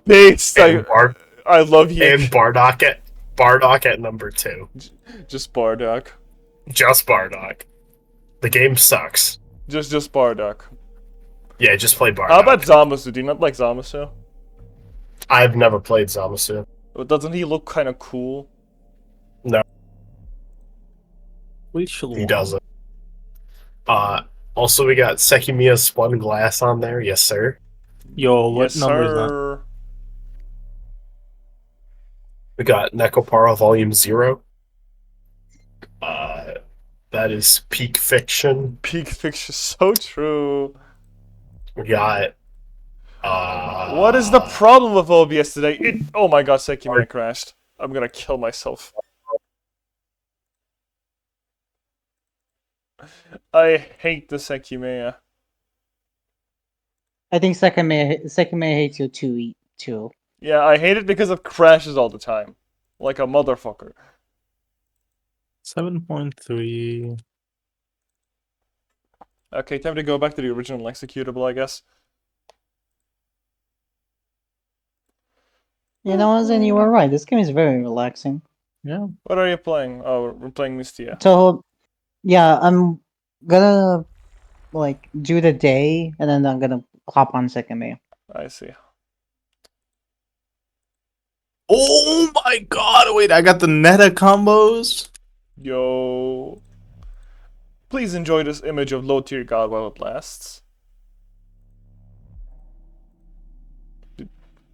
Base. And I love you. and Bardock at number 2. Just Bardock. Just Bardock. The game sucks. Just Bardock. Yeah, just play Bardock. How about Zamasu? Do you not like Zamasu? I've never played Zamasu. But doesn't he look kind of cool? No, He doesn't. Also we got Sekimeiya Spun Glass on there. Yes, sir. Yo, what Yes, number is that? sir. We got Nekopara Volume 0. That is Peak Fiction. Peak fiction, so true. We got What is the problem with OBS today? Oh my god, Sekimeiya crashed. I'm gonna kill myself. I hate the Sekimeiya. I think Sekimeiya hates you too. Yeah, I hate it because it crashes all the time. Like a motherfucker. 7.3. Okay, time to go back to the original executable, I guess. You know, Zen, you were right. This game is very relaxing. Yeah. What are you playing? Oh, we're playing Mystia. So, yeah, I'm gonna like do the day, and then I'm gonna hop on Sekimeiya. I see. Oh my god, wait, I got the meta combos. Yo. Please enjoy this image of low tier god while it lasts.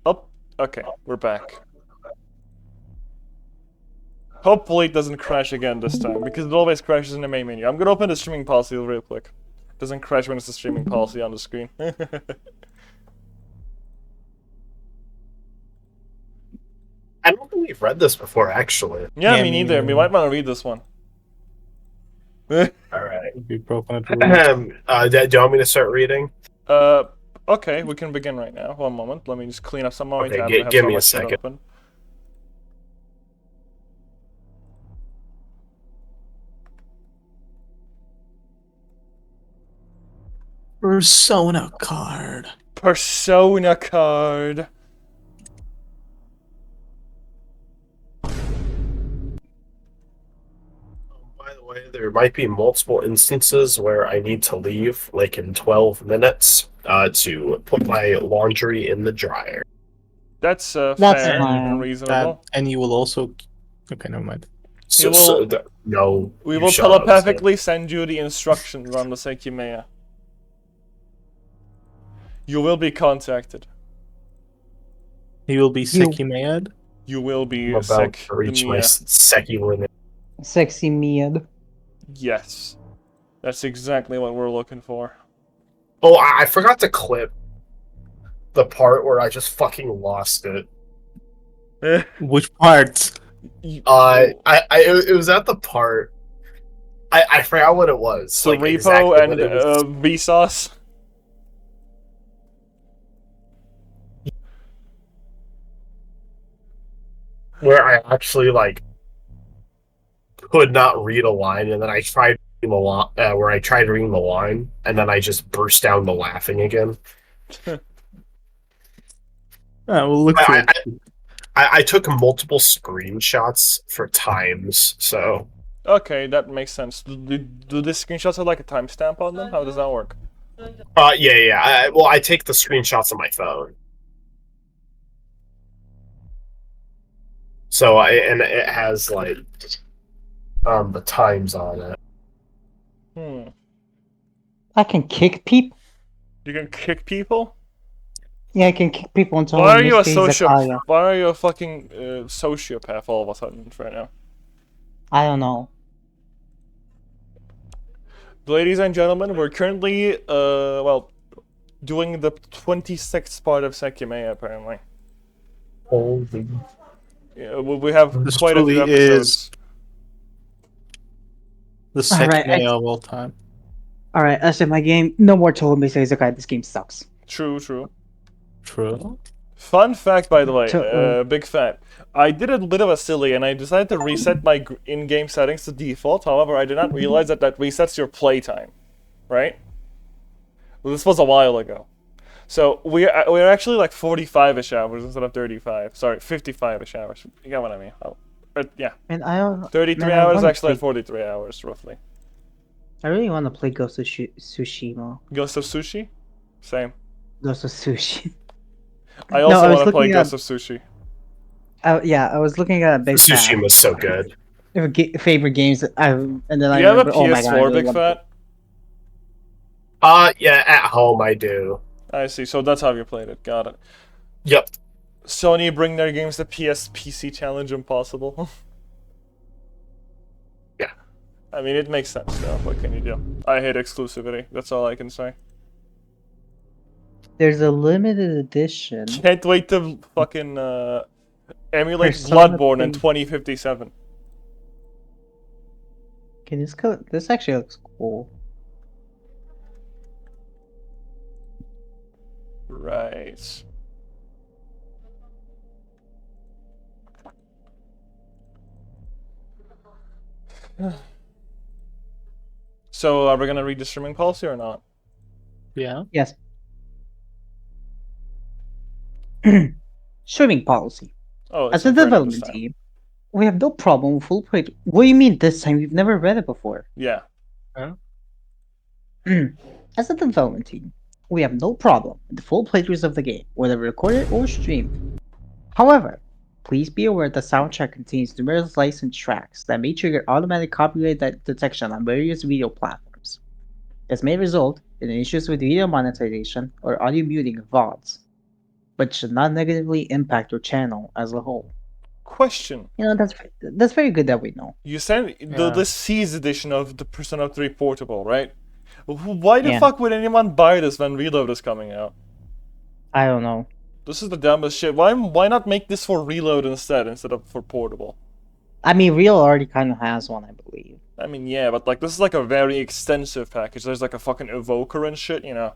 Oh, okay, we're back. Hopefully it doesn't crash again this time, because it always crashes in the main menu. I'm gonna open the streaming policy real quick. It doesn't crash when it's the streaming policy on the screen. I don't think we've read this before, actually. Yeah, me neither. We might want to read this one. Alright. Be broken at the Do you want me to start reading? Okay, we can begin right now. One moment. Let me just clean up some of my tabs. I have give so me a much shit second. open. Persona card. Persona card. By the way, there might be multiple instances where I need to leave, like in 12 minutes, to put my laundry in the dryer. That's fair fine. and reasonable. And you will also... Okay, never mind. No. We you will shut up, telepathically send you the instructions on the Sekimeiya. You will be contacted. He will be Sekimeiya. You will be I'm about to reach my Seki limit. Sexy Miad. Yes. That's exactly what we're looking for. Oh, I forgot to clip the part where I just fucking lost it. Which part? It was at the part. I forgot what it was. So like, Repo exactly and what it was. Vsauce. Where I actually like could not read a line, and then I tried reading the where I tried reading the line, and then I just burst down to laughing again. We'll look for it. I took multiple screenshots for times, so Okay, that makes sense. Do the screenshots have like a timestamp on them? How does that work? yeah. I take the screenshots on my phone, so and it has like the times on it. I can kick people. You can kick people? Yeah, I can kick people until Why are you a Zakaya. Why are you a fucking sociopath all of a sudden right now? I don't know. Ladies and gentlemen, we're currently doing the 26th part of Sekimeiya apparently. Holy. Yeah, we have This quite a few truly episodes. is the Sekimeiya of all time. Alright, I said my game. No more told me says Zakaya. This game sucks. True. True. Fun fact, by the way, big fact. I did a bit of a silly, and I decided to reset my in-game settings to default. However, I did not realize that resets your playtime, right? Well, this was a while ago. So we're actually like 45-ish hours instead of 35. Sorry, 55-ish hours. You get what I mean? Yeah, And I don't. 33 man, I hours wanna actually play- at 43 hours roughly. I really want to play Ghost of Tsushima. Ghost of Sushi? Same. Ghost of Sushi. I No, also I was want to play looking Ghost at. of Sushi. Yeah, I was looking at a big Tsushima is so good. favorite games. And then Do I you have a remember. Oh my god! I PS4, really Big want Fat? Yeah, at home I do. I see, so that's how you played it. Got it. Yep. Sony bring their games to PC Challenge Impossible. Yeah. I mean, it makes sense though. What can you do? I hate exclusivity. That's all I can say. There's a limited edition. Can't wait to fucking emulate Persona Bloodborne in 3. 2057. Can this go? This actually looks cool. Right. So, are we gonna read the streaming policy or not? Yeah. Yes. Streaming policy. Oh, As it's a in French this development time. team, we have no problem with full play. What do you mean this time? We've never read it before. Yeah. As a development team, we have no problem with the full playthroughs of the game, whether recorded or streamed. However, please be aware the soundtrack contains numerous licensed tracks that may trigger automatic copyright detection on various video platforms. This may result in issues with video monetization or audio muting of VODs, but should not negatively impact your channel as a whole. Question. You know, that's very good that we know. You said Yeah. the C's edition of the Persona 3 Portable, right? Why the Yeah. fuck would anyone buy this when Reload is coming out? I don't know. This is the dumbest shit. Why not make this for Reload instead of for Portable? I mean, Real already kind of has one, I believe. I mean, yeah, but like this is like a very extensive package. There's like a fucking evoker and shit, you know.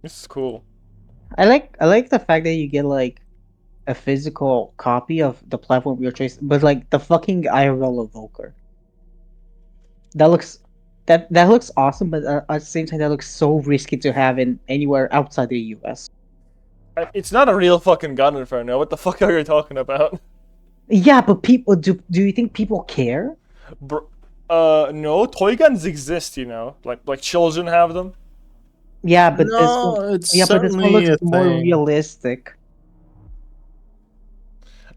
This is cool. I like the fact that you get like a physical copy of the platform you're tracing, but like the fucking IRL evoker. That looks awesome, but at the same time that looks so risky to have in anywhere outside the US. It's not a real fucking gun inferno. What the fuck are you talking about? Yeah, but people do you think people care? No, toy guns exist, you know. Like children have them. Yeah, but No, it's but this one certainly looks a more thing. realistic.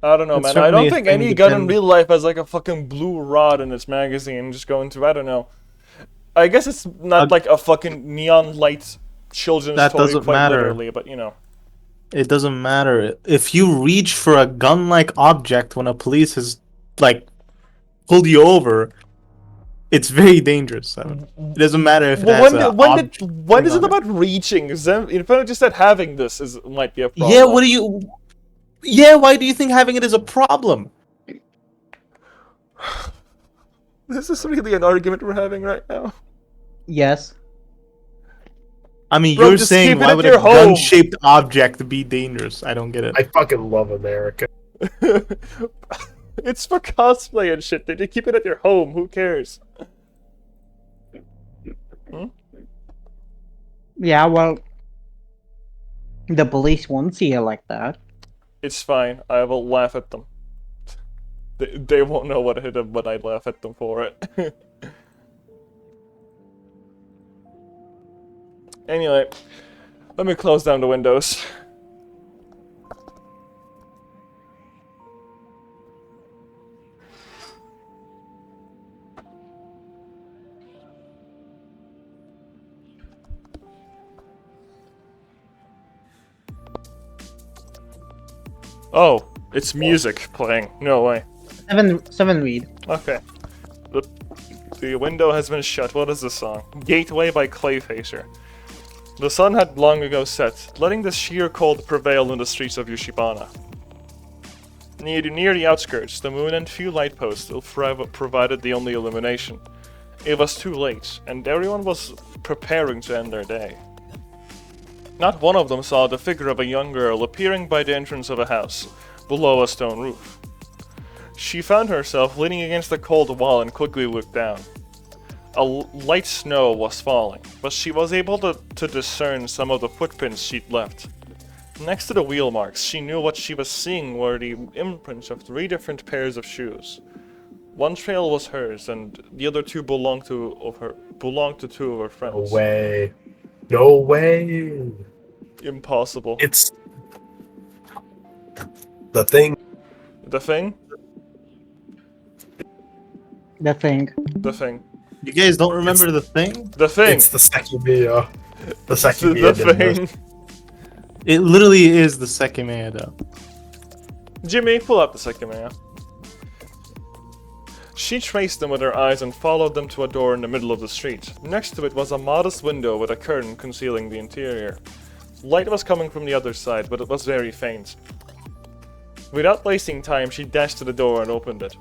I don't know, It's man. I don't certainly a think thing any gun in depend- real life has like a fucking blue rod in its magazine just going to, I don't know. I guess it's not like a fucking neon light children's That toy doesn't quite matter. literally, but you know. It doesn't matter. If you reach for a gun-like object when a police has, like, pulled you over, it's very dangerous. It doesn't matter if it Well, has when is it about reaching? Inferno just said having this might be a problem. Yeah, what do you... Yeah, why do you think having it is a problem? This is really an argument we're having right now. Yes. I mean, Bro, you're just saying keep it why at would your a home. gun-shaped object be dangerous? I don't get it. I fucking love America. It's for cosplay and shit, dude. You keep it at your home. Who cares? Yeah, well, the police won't see it like that. It's fine. I will laugh at them. They won't know what hit them, but I laugh at them for it. Anyway, let me close down the windows. Oh, it's music playing. No way. Seven read. Okay. The window has been shut. What is this song? Gateway by Clayfacer. The sun had long ago set, letting the sheer cold prevail in the streets of Yushibana. Near the outskirts, the moon and few light posts still provided the only illumination. It was too late, and everyone was preparing to end their day. Not one of them saw the figure of a young girl appearing by the entrance of a house, below a stone roof. She found herself leaning against the cold wall and quickly looked down. light snow was falling, but she was able to discern some of the footprints she'd left. Next to the wheel marks, she knew what she was seeing were the imprints of 3 different pairs of shoes. One trail was hers, and the other 2 belonged to 2 of her friends. No way. No way. Impossible. It's the thing. The thing? The thing. The thing. You guys don't remember the thing? The thing! It's the Sekimeiya. The The Sekimeiya. thing! It literally is the Sekimeiya though. Jimmy, pull up the Sekimeiya. She traced them with her eyes and followed them to a door in the middle of the street. Next to it was a modest window with a curtain concealing the interior. Light was coming from the other side, but it was very faint. Without wasting time, she dashed to the door and opened it.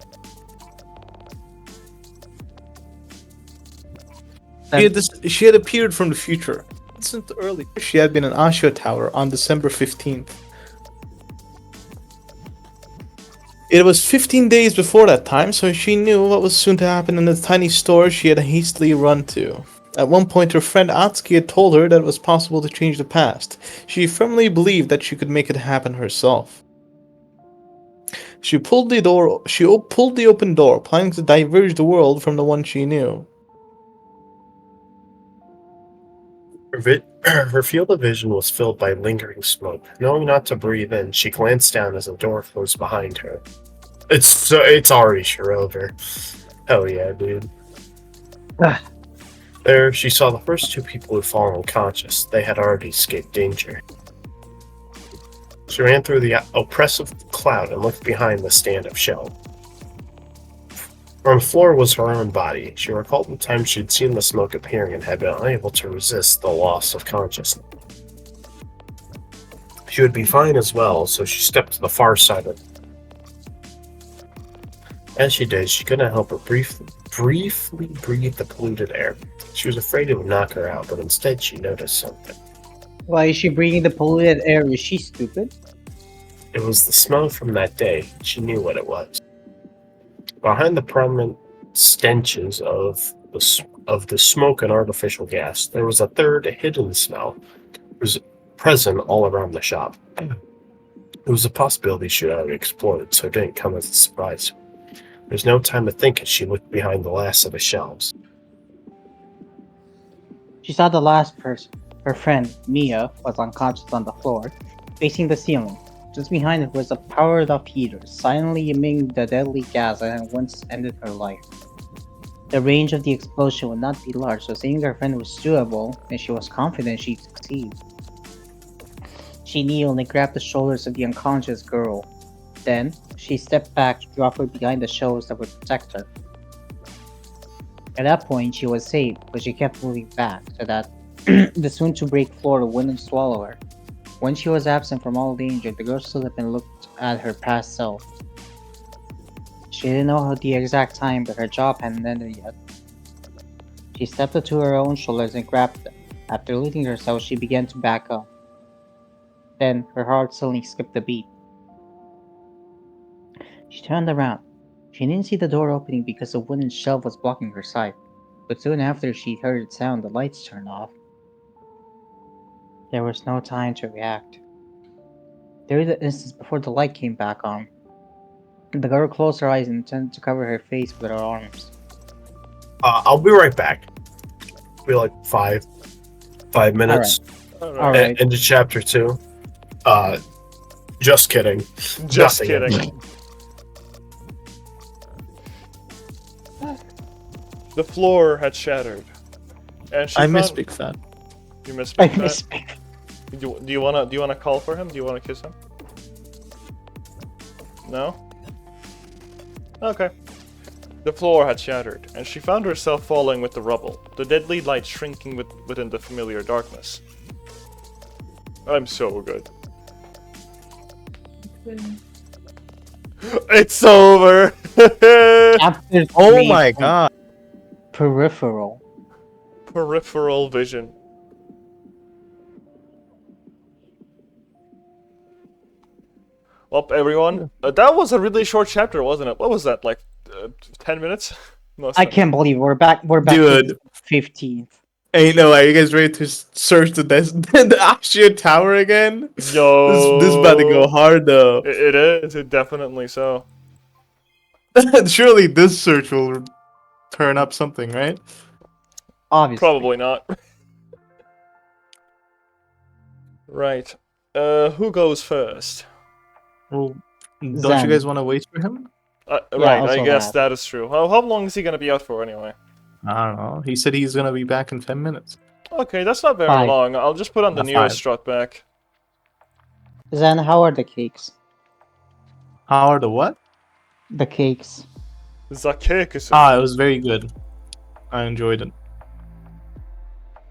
She had appeared from the future. Since earlier, she had been in Ashio Tower on December 15th. It was 15 days before that time, so she knew what was soon to happen in the tiny store she had hastily run to. At one point, her friend Atsuki had told her that it was possible to change the past. She firmly believed that she could make it happen herself. She pulled the open door, planning to diverge the world from the one she knew. Her field of vision was filled by lingering smoke. Knowing not to breathe in, she glanced down as a door closed behind her. It's already over. Hell yeah, dude. Ah. There, she saw the first 2 people who fall unconscious. They had already escaped danger. She ran through the oppressive cloud and looked behind the stand of shell. On the floor was her own body. She recalled the time she'd seen the smoke appearing and had been unable to resist the loss of consciousness. She would be fine as well, so she stepped to the far side of it. As she did, she couldn't help but briefly breathe the polluted air. She was afraid it would knock her out, but instead she noticed something. Why is she breathing the polluted air? Is she stupid? It was the smell from that day. She knew what it was. Behind the prominent stenches of the smoke and artificial gas, there was a third hidden smell. It was present all around the shop. It was a possibility she had already explored, so it didn't come as a surprise. There's no time to think as she looked behind the last of the shelves. She saw the last person. Her friend, Mia, was unconscious on the floor, facing the ceiling. Just behind her was a powered-up heater, silently emitting the deadly gas that had once ended her life. The range of the explosion would not be large, so saving her friend was doable, and she was confident she'd succeed. She kneeled and grabbed the shoulders of the unconscious girl. Then, she stepped back to drop her behind the shelves that would protect her. At that point, she was safe, but she kept moving back, so that the soon-to-break floor wouldn't swallow her. When she was absent from all danger, the girl stood up and looked at her past self. She didn't know the exact time, but her job hadn't ended yet. She stepped up to her own shoulders and grabbed them. After looting herself, she began to back up. Then, her heart suddenly skipped a beat. She turned around. She didn't see the door opening because a wooden shelf was blocking her sight. But soon after she heard it sound, the lights turned off. There was no time to react. There was an instant before the light came back on. The girl closed her eyes and intended to cover her face with her arms. I'll be right back. Be like 5 minutes. Alright. Into chapter 2. Just kidding. Just Nothing. kidding. The floor had shattered. And she I miss found... Big Fat. You miss I Big Fat? miss Big. Do you wanna call for him? Do you wanna kiss him? No? Okay. The floor had shattered, and she found herself falling with the rubble, the deadly light shrinking within the familiar darkness. I'm so good. It's over! Chapter Oh 3, my god. Peripheral. Peripheral vision. Well, everyone, that was a really short chapter, wasn't it? What was that, like 10 minutes? Most I of can't believe we're back. We're back to Dude. 15th. Hey, no, are you guys ready to search the Ashia Tower again? Yo. This is about to go hard though. It is. It definitely so. Surely this search will turn up something, right? Obviously. Probably not. Right. Who goes first? Well, don't Zen. you guys want to wait for him? Yeah, Right, I also guess that. that is true. How long is he gonna be out for anyway? I don't know. He said he's gonna be back in 10 minutes. Okay, that's not very 5. long. I'll just put on the Not Neo 5. strut back. Zen, how are the cakes? How are the what? The cakes. Zakek Ah, it was very good. I enjoyed it.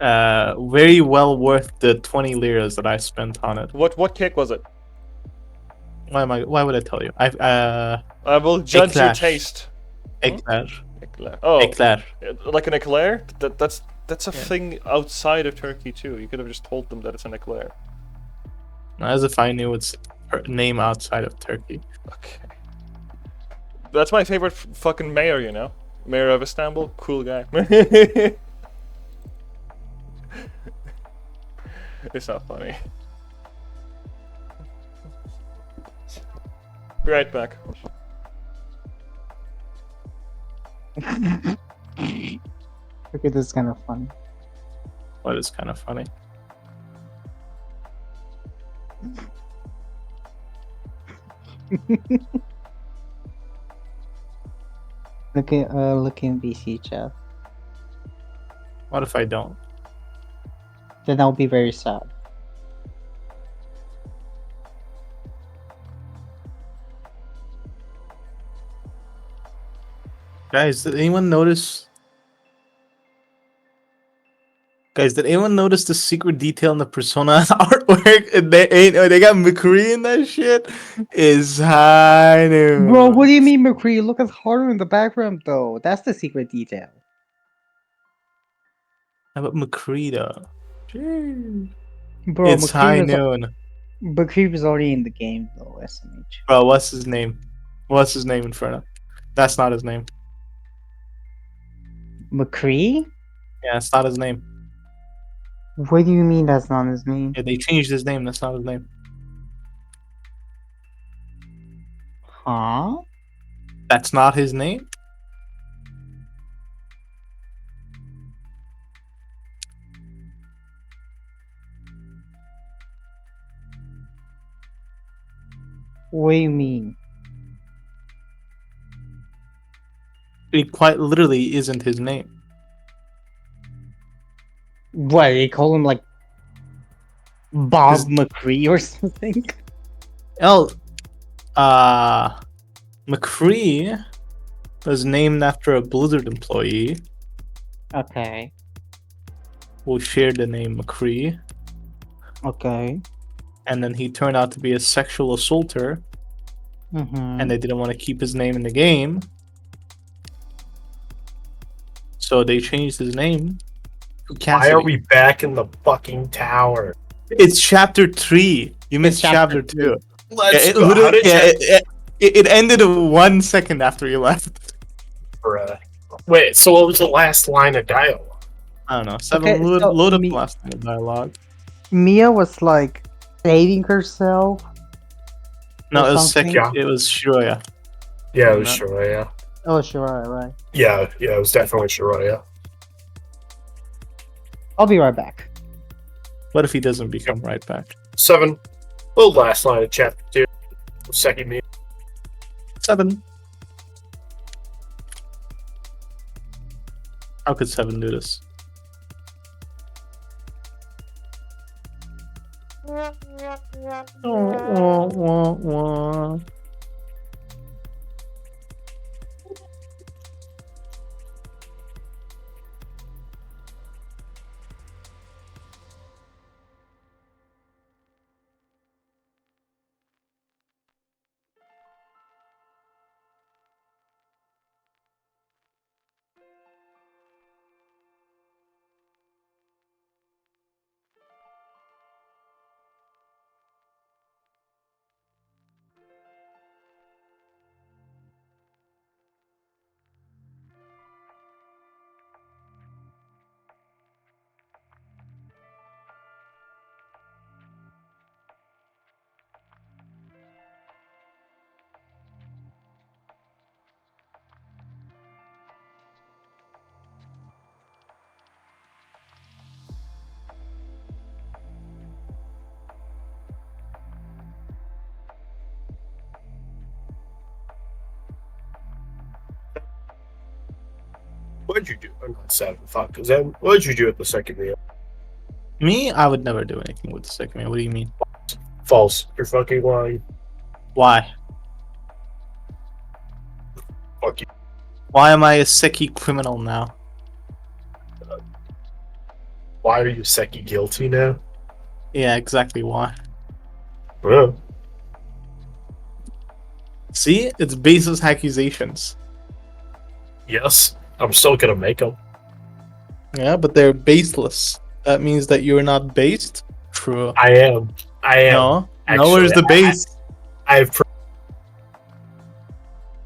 Very well worth the 20 liras that I spent on it. What cake was it? Why would I tell you? I will judge your Eclair. taste. Eclair. Eclair. Oh, Eclair. like an eclair? That's a Yeah. thing outside of Turkey too. You could have just told them that it's an eclair. As if I knew its name outside of Turkey. Okay. That's my favorite fucking mayor, you know? Mayor of Istanbul, cool guy. It's not funny. Be right back. Okay, this is kind of funny. What is kind of funny. Look in BC chat. What if I don't? Then I'll be very sad. Guys, did anyone notice? Guys, did anyone notice the secret detail in the Persona artwork? And they got McCree in that shit. Is high noon. Bro, what do you mean, McCree? Look at Haru in the background, though. That's the secret detail. How about McCree though? Jeez. Bro, It's high noon. McCree was already in the game, though, SMH. Bro, what's his name? What's his name, Inferno? That's not his name. McCree? Yeah, it's not his name. What do you mean that's not his name? Yeah, they changed his name. That's not his name. Huh? That's not his name? What do you mean? It quite literally isn't his name. What, they call him like Bob His- McCree or something? L. McCree was named after a Blizzard employee Okay. who shared the name McCree, Okay. and then he turned out to be a sexual assaulter, Mm-hmm. and they didn't want to keep his name in the game, so they changed his name to Cassidy. Why are we back in the fucking tower? It's chapter 3. You missed chapter chapter 2. Let's it, go. How literally- did yeah, it ended 1 second after you left. Wait, so what was the last line of dialogue? I don't know. 7, Okay, load, so load up me- the last line of dialogue. Mia was like saving herself. No, or it was something. second. It was Shiroya. Yeah, it was No. Shiraya. Oh, sure, right. Yeah, it was definitely Shiraya. I'll be right back. What if he doesn't become right back? 7. Well, last line of chapter 2. Sekimeiya. 7. How could 7 do this? What'd you do? I'm not 7. Fuck. Is that what'd you do at the Sekimeiya? Me, I would never do anything with the Sekimeiya. What do you mean? False. You're fucking lying. Why? Fuck you. Why am I a Seki criminal now? Why are you Seki guilty now? Yeah, exactly why. Well, See? It's baseless accusations. yes. I'm still gonna make them. Yeah, but they're baseless. That means that you're not based? True. I am. No. Actually, Where's the base? I've.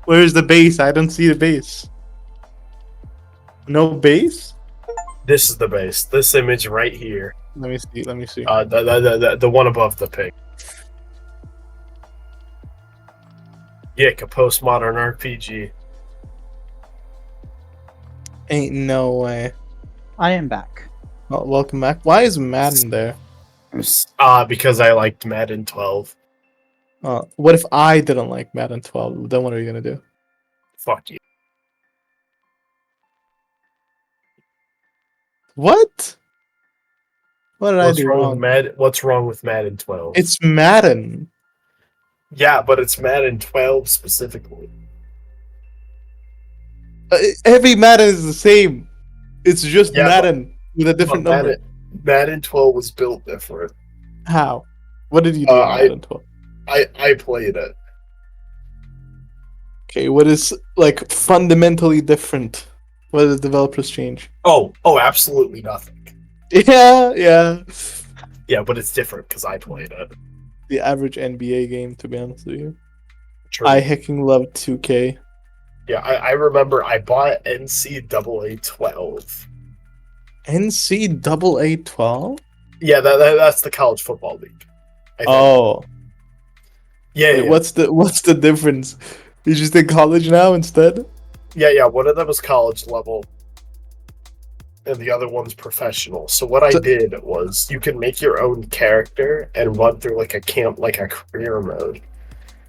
Where's the base? I don't see the base. No base? This is the base. This image right here. Let me see. Let me see. The one above the pig. Yeah, a postmodern RPG. Ain't no way. I am back. Oh, welcome back. Why is Madden there? Because I liked Madden 12. What if I didn't like Madden 12? Then what are you gonna do? Fuck you. What? What did I do wrong? What's wrong with Madden 12? It's Madden. Yeah, but it's Madden 12 specifically. Every Madden is the same. It's just Yeah, Madden with a different number. Madden 12 was built different. How? What did you do in Madden 12? I played it. Okay, what is like fundamentally different? What did the developers change? Oh, absolutely nothing. Yeah. Yeah, but it's different because I played it. The average NBA game, to be honest with you. True. I hecking love 2K. Yeah, I remember I bought NCAA 12. NCAA 12? Yeah, that's the college football league. I think. Oh. Yeah, Wait, yeah. What's the difference? You just in college now instead? Yeah. One of them is college level, and the other one's professional. So what I did was you can make your own character and run through like a career mode.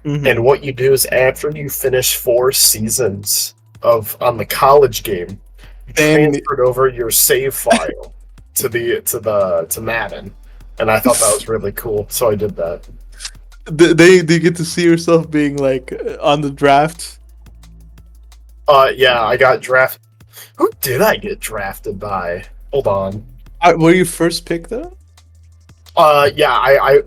Mm-hmm. And what you do is after you finish 4 seasons on the college game, you transferred over your save file to Madden, and I thought that was really cool. So I did that. Do you get to see yourself being like on the draft? Yeah, I got drafted. Who did I get drafted by? Hold on. Were you first pick though? Yeah,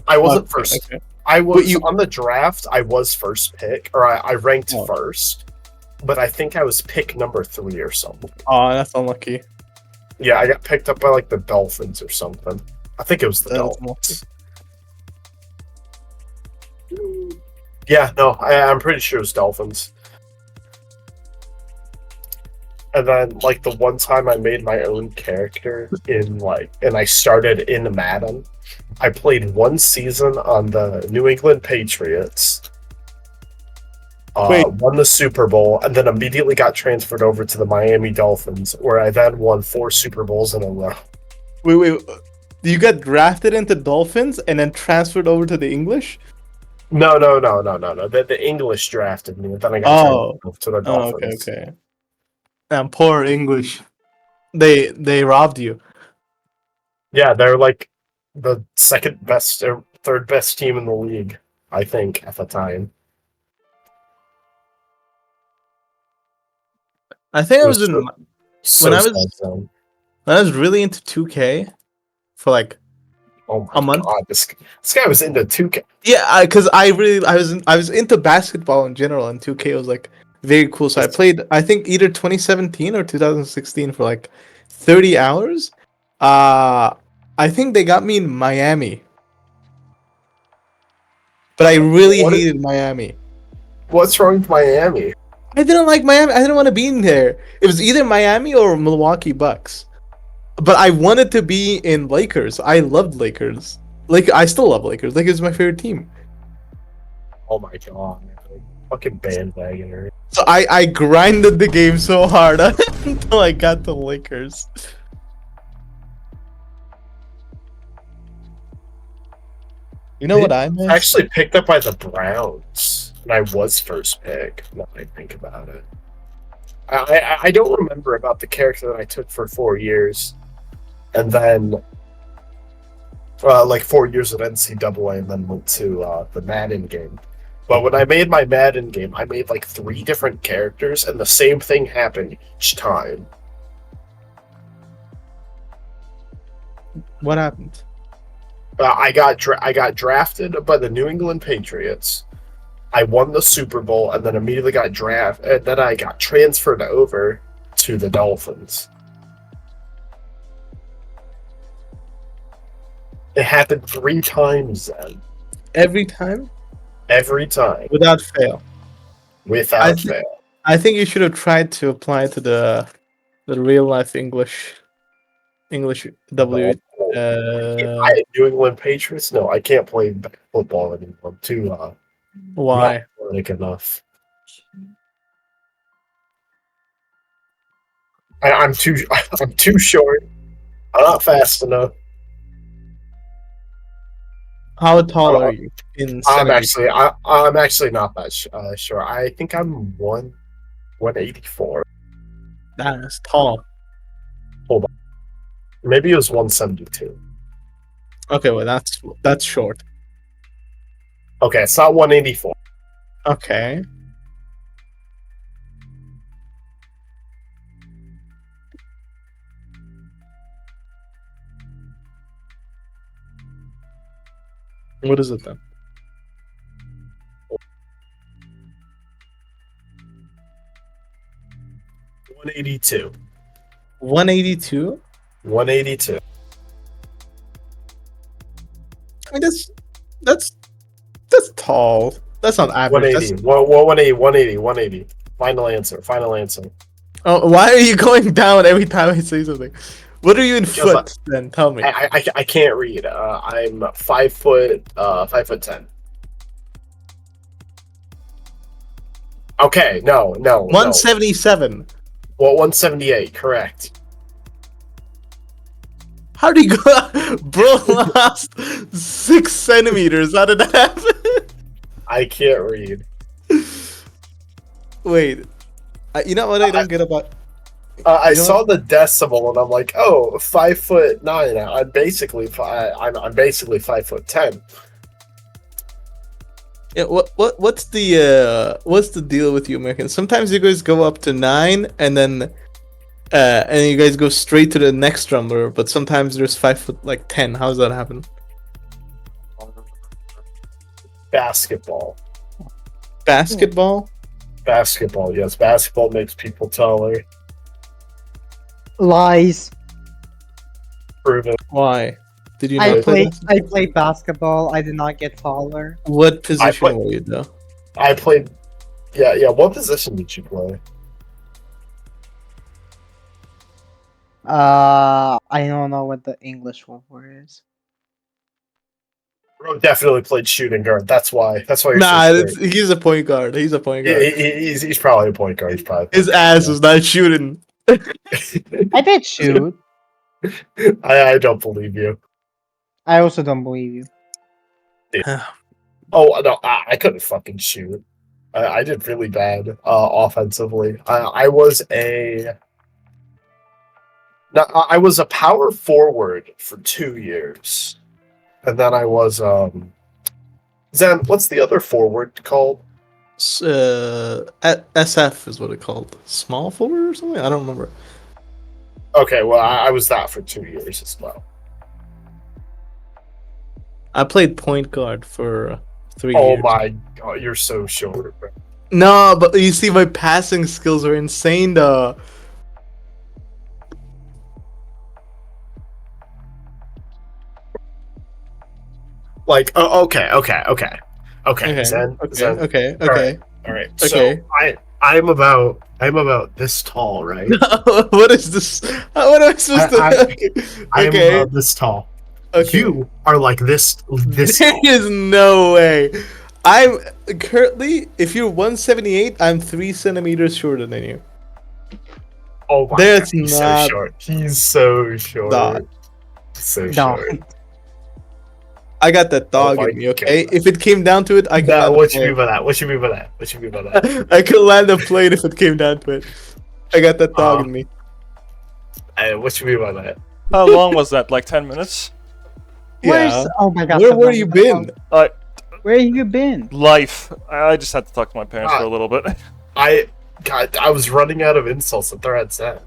I wasn't first. Okay. I was on the draft. I was first pick, or I ranked first, but I think I was pick number 3 or something. Oh, that's unlucky. Yeah, I got picked up by like the Dolphins or something. I think it was the Dolphins. Yeah, no, I'm pretty sure it was Dolphins. And then, like, the one time I made my own character and I started in Madden, I played 1 season on the New England Patriots, won the Super Bowl, and then immediately got transferred over to the Miami Dolphins, where I then won 4 Super Bowls in a row. Wait. You got drafted into Dolphins and then transferred over to the English? No. The English drafted me, and then I got transferred over to the Dolphins. Okay. And poor English. They robbed you. Yeah, they're like the second best or third best team in the league, I think, at the time. I think I was in when I was really into 2K for like a month. God, this guy was into 2K. Yeah, because I was into basketball in general, and 2K was like very cool. So I played, I think, either 2017 or 2016 for like 30 hours. I think they got me in Miami, but I really hated Miami. What's wrong with Miami? I didn't like Miami. I didn't want to be in there. It was either Miami or Milwaukee Bucks. But I wanted to be in Lakers. I loved Lakers. I still love Lakers. Lakers is my favorite team. Oh my god. Fucking bandwagoner. So I grinded the game so hard until I got the Lakers. You know what I missed? I actually picked up by the Browns, and I was first pick, now I think about it. I don't remember about the character that I took for 4 years, and then like 4 years at NCAA, and then went to the Madden game. But when I made my Madden game, I made like 3 different characters, and the same thing happened each time. What happened? I got drafted by the New England Patriots. I won the Super Bowl, and then immediately got drafted, and then I got transferred over to the Dolphins. It happened 3 times then. Every time? Every time. Without fail. Without fail. I think you should have tried to apply to the real life English W. New England Patriots? No, I can't play football anymore. I'm too Why? not athletic enough. I'm too short. I'm not fast enough. How tall are you in centimeters? I'm actually not that sure. I think I'm 184. That's tall. Hold on. Maybe it was 172. Okay, well that's short. Okay, it's not 184. Okay. What is it then? 182. 182? 182. I mean that's tall. That's not average. 180. 180. 180. Final answer. Final answer. Oh, why are you going down every time I say something? What are you in foot then? Tell me. I can't read. I'm 5 foot 5'10". Okay, no. 177. No. Well, 178, correct. How do you go? Bro lost 6 centimeters. How did that happen? I can't read. Wait. You know what I don't get about... I saw the decimal and I'm like, oh, 5'9". I'm basically 5'10". Yeah, what's the deal with you Americans? Sometimes you guys go up to 9 and then you guys go straight to the next number, but sometimes there's 5'10". How does that happen? Basketball. Basketball? Basketball, yes. Basketball makes people taller. Lies. Prove it. Why? Did you I not play basketball? I played basketball. I did not get taller. What position were you though? I played. Yeah. What position did you play? I don't know what the English word is. Bro definitely played shooting guard. That's why. You're Nah, so straight. he's a point guard. He's a point guard. He's probably a point guard. He's probably His ass was not shooting. I did shoot. I don't believe you. I also don't believe you. Oh no, I couldn't fucking shoot. I did really bad offensively. I was a power forward for 2 years, and then I was Zen. What's the other forward called? SF is what it called. Small forward or something? I don't remember. Okay, well I was that for 2 years as well. I played point guard for 3 years. Oh my god, you're so short, bro. No, but you see, my passing skills are insane, though. Like, okay. Zen. Okay. All right. So I'm about this tall, right? What is this? What am I supposed to? I'm about this tall. Okay. You are like this There tall. is no way. I'm currently, if you're 178, I'm 3 centimeters shorter than you. Oh my That's god, he's not- so short. He's so short. Not. So No. short. I got that dog Oh my in me, okay? God. If it came down to it, I could land a What you mean plane. by that? What you mean by that? I could land a plane if it came down to it. I got that dog in me. What you mean by that? How long was that? Like 10 minutes? Yeah. Oh my god. Where the were dog, you the been? dog. Where have you been? Life. I just had to talk to my parents for a little bit. I was running out of insults to throw at Zen.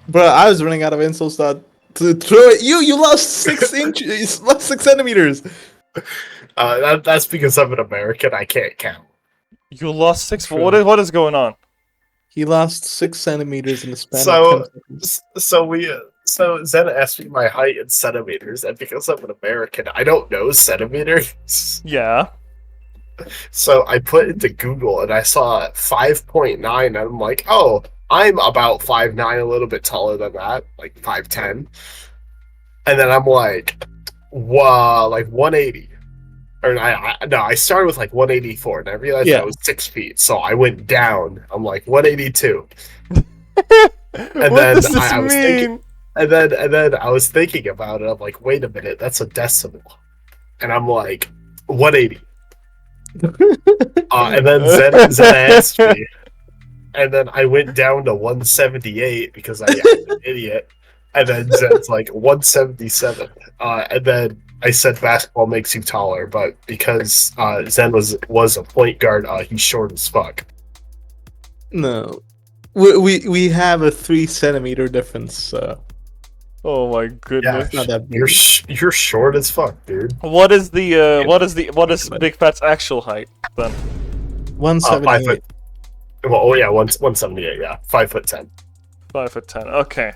Bro, I was running out of insults to throw at you. You lost 6 inches, lost 6 centimeters. That's because I'm an American. I can't count. You lost 6. True. What is going on? He lost 6 centimeters in the span So- of 10 seconds. So Zen asked me my height in centimeters, and because I'm an American, I don't know centimeters. Yeah. So I put into Google and I saw 5.9, and I'm like, oh, I'm about 5'9", a little bit taller than that, like 5'10". And then I'm like, wow, like 180. Or I started with like 184, and I realized Yeah. I was 6 feet, so I went down. I'm like 182. What then does this I was mean? thinking- And then I was thinking about it. I'm like, wait a minute, that's a decimal. And I'm like, 180. And then Zen asked me. And then I went down to 178 because I'm an idiot. And then Zen's like 177. And then I said basketball makes you taller, but because Zen was a point guard, he's short as fuck. No. We have a 3 centimeter difference. Oh my goodness. Not that big. You're short as fuck, dude. What is Big Fat's actual height then? 178. Well, oh yeah, 178. Yeah, 5'10". 5'10". Okay.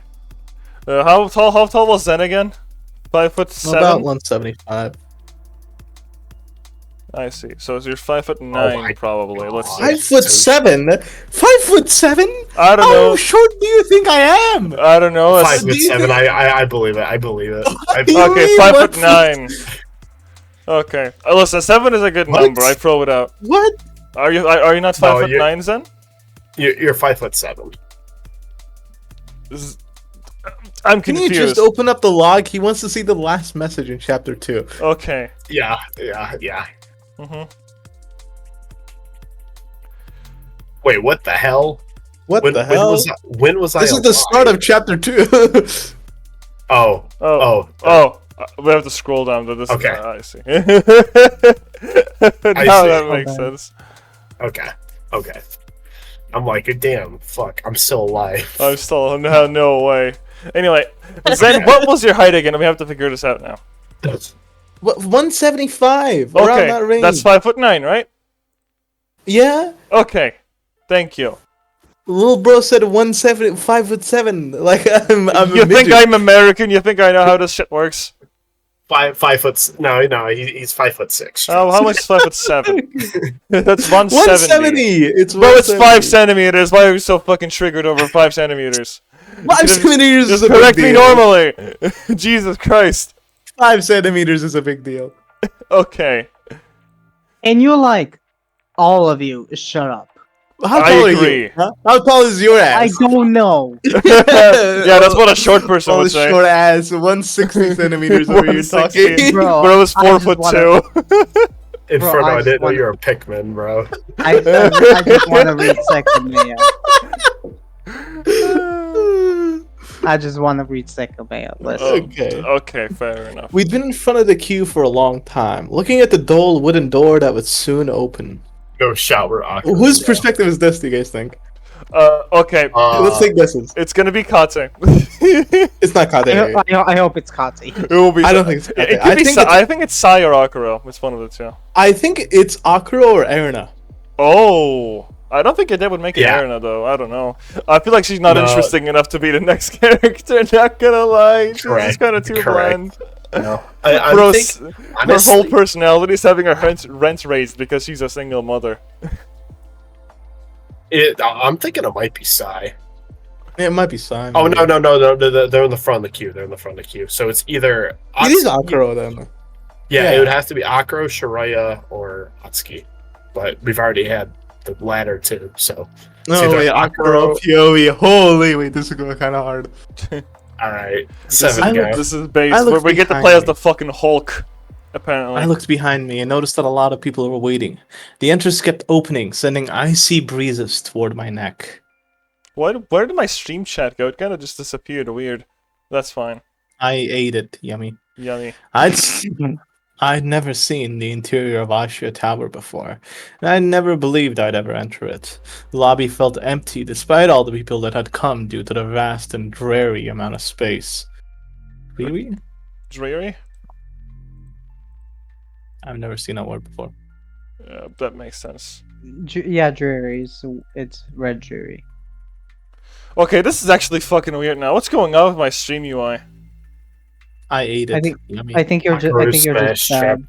How tall was Zen again? 5'7"? About 175. I see. So you're 5'9", my probably. Let's see. 5'7"? 5'7"? I don't How know. short do you think I am? I don't know. 5'7". I believe it. I believe it. You Okay, mean 5'9". Okay. Listen, 7 is a good What? number. I throw it out. What? Are you not No, 5'9", Zen? You're 5'7". I'm Can confused. you just open up the log? He wants to see the last message in chapter 2. Okay. Yeah. Mm-hmm. Wait, what the hell? What the hell? When was I? This is the alive? start of chapter 2. Oh. We have to scroll down to this. Okay. I see. Now see. that makes Okay. sense. Okay. I'm like, damn, fuck, I'm still alive. I'm still no way. Anyway, Zen, what was your height again? We have to figure this out now. What, 175. Around Okay, that range. that's 5'9", right? Yeah. Okay, thank you. Little bro said 170, 5'7". Like I'm You a think midget. I'm American? You think I know how this shit works? Five foot. No, he's 5'6". Oh, how much is 5'7"? That's 170. 170. It's Bro, it's 5 170. centimeters. Why are you so fucking triggered over 5 centimeters? 5 centimeters is Just a big correct me deal. normally. Jesus Christ. 5 centimeters is a big deal. Okay. And you like, all of you, shut up. How I tall are agree. you? Huh? How tall is your I ass? don't know. Yeah, that's what a short person Oh, would say. short ass, 160 centimeters over here 160. talking. Bro is I 4'2". just Bro, Inferno, I I just didn't know wanna- you were a Pikmin, bro. I just want to read Sekimeiya. I just want to read Sekimeiya. Listen. Okay. Okay, fair enough. We'd been in front of the queue for a long time, looking at the dull wooden door that would soon open. No shower. Aqua, Whose bro. perspective is this, do you guys think? Okay. Let's take guesses. It's gonna be Kate. It's not Kate. I hope it's Kati. It will be. I don't think it's Kate. It could I be think I think it's Sai or Akuro. It's one of the two. I think it's Akuro or Erina. Oh, I don't think that would make it Yeah. Erina though. I don't know. I feel like she's not No. interesting enough to be the next character. Not gonna lie, she's Correct, kind of too bland. No. I Bro, think, her honestly, whole personality is having her rent raised because she's a single mother. I'm thinking it might be Sai. It might be Simon. Oh no, they're in the front of the queue. They're in the front of the queue. So it's either It is Akuro then. Yeah, Yeah. it would have to be Akro, Shiraya, or Atsuki. But we've already had the latter two, so No, either wait, Akuro, Akuro- Pyoe. Holy, wait, this is going kind of hard. all right. This Seven is, guys. this is based I looked where we get to behind play as me. the fucking Hulk. Apparently. I looked behind me and noticed that a lot of people were waiting. The entrance kept opening, sending icy breezes toward my neck. What? Where did my stream chat go? It kind of just disappeared. Weird. That's fine. I ate it. Yummy. Yummy. I'd never seen the interior of Ashia Tower before, and I never believed I'd ever enter it. The lobby felt empty despite all the people that had come due to the vast and dreary amount of space. Dreary? Dreary? I've never seen that word before. That makes sense. Yeah, dreary. It's red dreary. Okay, this is actually fucking weird now. What's going on with my stream UI? I ate it. I think- Yummy. I think you're just. I think you're just sad.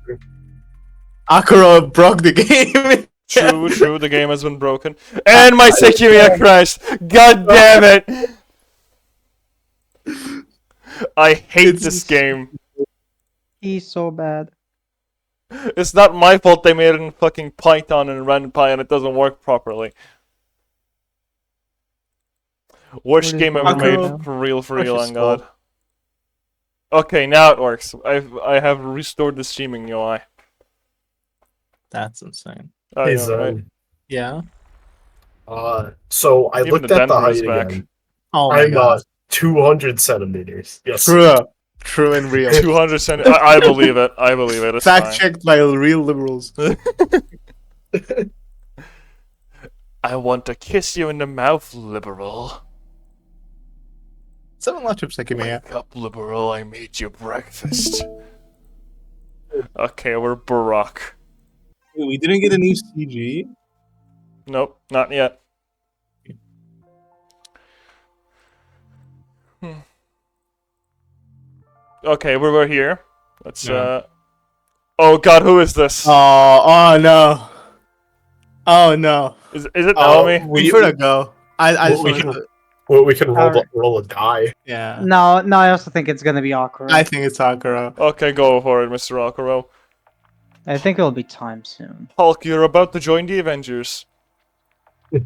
Akira broke the game. True, the game has been broken. And my Sekimeiya crashed! God damn it! I hate this game. He's so bad. It's not my fault they made it in fucking Python and RunPy and it doesn't work properly. Worst What game is ever going made, on? for real, Precious on God. Okay, now it works. I have restored the streaming UI. That's insane. Oh, Is, yeah, right. Yeah. so I Even looked the at the Denver height is back. again. Oh my I'm god. 200 centimeters. Yes. True and real. 200 cent. I believe it. I believe it. It's Fact fine. checked by real liberals. I want to kiss you in the mouth, liberal. 7 lunch of Sekimeiya. Wake up, liberal. I made you breakfast. Okay, we're Barack. We didn't get a new CG. Nope, not yet. Okay, we're here. Let's Yeah. Oh god, who is this? Oh no. Oh no. Is it Naomi? We should go. I just we wanna can- go- we can Alright. roll a die. yeah. No, I also think it's gonna be awkward. I think it's Sakura. Okay, go for it, Mr. Akuro. I think it'll be time soon. Hulk, you're about to join the Avengers.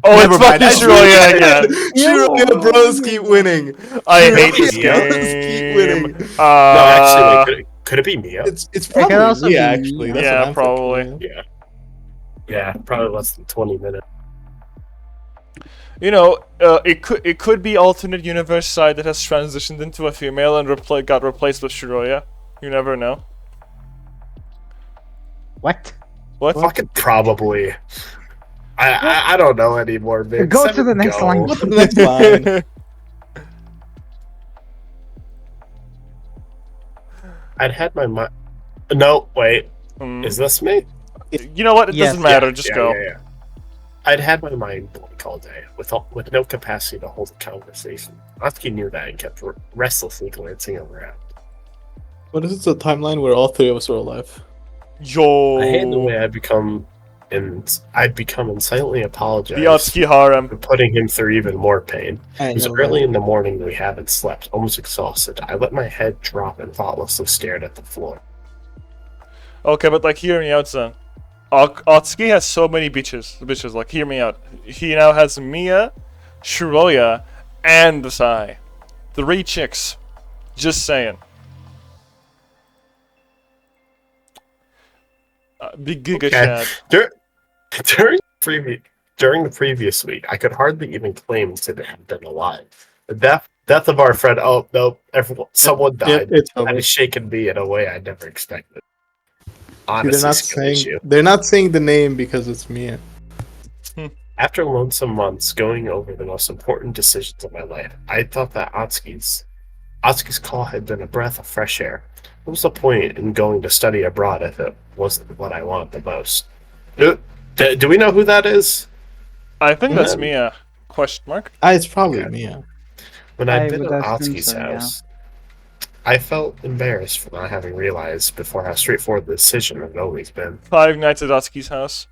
Oh, Never it's mind, fucking I Shiroya again! Shiroya bros keep winning. I Shiroya hate this bros keep game. winning. No, actually, wait, could it be Mia? It's could probably also me, be- actually. That's Yeah, what I'm probably. thinking. Yeah, probably less than 20 minutes. You know, it could be alternate universe side that has transitioned into a female and got replaced with Shiroya. You never know. What? What? Fucking probably. I don't know anymore, man. Go to the next line. That's fine. I'd had my mind. No, wait. Mm. Is this me? You know what? It Yes. doesn't matter. Just go. Yeah. I'd had my mind blank all day, with no capacity to hold a conversation. Atsuki knew that and kept restlessly glancing around. What is it, the timeline where all three of us are alive? Yo. I hate the way I'd become and silently apologize The Atsuki harem. for putting him through even more pain. I It was know. early in the morning. We haven't slept, almost exhausted. I let my head drop and thoughtlessly stared at the floor. Okay, but like, hear me out, son. Atsuki has so many bitches. Like, hear me out. He now has Mia, Shiroya, and Desai. 3 chicks. Just saying. Big Giga Okay. Chat. During the previous week, I could hardly even claim to have been alive. The death of our friend. Oh no! Someone died. It's That over. has shaken me in a way I never expected. See, Honestly, skill issue. they're not saying the name because it's me. After lonesome months going over the most important decisions of my life, I thought that Atsuki's call had been a breath of fresh air. What was the point in going to study abroad if it wasn't what I wanted the most? Do we know who that is? I think that's Yeah. Mia. Question mark? It's probably Okay. me. When I I'd been would at assume Atsuki's so, yeah. house, I felt embarrassed for not having realized before how straightforward the decision had always been. 5 nights at Atsuki's house.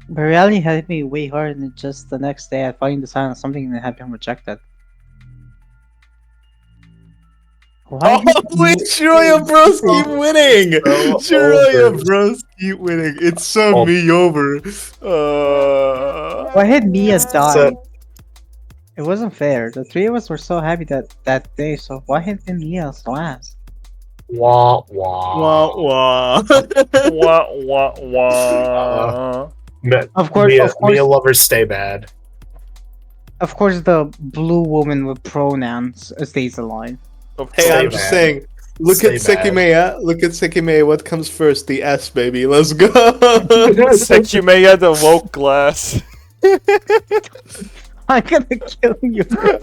But reality hit me way harder than just the next day I finally decided on something and had been rejected. Why? Wait, Shiroya bros keep winning! So Shiroya over. bros keep winning. It's so Oh. me over. Why had Mia die? So- It wasn't fair. The 3 of us were so happy that day, so why had Mia last? Wah wah. Wah wah. Wah, wah, wah. Of course, Mia, of course. Mia lovers stay bad. Of course, the blue woman with pronouns stays alive. Hey, Stay I'm mad. just saying. Look at Stay mad. Sekimeiya. Look at Sekimeiya. What comes first? The S, baby. Let's go. Sekimeiya the woke glass. I'm gonna kill you. Go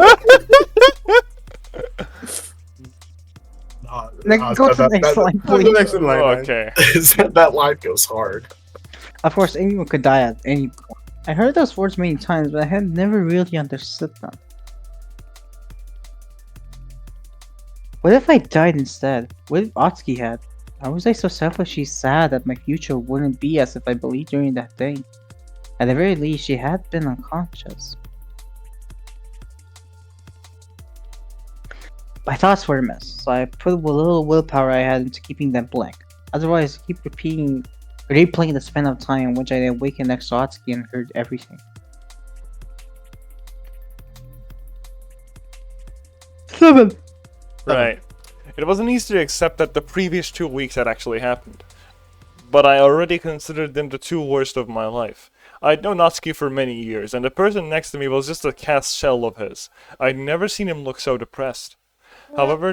to the next line, Go to the please. next line. Okay. That line goes hard. Of course, anyone could die at any point. I heard those words many times, but I had never really understood them. What if I died instead? What if Atsuki had? Or was I so selfishly sad that my future wouldn't be as if I believed during that day? At the very least, she had been unconscious. My thoughts were a mess, so I put what little willpower I had into keeping them blank. Otherwise, I keep replaying the span of time in which I awakened next to Atsuki and heard everything. 7! Right. It wasn't easy to accept that the previous 2 weeks had actually happened. But I already considered them the 2 worst of my life. I'd known Natsuki for many years, and the person next to me was just a cast shell of his. I'd never seen him look so depressed. However,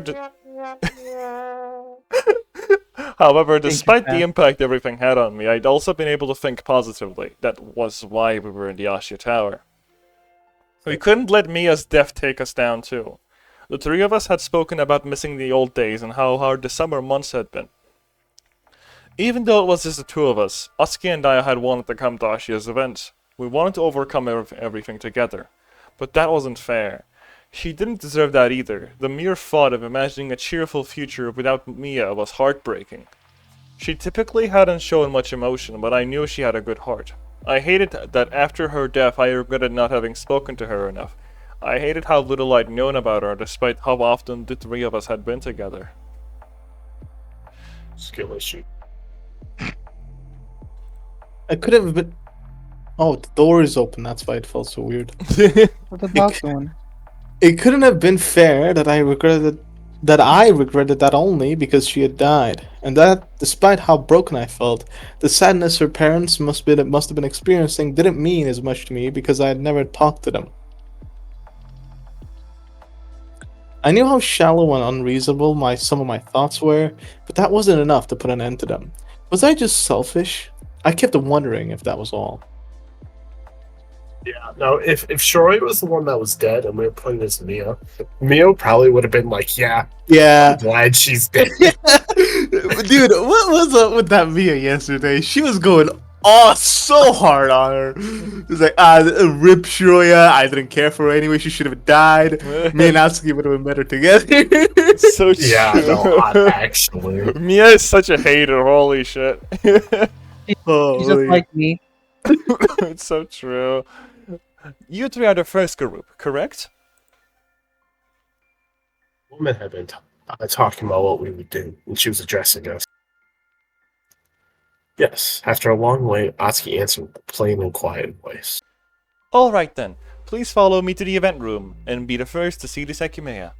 despite the impact everything had on me, I'd also been able to think positively. That was why we were in the Ashia Tower. We couldn't let Mia's death take us down too. The 3 of us had spoken about missing the old days and how hard the summer months had been. Even though it was just the 2 of us, Atsuki and I had wanted to come to Ashia's event. We wanted to overcome everything together. But that wasn't fair. She didn't deserve that either. The mere thought of imagining a cheerful future without Mia was heartbreaking. She typically hadn't shown much emotion, but I knew she had a good heart. I hated that after her death I regretted not having spoken to her enough. I hated how little I'd known about her, despite how often the 3 of us had been together. Skill issue. I could have been. Oh, the door is open. That's why it felt so weird. What the dog's doing? It couldn't have been fair that I regretted that only because she had died, and that, despite how broken I felt, the sadness her parents must have been experiencing didn't mean as much to me because I had never talked to them. I knew how shallow and unreasonable some of my thoughts were, but that wasn't enough to put an end to them. Was I just selfish? I kept wondering if that was all. Yeah, no, if Shiroi was the one that was dead and we were playing as Mia probably would have been like, yeah, I'm glad she's dead. Dude, what was up with that Mia yesterday? She was going so hard on her. It was like, rip Shiroya, I didn't care for her anyway, she should have died. Me and Atsuki would have been better together. So true. Yeah, no, actually. Mia is such a hater, holy shit. She's just like me. It's so true. You 3 are the first group, correct? Woman had been talking about what we would do, and she was addressing us. Yes, after a long wait, Atsuki answered with a plain and quiet voice. Alright then, please follow me to the event room, and be the first to see the Sekimeiya.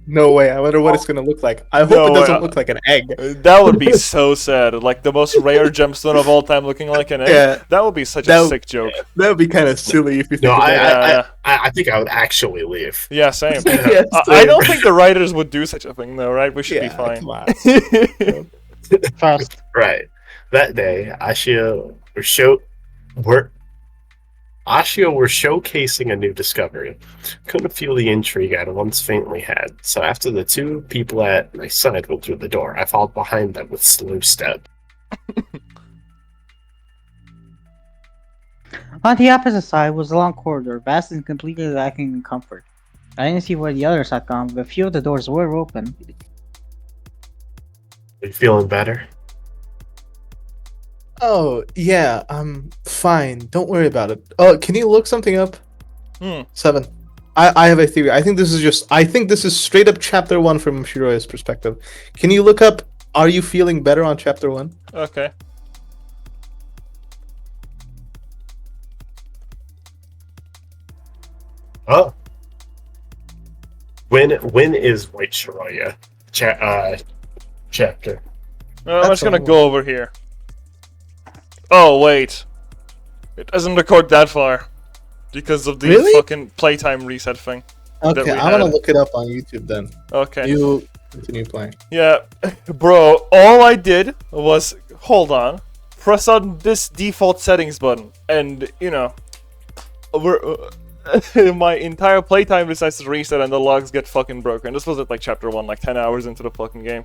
No way, I wonder what it's gonna look like. I hope it doesn't look like an egg. That would be so sad, like the most rare gemstone of all time looking like an egg. Yeah. That would be such a sick joke. That would be kind of silly if you think No, about it. I think I would actually leave. Yeah, same. Yeah, I don't think the writers would do such a thing though, right? We should be fine. Come on. Fast. Right. That day, Ashia were showcasing a new discovery. Couldn't feel the intrigue I'd once faintly had, so after the 2 people at my side went through the door, I followed behind them with slow step. On the opposite side was a long corridor, vast and completely lacking in comfort. I didn't see where the others had gone, but a few of the doors were open. Are you feeling better? Oh, yeah, I'm fine. Don't worry about it. Oh, can you look something up? 7. I have a theory. I think this is straight up chapter 1 from Shiroya's perspective. Can you look up, are you feeling better on chapter 1? Okay. Oh. When is White Shiroya chapter? I'm just gonna go over here. Oh, wait. It doesn't record that far. because of the Really? fucking playtime reset thing. that Okay, we I'm gonna had. look it up on YouTube then. Okay. You continue playing. Yeah, bro, all I did was, hold on, press on this default settings button, and, you know, my entire playtime decides to reset and the logs get fucking broken. This was at, like, chapter 1, like, 10 hours into the fucking game.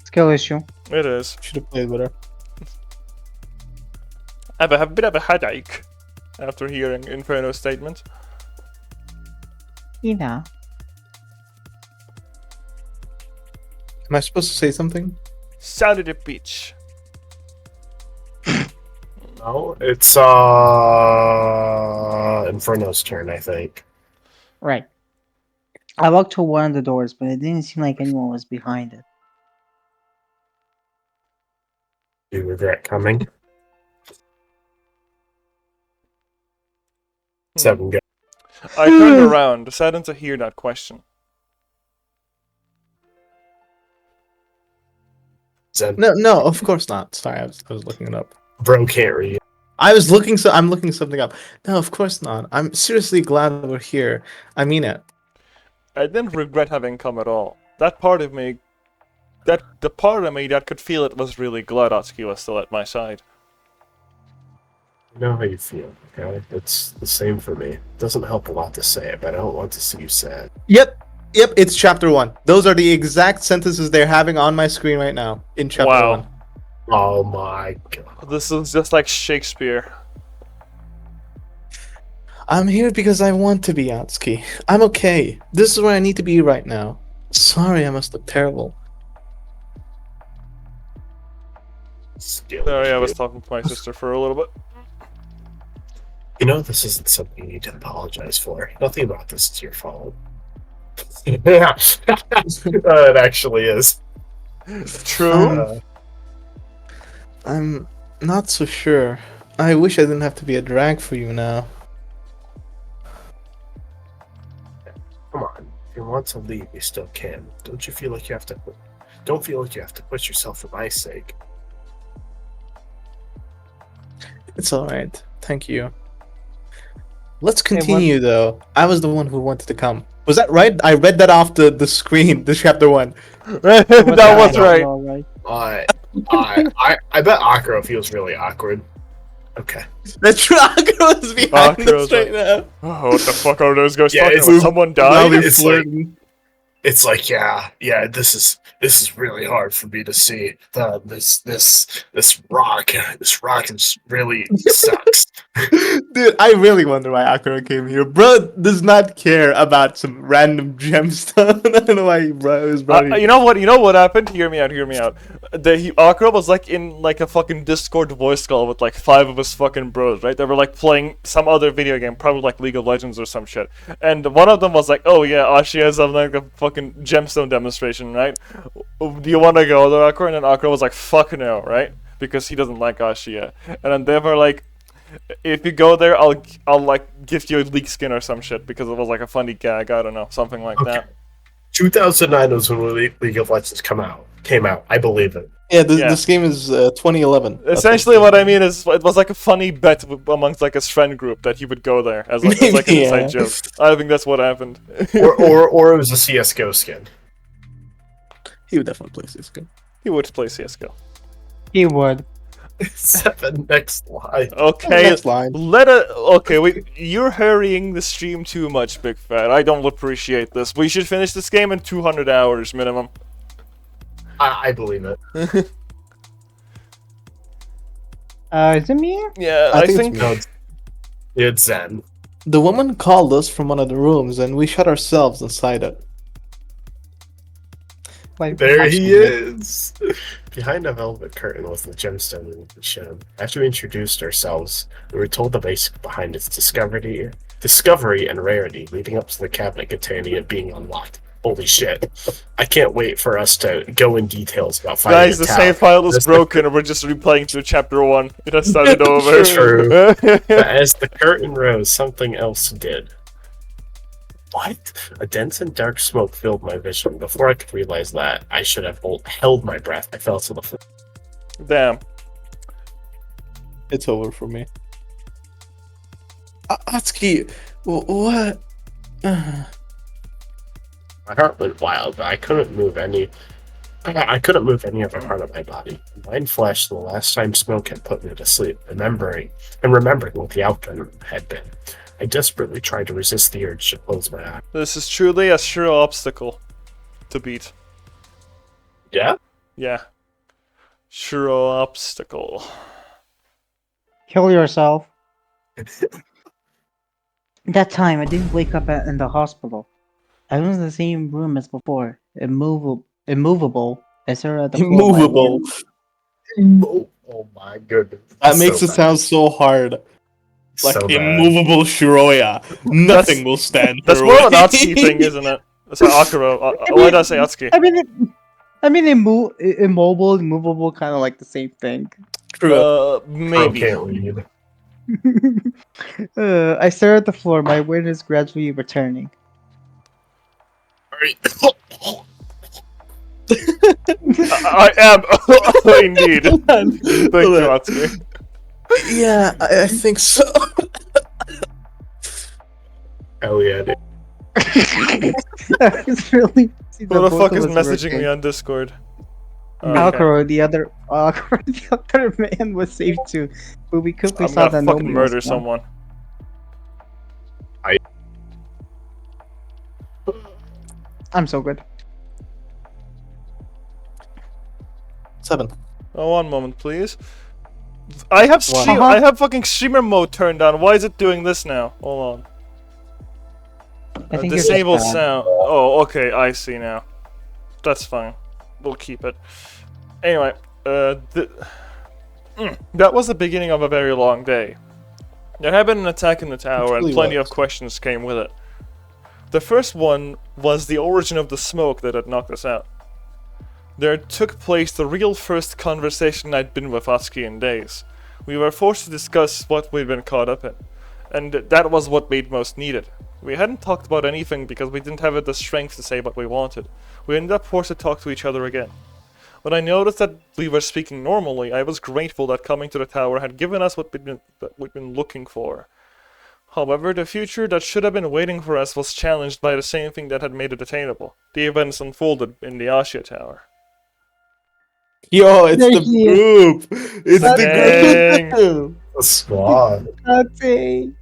Skill issue. It is. Should have played with her. I have a bit of a headache after hearing Inferno's statement. Ina. Am I supposed to say something? Sounded a bitch. No, it's Inferno's turn, I think. Right. I walked to one of the doors, but it didn't seem like anyone was behind it. Do you regret coming? 7 go. I turned around, saddened to hear that question. Zen. No, of course not. Sorry, I was looking it up. Bro can't read. I'm looking something up. No, of course not. I'm seriously glad that we're here. I mean it. I didn't regret having come at all. That part of me, the part of me that could feel it was really glad Atsuki was still at my side. I know how you feel, okay? It's the same for me. It doesn't help a lot to say it, but I don't want to see you sad. Yep, it's chapter 1. Those are the exact sentences they're having on my screen right now in chapter Wow. 1. Oh my god. This is just like Shakespeare. I'm here because I want to be Atsuki. I'm okay. This is where I need to be right now. Sorry, I must look terrible. Still, Sorry, I was talking to my sister for a little bit. You know, this isn't something you need to apologize for. Nothing about this is your fault. Yeah, it actually is. True. I'm not so sure. I wish I didn't have to be a drag for you now. Come on. If you want to leave, you still can. Don't you feel like you have to? Don't feel like you have to push yourself for my sake. It's alright. Thank you. Let's continue, though. I was the one who wanted to come. Was that right? I read that off the screen, the chapter 1. That was right. All right. I bet Akro feels really awkward. Okay. That's true. Akira is behind Akira's us right now. Oh, what the fuck are those guys Yeah, talking it's- about? Someone died? It's like, yeah. This is really hard for me to see. This rock is really sucks. Dude, I really wonder why Akira came here. Bro does not care about some random gemstone. I don't know why bro is brought You know what happened? Hear me out. Akira was like in like a fucking Discord voice call with like 5 of his fucking bros, right? They were like playing some other video game, probably like League of Legends or some shit. And one of them was like, "Oh yeah, Ashi has like a fucking gemstone demonstration, right? Do you want to go there, Akira?" And then Akira was like, "Fuck no," right? Because he doesn't like Ashiya. And then they were like, "If you go there, I'll like give you a leak skin or some shit," because it was like a funny gag. I don't know, something like Okay. that. 2009 was when League of Legends came out. I believe it. Yeah, Yeah. this game is 2011. That's Essentially, what I mean is, it was like a funny bet amongst like his friend group that he would go there as like an Maybe, inside yeah. joke. I think that's what happened. or it was a CS:GO skin. He would definitely play this game. He would play CS:GO. He would. 7 next line. Okay, Next line. wait. You're hurrying the stream too much, Big Fat. I don't appreciate this. We should finish this game in 200 hours minimum. I believe it. Is it me? Yeah, I I think think. it's No, it's Zen. The woman called us from one of the rooms, and we shut ourselves inside it. Like, There he is. Behind a velvet curtain was the gemstone in the show. After we introduced ourselves, we were told the basic behind its discovery and rarity, leading up to the cabinet containing it being unlocked. Holy shit. I can't wait for us to go in details about finding Guys, a the tower. save file is This- broken, and we're just replaying through chapter 1. It has started over. True. But as the curtain rose, something else did. What? A dense and dark smoke filled my vision. Before I could realize that, I should have held my breath. I fell to the floor. Damn. It's over for me. Atsuki, what? My heart went wild, but I couldn't move any. I couldn't move any other part of my body. Mind flashed the last time smoke had put me to sleep, remembering what the outcome had been. I desperately tried to resist the urge to close my eyes. This is truly a sure obstacle to beat. Yeah? Yeah. Sure obstacle. Kill yourself. That time, I didn't wake up in the hospital. I was in the same room as before, immovable. I stared at the floor. Immovable. Oh my goodness. That makes So it bad. sound so hard. Like So bad. immovable Shiroya. Nothing will stand That's her more of an way. Atsuki thing, isn't it? Sorry, Akuro. Why did I say Atsuki? Immobile, immovable, kind of like the same thing. True. Maybe. Can't read. I stare at the floor. My awareness gradually returning. Alright. I am indeed. Thank you, Atsuki. Yeah, I think so. Hell yeah, dude. It's really. Who the fuck is messaging me on Discord? Alcoro, the other man was saved too, but we quickly I'm saw gonna that fucking nobody was murder gone. someone. I'm so good. 7. Oh, one moment, please. I have I have fucking streamer mode turned on. Why is it doing this now? Hold on. I think Disable you're just bad. sound. Oh, okay, I see now. That's fine. We'll keep it. Anyway, that was the beginning of a very long day. There had been an attack in the tower, and really plenty was. of questions came with it. The first one was the origin of the smoke that had knocked us out. There took place the real first conversation I'd been with Atsuki in days. We were forced to discuss what we'd been caught up in, and that was what made most needed. We hadn't talked about anything because we didn't have the strength to say what we wanted. We ended up forced to talk to each other again. When I noticed that we were speaking normally, I was grateful that coming to the tower had given us what we'd been looking for. However, the future that should have been waiting for us was challenged by the same thing that had made it attainable. The events unfolded in the Ashia Tower. Yo, it's There the he is. group. It's Dang. the group. The squad. Tate.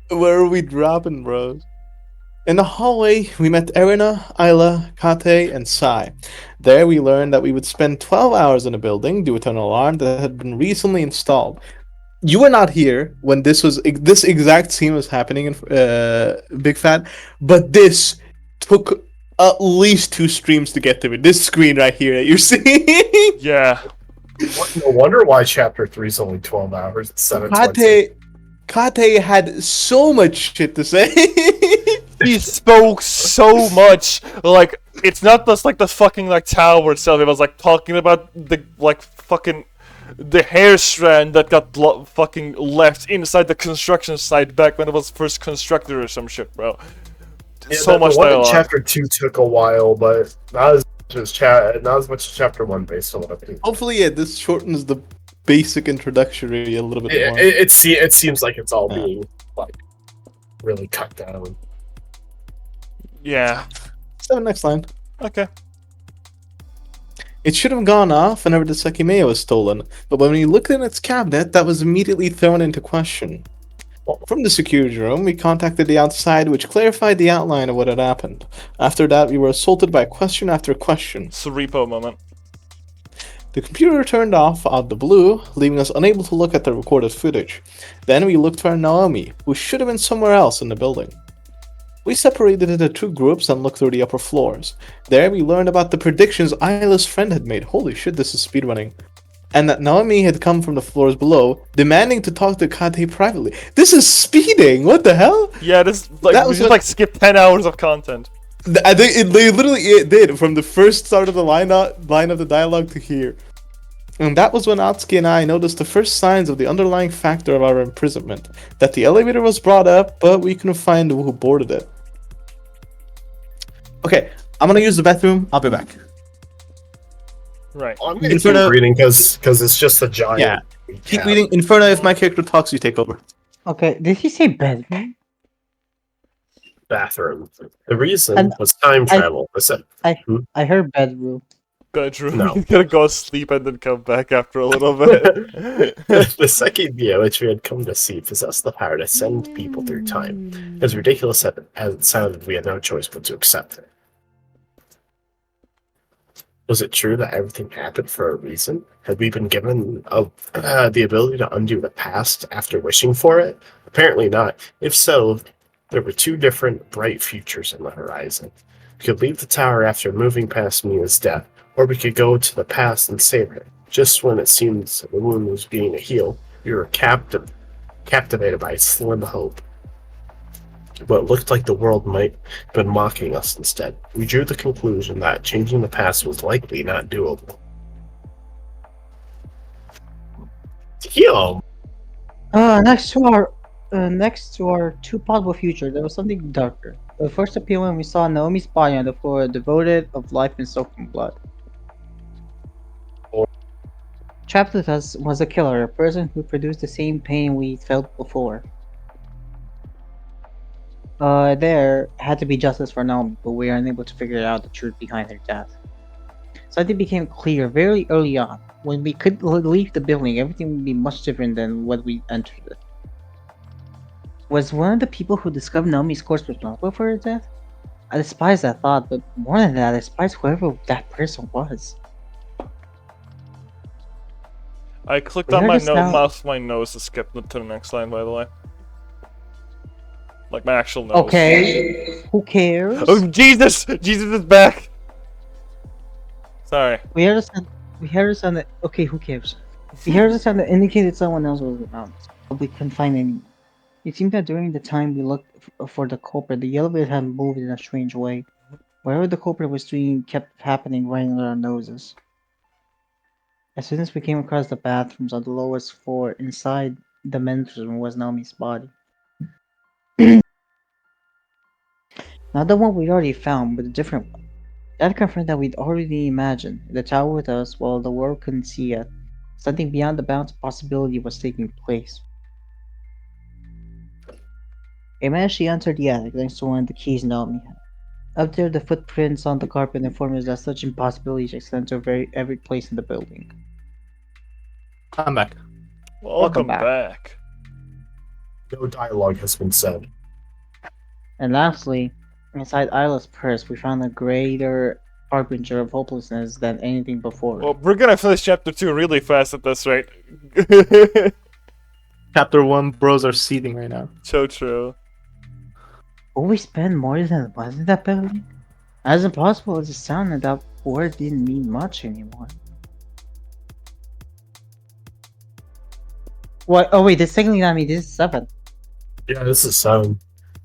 Where are we dropping, bros? In the hallway, we met Erina, Ayla, Kate, and Sai. There, we learned that we would spend 12 hours in a building due to an alarm that had been recently installed. You were not here when this exact scene was happening in Big Fat, but this took at least 2 streams to get to it. This screen right here that you're seeing. Yeah. No wonder why chapter 3 is only 12 hours instead of 20. Kate had so much shit to say. He spoke so much. Like, it's not just like the fucking like tower itself. It was like talking about the like fucking the hair strand that got fucking left inside the construction site back when it was first constructed or some shit, bro. Yeah, So much the one in dialogue. chapter 2 took a while, but not as much as chapter 1 based on what I've been. Hopefully, yeah, this shortens the basic introductory a little bit more. It seems like it's all being like really cut down. Yeah. So next line. Okay. It should have gone off whenever the Sekimeiya was stolen, but when we looked in its cabinet, that was immediately thrown into question. From the security room, we contacted the outside, which clarified the outline of what had happened. After that, we were assaulted by question after question. Cerepo moment. The computer turned off out of the blue, leaving us unable to look at the recorded footage. Then we looked for Naomi, who should have been somewhere else in the building. We separated into 2 groups and looked through the upper floors. There we learned about the predictions Isla's friend had made. Holy shit, this is speedrunning. And that Naomi had come from the floors below, demanding to talk to Kate privately. This is speeding! What the hell? Yeah, this like That we was just what- like skipped 10 hours of content. I think they literally did, from the first start of the line of the dialogue to here. And that was when Atsuki and I noticed the first signs of the underlying factor of our imprisonment. That the elevator was brought up, but we couldn't find who boarded it. Okay, I'm gonna use the bathroom. I'll be back. Right. I'm gonna keep reading because it's just a giant. Yeah. Keep reading. Inferno, if my character talks, you take over. Okay, did he say bedroom? Bathroom. The reason And was time I travel. I Hmm? I heard bedroom. Bedroom. No. He's gonna go sleep and then come back after a little bit. The Sekimeiya, which we had come to see, possessed the power to send people through time. As ridiculous as it sounded, we had no choice but to accept it. Was it true that everything happened for a reason? Had we been given the ability to undo the past after wishing for it? Apparently not. If so, there were two different bright futures on the horizon. We could leave the tower after moving past Mia's death, or we could go to the past and save her. Just when it seemed the wound was beginning to heal, we were captivated by a slim hope. What looked like the world might have been mocking us instead. We drew the conclusion that changing the past was likely not doable. Damn! Next to our two possible futures, there was something darker. The first appeared when we saw Naomi's body on the floor, devoted of life and soaked in blood. Trapped with us was a killer, a person who produced the same pain we felt before. There had to be justice for Naomi, but we are unable to figure out the truth behind her death. Something became clear very early on. When we could leave the building, everything would be much different than when we entered it. Was one of the people who discovered Naomi's corpse responsible for her death? I despise that thought, but more than that, I despise whoever that person was. I clicked We on heard my this now. mouse, my nose to skip to the next line, by the way. Like my actual nose. Okay, who cares? Oh, Jesus! Jesus is back! Sorry. We heard a sound. We heard a sound that. Okay, who cares? We heard a sound that indicated someone else was around, but we couldn't find anyone. It seemed that during the time we looked for the culprit, the elevator had moved in a strange way. Whatever the culprit was doing kept happening right under our noses. As soon as we came across the bathrooms on the lowest floor, inside the men's room was Naomi's body. Not the one we'd already found, but a different one. That confirmed that we'd already imagined, in the tower with us while the world couldn't see it. Something beyond the bounds of possibility was taking place. I managed to enter the attic thanks to one of the keys Naomi had. Up there, the footprints on the carpet informed us that such impossibilities extend to every place in the building. I'm back. Welcome back. back. No dialogue has been said. And lastly, inside Isla's purse, we found a greater harbinger of hopelessness than anything before. Well, we're gonna finish chapter 2 really fast at this rate. Chapter 1 bros are seething right now. So true. Will we spend more than a month in that building? As impossible as it sounded, that word didn't mean much anymore. What? Oh wait, this is technically not me, this is 7. Yeah, this is sound.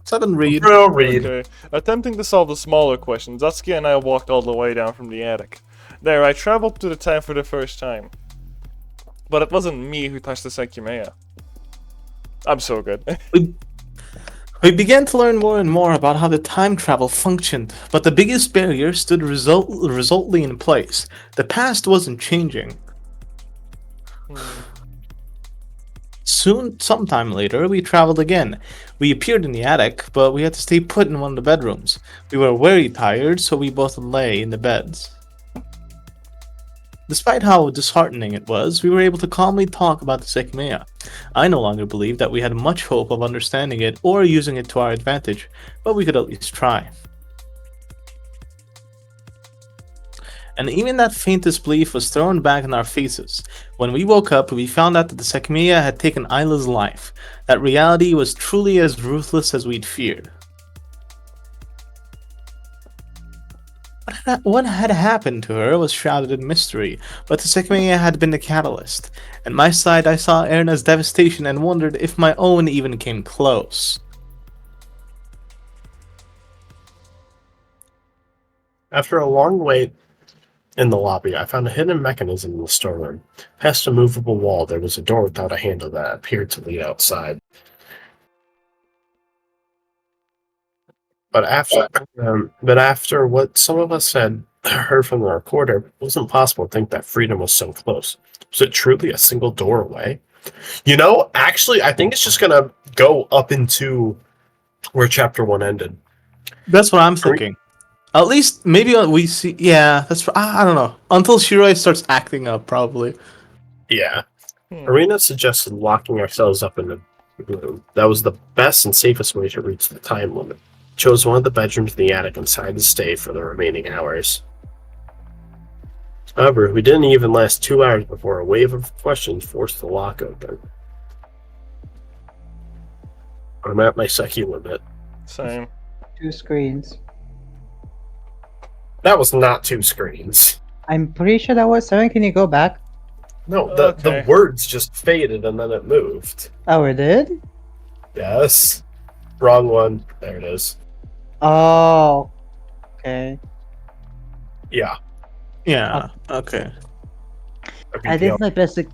7 read. Bro, read. Okay. Attempting to solve the smaller questions, Atsuki and I walked all the way down from the attic. There, I traveled to the town for the first time. But it wasn't me who touched the Sekimeiya. I'm so good. We began to learn more and more about how the time travel functioned, but the biggest barrier stood resultly in place. The past wasn't changing. Soon, sometime later, we traveled again. We appeared in the attic, but we had to stay put in one of the bedrooms. We were very tired, so we both lay in the beds. Despite how disheartening it was, we were able to calmly talk about the Sekimeiya. I no longer believed that we had much hope of understanding it or using it to our advantage, but we could at least try. And even that faintest belief was thrown back in our faces. When we woke up, we found out that the Sekimeiya had taken Isla's life. That reality was truly as ruthless as we'd feared. What had happened to her was shrouded in mystery, but the Sekimeiya had been the catalyst. At my side, I saw Erna's devastation and wondered if my own even came close. After a long wait in the lobby, I found a hidden mechanism in the storeroom. Past a movable wall, there was a door without a handle that appeared to lead outside. But after what some of us had heard from the recorder, it wasn't possible to think that freedom was so close. Was it truly a single door away? Actually, I think it's just gonna go up into where chapter 1 ended. That's what I'm thinking. At least maybe we see. Yeah, I don't know. Until Shiroi starts acting up, probably. Yeah. Arena suggested locking ourselves up in the room. That was the best and safest way to reach the time limit. Chose one of the bedrooms in the attic and decided to stay for the remaining hours. However, we didn't even last 2 hours before a wave of questions forced the lock open. I'm at my Seki limit. Same. 2 screens. That was not 2 screens. I'm pretty sure that was 7. Can you go back? No, Okay. the words just faded and then it moved. Oh, it did? Yes. Wrong one. There it is. Oh. Okay. Yeah. Yeah. Okay. I did my best to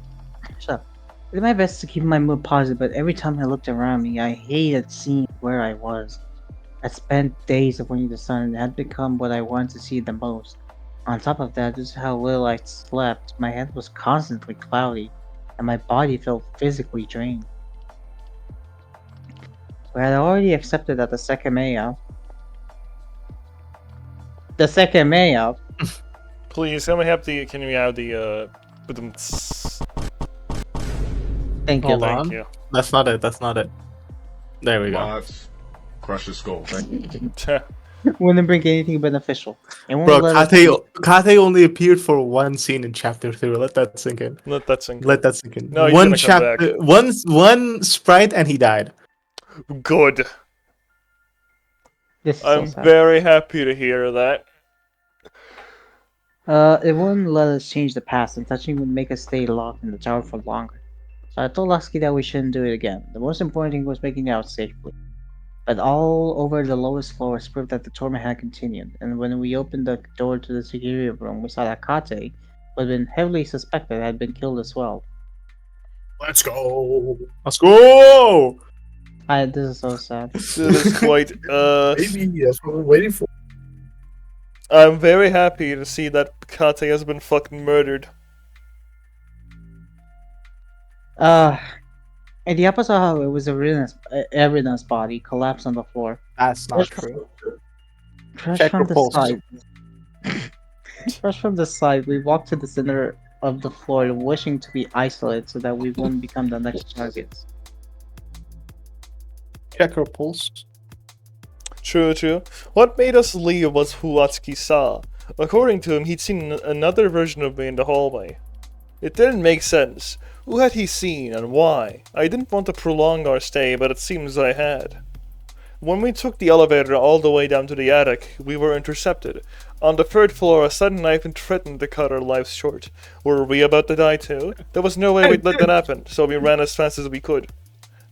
shut up. I did my best to keep my mood positive, but every time I looked around me, I hated seeing where I was. I spent days avoiding the sun and it had become what I wanted to see the most. On top of that, just how little I slept, my head was constantly cloudy, and my body felt physically drained. We had already accepted that the Sekimeiya. Please, can we have the Thank you. Hold Thank on. you. That's not it. That's not it. There we go. Mods, crush the skull. Thank you. Wouldn't bring anything beneficial. It won't Bro, let us Kate only appeared for one scene in chapter 3. Let that sink in. Let that sink in. Let that sink in. No, he's One gonna come back. chapter, one sprite, and he died. Good. This is I'm so sad. very happy to hear that. It wouldn't let us change the past, and touching would make us stay locked in the tower for longer. So I told Lasky that we shouldn't do it again. The most important thing was making it out safely. But all over the lowest floors proved that the torment had continued, and when we opened the door to the security room, we saw that Kate, who had been heavily suspected, had been killed as well. Let's go. Let's go! This is so sad. This is quite Maybe that's what we're waiting for. I'm very happy to see that Kate has been fucking murdered. In the episode how it was Irina's body collapsed on the floor. That's not true. Fresh Check from your the pulse. side. Fresh from the side, we walked to the center of the floor, wishing to be isolated so that we wouldn't become the next targets. Check her pulse. True. What made us leave was who Atsuki saw. According to him, he'd seen another version of me in the hallway. It didn't make sense. Who had he seen and why? I didn't want to prolong our stay, but it seems I had. When we took the elevator all the way down to the attic, we were intercepted. On the 3rd floor, a sudden knife threatened to cut our lives short. Were we about to die too? There was no way we'd let that happen, so we ran as fast as we could.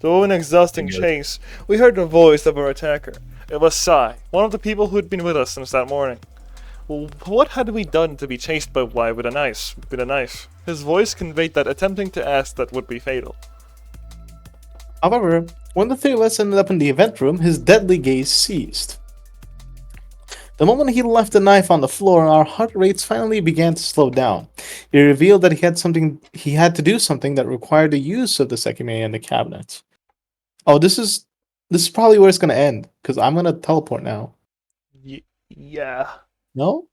Through an exhausting chase, we heard the voice of our attacker. It was Sai, one of the people who had been with us since that morning. What had we done to be chased by Y with a knife? His voice conveyed that attempting to ask that would be fatal. However, when the three of us ended up in the event room, his deadly gaze ceased. The moment he left the knife on the floor, our heart rates finally began to slow down. He revealed that he had to do something that required the use of the Sekimeiya in the cabinet. Oh, this is probably where it's gonna end, because I'm gonna teleport now. Yeah. No?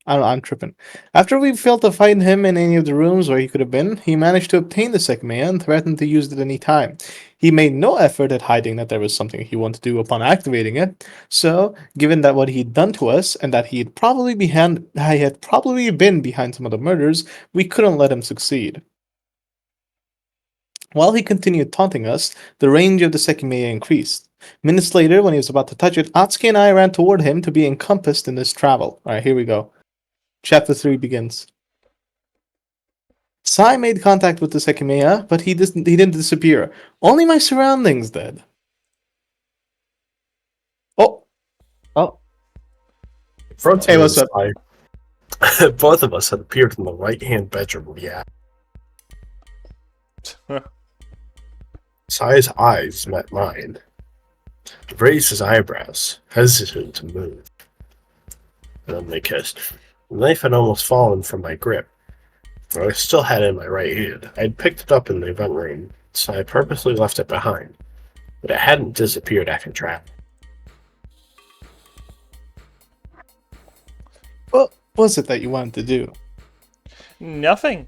I'm tripping. After we failed to find him in any of the rooms where he could have been, he managed to obtain the Sekimeiya and threatened to use it any time. He made no effort at hiding that there was something he wanted to do upon activating it. So, given that what he'd done to us and that he had probably been behind some of the murders, we couldn't let him succeed. While he continued taunting us, the range of the Sekimeiya increased. Minutes later, when he was about to touch it, Atsuki and I ran toward him to be encompassed in this travel. Alright, here we go. Chapter 3 begins. Sai made contact with the Sekimeiya, but he didn't disappear. Only my surroundings did. Oh. Front Hey, what's up? Both of us had appeared in the right-hand bedroom of the attic. Sai's eyes met mine. He raised his eyebrows, hesitant to move. And then they kissed. The knife had almost fallen from my grip. I still had it in my right hand. I had picked it up in the event room, so I purposely left it behind. But it hadn't disappeared after trapping. What was it that you wanted to do? Nothing.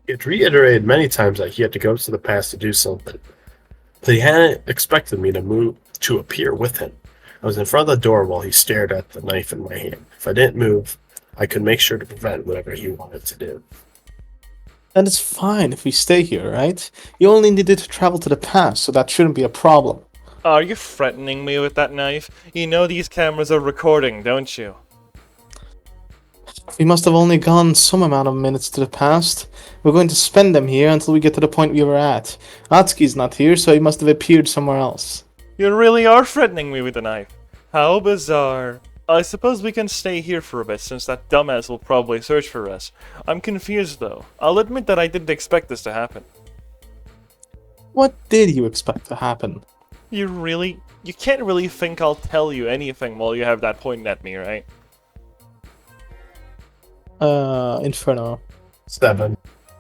He had reiterated many times that he had to go to the past to do something. But he hadn't expected me to appear with him. I was in front of the door while he stared at the knife in my hand. If I didn't move, I could make sure to prevent whatever he wanted to do. Then it's fine if we stay here, right? You only needed to travel to the past, so that shouldn't be a problem. Are you threatening me with that knife? You know these cameras are recording, don't you? We must have only gone some amount of minutes to the past. We're going to spend them here until we get to the point we were at. Atsuki's not here, so he must have appeared somewhere else. You really are threatening me with a knife. How bizarre. I suppose we can stay here for a bit, since that dumbass will probably search for us. I'm confused though. I'll admit that I didn't expect this to happen. What did you expect to happen? You can't really think I'll tell you anything while you have that pointing at me, right? Inferno. 7.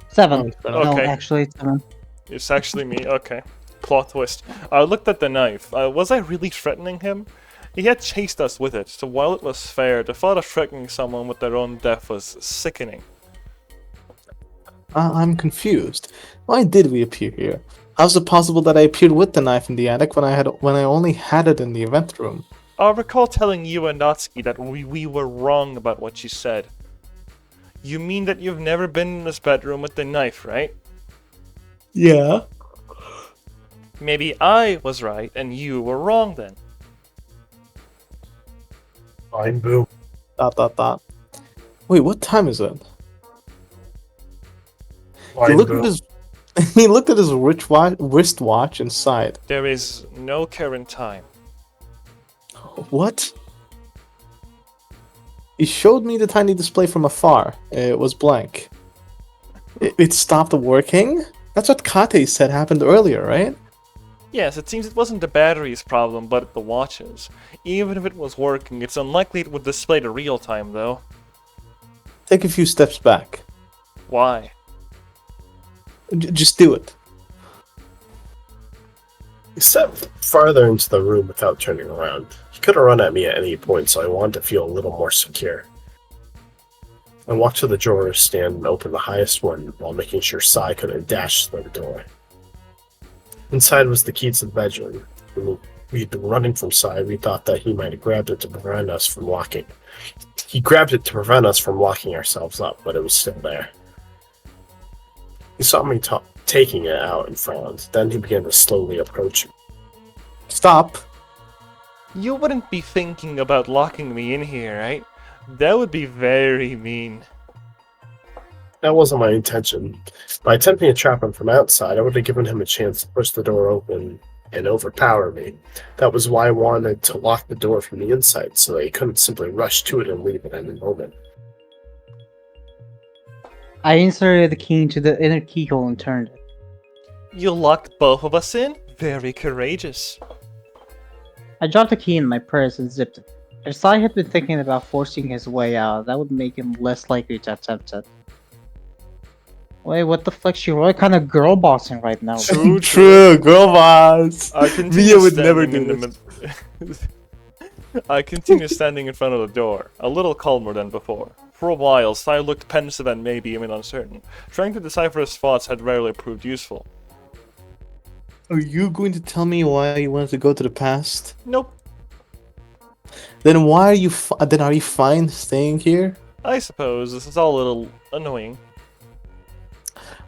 7. Oh, No, okay. actually, 7. It's actually me, okay. Plot twist. I looked at the knife. Was I really threatening him? He had chased us with it, so while it was fair, the thought of threatening someone with their own death was sickening. I'm confused. Why did we appear here? How's it possible that I appeared with the knife in the attic when I only had it in the event room? I recall telling you and Natsuki that we were wrong about what you said. You mean that you've never been in this bedroom with the knife, right? Yeah. Maybe I was right and you were wrong then. Fine, boo. ... Wait, what time is it? He Fine, looked boo. at his he looked at his wristwatch and sighed. There is no current time. What? He showed me the tiny display from afar. It was blank. It stopped working? That's what Kate said happened earlier, right? Yes, it seems it wasn't the battery's problem, but the watch's. Even if it was working, it's unlikely it would display the real time, though. Take a few steps back. Why? Just do it. He stepped farther into the room without turning around. He could have run at me at any point, so I wanted to feel a little more secure. I walked to the drawer stand and opened the highest one while making sure Sai couldn't dash through the door. Inside was the key to the bedroom. When we'd been running from Sai, we thought that he might have grabbed it to prevent us from locking. He grabbed it to prevent us from locking ourselves up, but it was still there. He saw me taking it out and frowned. Then he began to slowly approach me. Stop. You wouldn't be thinking about locking me in here, right? That would be very mean. That wasn't my intention. By attempting to trap him from outside, I would have given him a chance to push the door open and overpower me. That was why I wanted to lock the door from the inside, so that he couldn't simply rush to it and leave it at any moment. I inserted the key into the inner keyhole and turned it. You locked both of us in? Very courageous. I dropped the key in my purse and zipped it. If Sai had been thinking about forcing his way out, that would make him less likely to attempt it. Wait, what the flex? You're what kind of girl bossing right now? True, girl boss. I Mia would never do this. I continued standing in front of the door, a little calmer than before. For a while, Sai looked pensive and maybe even uncertain. Trying to decipher his thoughts had rarely proved useful. Are you going to tell me why you wanted to go to the past? Nope. Then why are you? Then are you fine staying here? I suppose this is all a little annoying.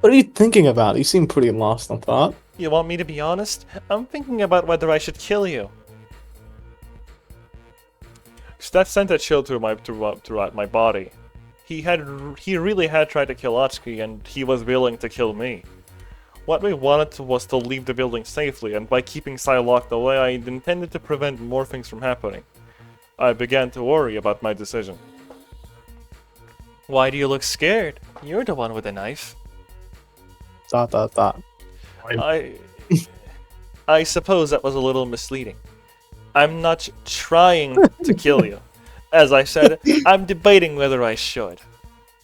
What are you thinking about? You seem pretty lost on thought. You want me to be honest? I'm thinking about whether I should kill you. That sent a chill throughout my body. He really had tried to kill Atsuki, and he was willing to kill me. What we wanted was to leave the building safely, and by keeping Sai locked away, I intended to prevent more things from happening. I began to worry about my decision. Why do you look scared? You're the one with the knife. ... I suppose that was a little misleading. I'm not trying to kill you. As I said, I'm debating whether I should.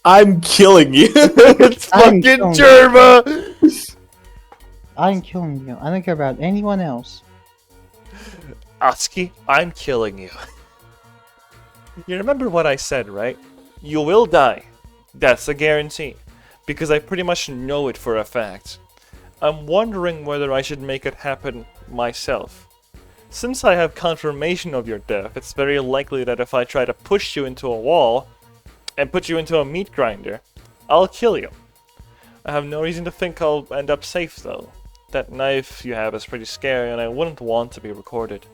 I'm killing you. It's I'm fucking killing Germa! I'm killing you. I don't care about anyone else. Atsuki, I'm killing you. You remember what I said, right? You will die. That's a guarantee. Because I pretty much know it for a fact. I'm wondering whether I should make it happen myself. Since I have confirmation of your death, it's very likely that if I try to push you into a wall and put you into a meat grinder, I'll kill you. I have no reason to think I'll end up safe though. That knife you have is pretty scary and I wouldn't want to be recorded.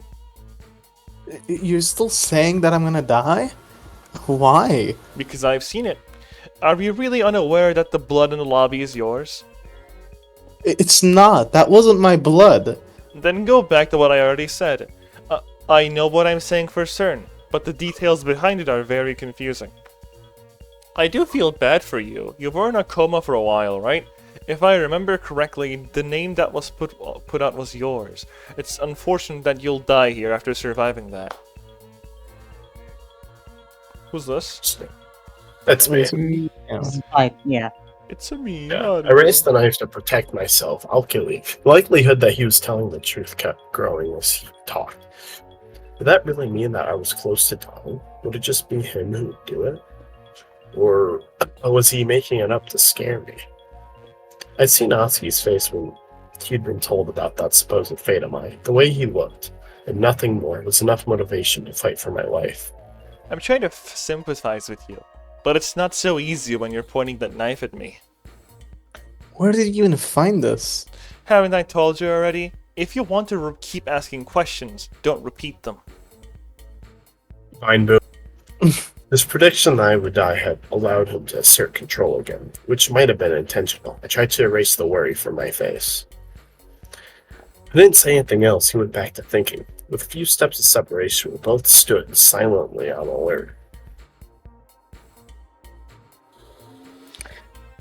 You're still saying that I'm gonna die? Why? Because I've seen it. Are you really unaware that the blood in the lobby is yours? It's not. That wasn't my blood. Then go back to what I already said. I know what I'm saying for certain, but the details behind it are very confusing. I do feel bad for you. You were in a coma for a while, right? If I remember correctly, the name that was put out was yours. It's unfortunate that you'll die here after surviving that. Who's this? That's me. Yeah. Yeah. It's a me. Yeah, I raised the knife to protect myself. I'll kill you. The likelihood that he was telling the truth kept growing as he talked. Did that really mean that I was close to dying? Would it just be him who would do it? Or was he making it up to scare me? I'd seen Atsuki's face when he'd been told about that supposed fate of mine. The way he looked, and nothing more, was enough motivation to fight for my life. I'm trying to sympathize with you, but it's not so easy when you're pointing that knife at me. Where did you even find this? Haven't I told you already? If you want to keep asking questions, don't repeat them. Fine, boo. His prediction that I would die had allowed him to assert control again, which might have been intentional. I tried to erase the worry from my face. I didn't say anything else. He went back to thinking. With a few steps of separation, we both stood silently on alert.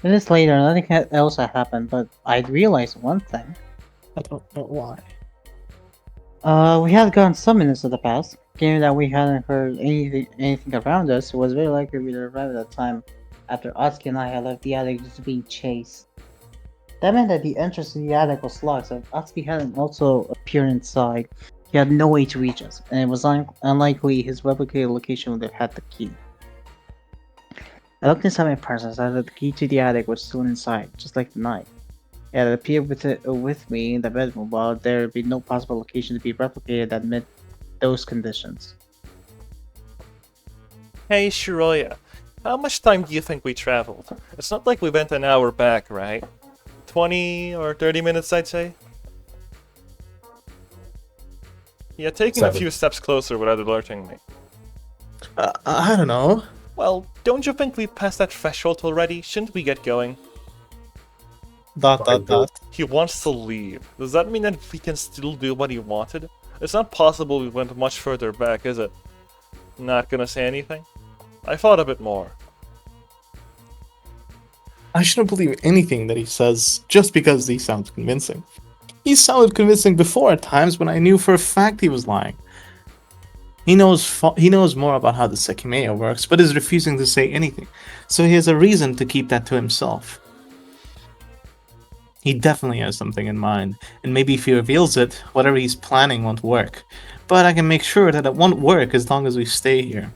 Minutes later, nothing else had happened, but I realized one thing. I don't know why. We had gone some minutes in the past. Given that we hadn't heard anything around us, it was very likely we'd arrive at a time after Atsuki and I had left the attic due to being chased. That meant that the entrance to the attic was locked, so if Atsuki hadn't also appeared inside, he had no way to reach us, and it was unlikely his replicated location would have had the key. I looked inside my purse and saw that the key to the attic was still inside, just like the knife. It had appeared with me in the bedroom, while there would be no possible location to be replicated that met those conditions. Hey Shiroya, how much time do you think we traveled? It's not like we went an hour back, right? 20 or 30 minutes, I'd say? Yeah, taking a 7. few steps closer without alerting me. I don't know. Well, don't you think we passed that threshold already? Shouldn't we get going? ... He wants to leave. Does that mean that we can still do what he wanted? It's not possible we went much further back, is it? Not gonna say anything? I thought a bit more. I shouldn't believe anything that he says just because he sounds convincing. He sounded convincing before at times when I knew for a fact he was lying. He knows more about how the Sekimeiya works, but is refusing to say anything, so he has a reason to keep that to himself. He definitely has something in mind, and maybe if he reveals it, whatever he's planning won't work. But I can make sure that it won't work as long as we stay here.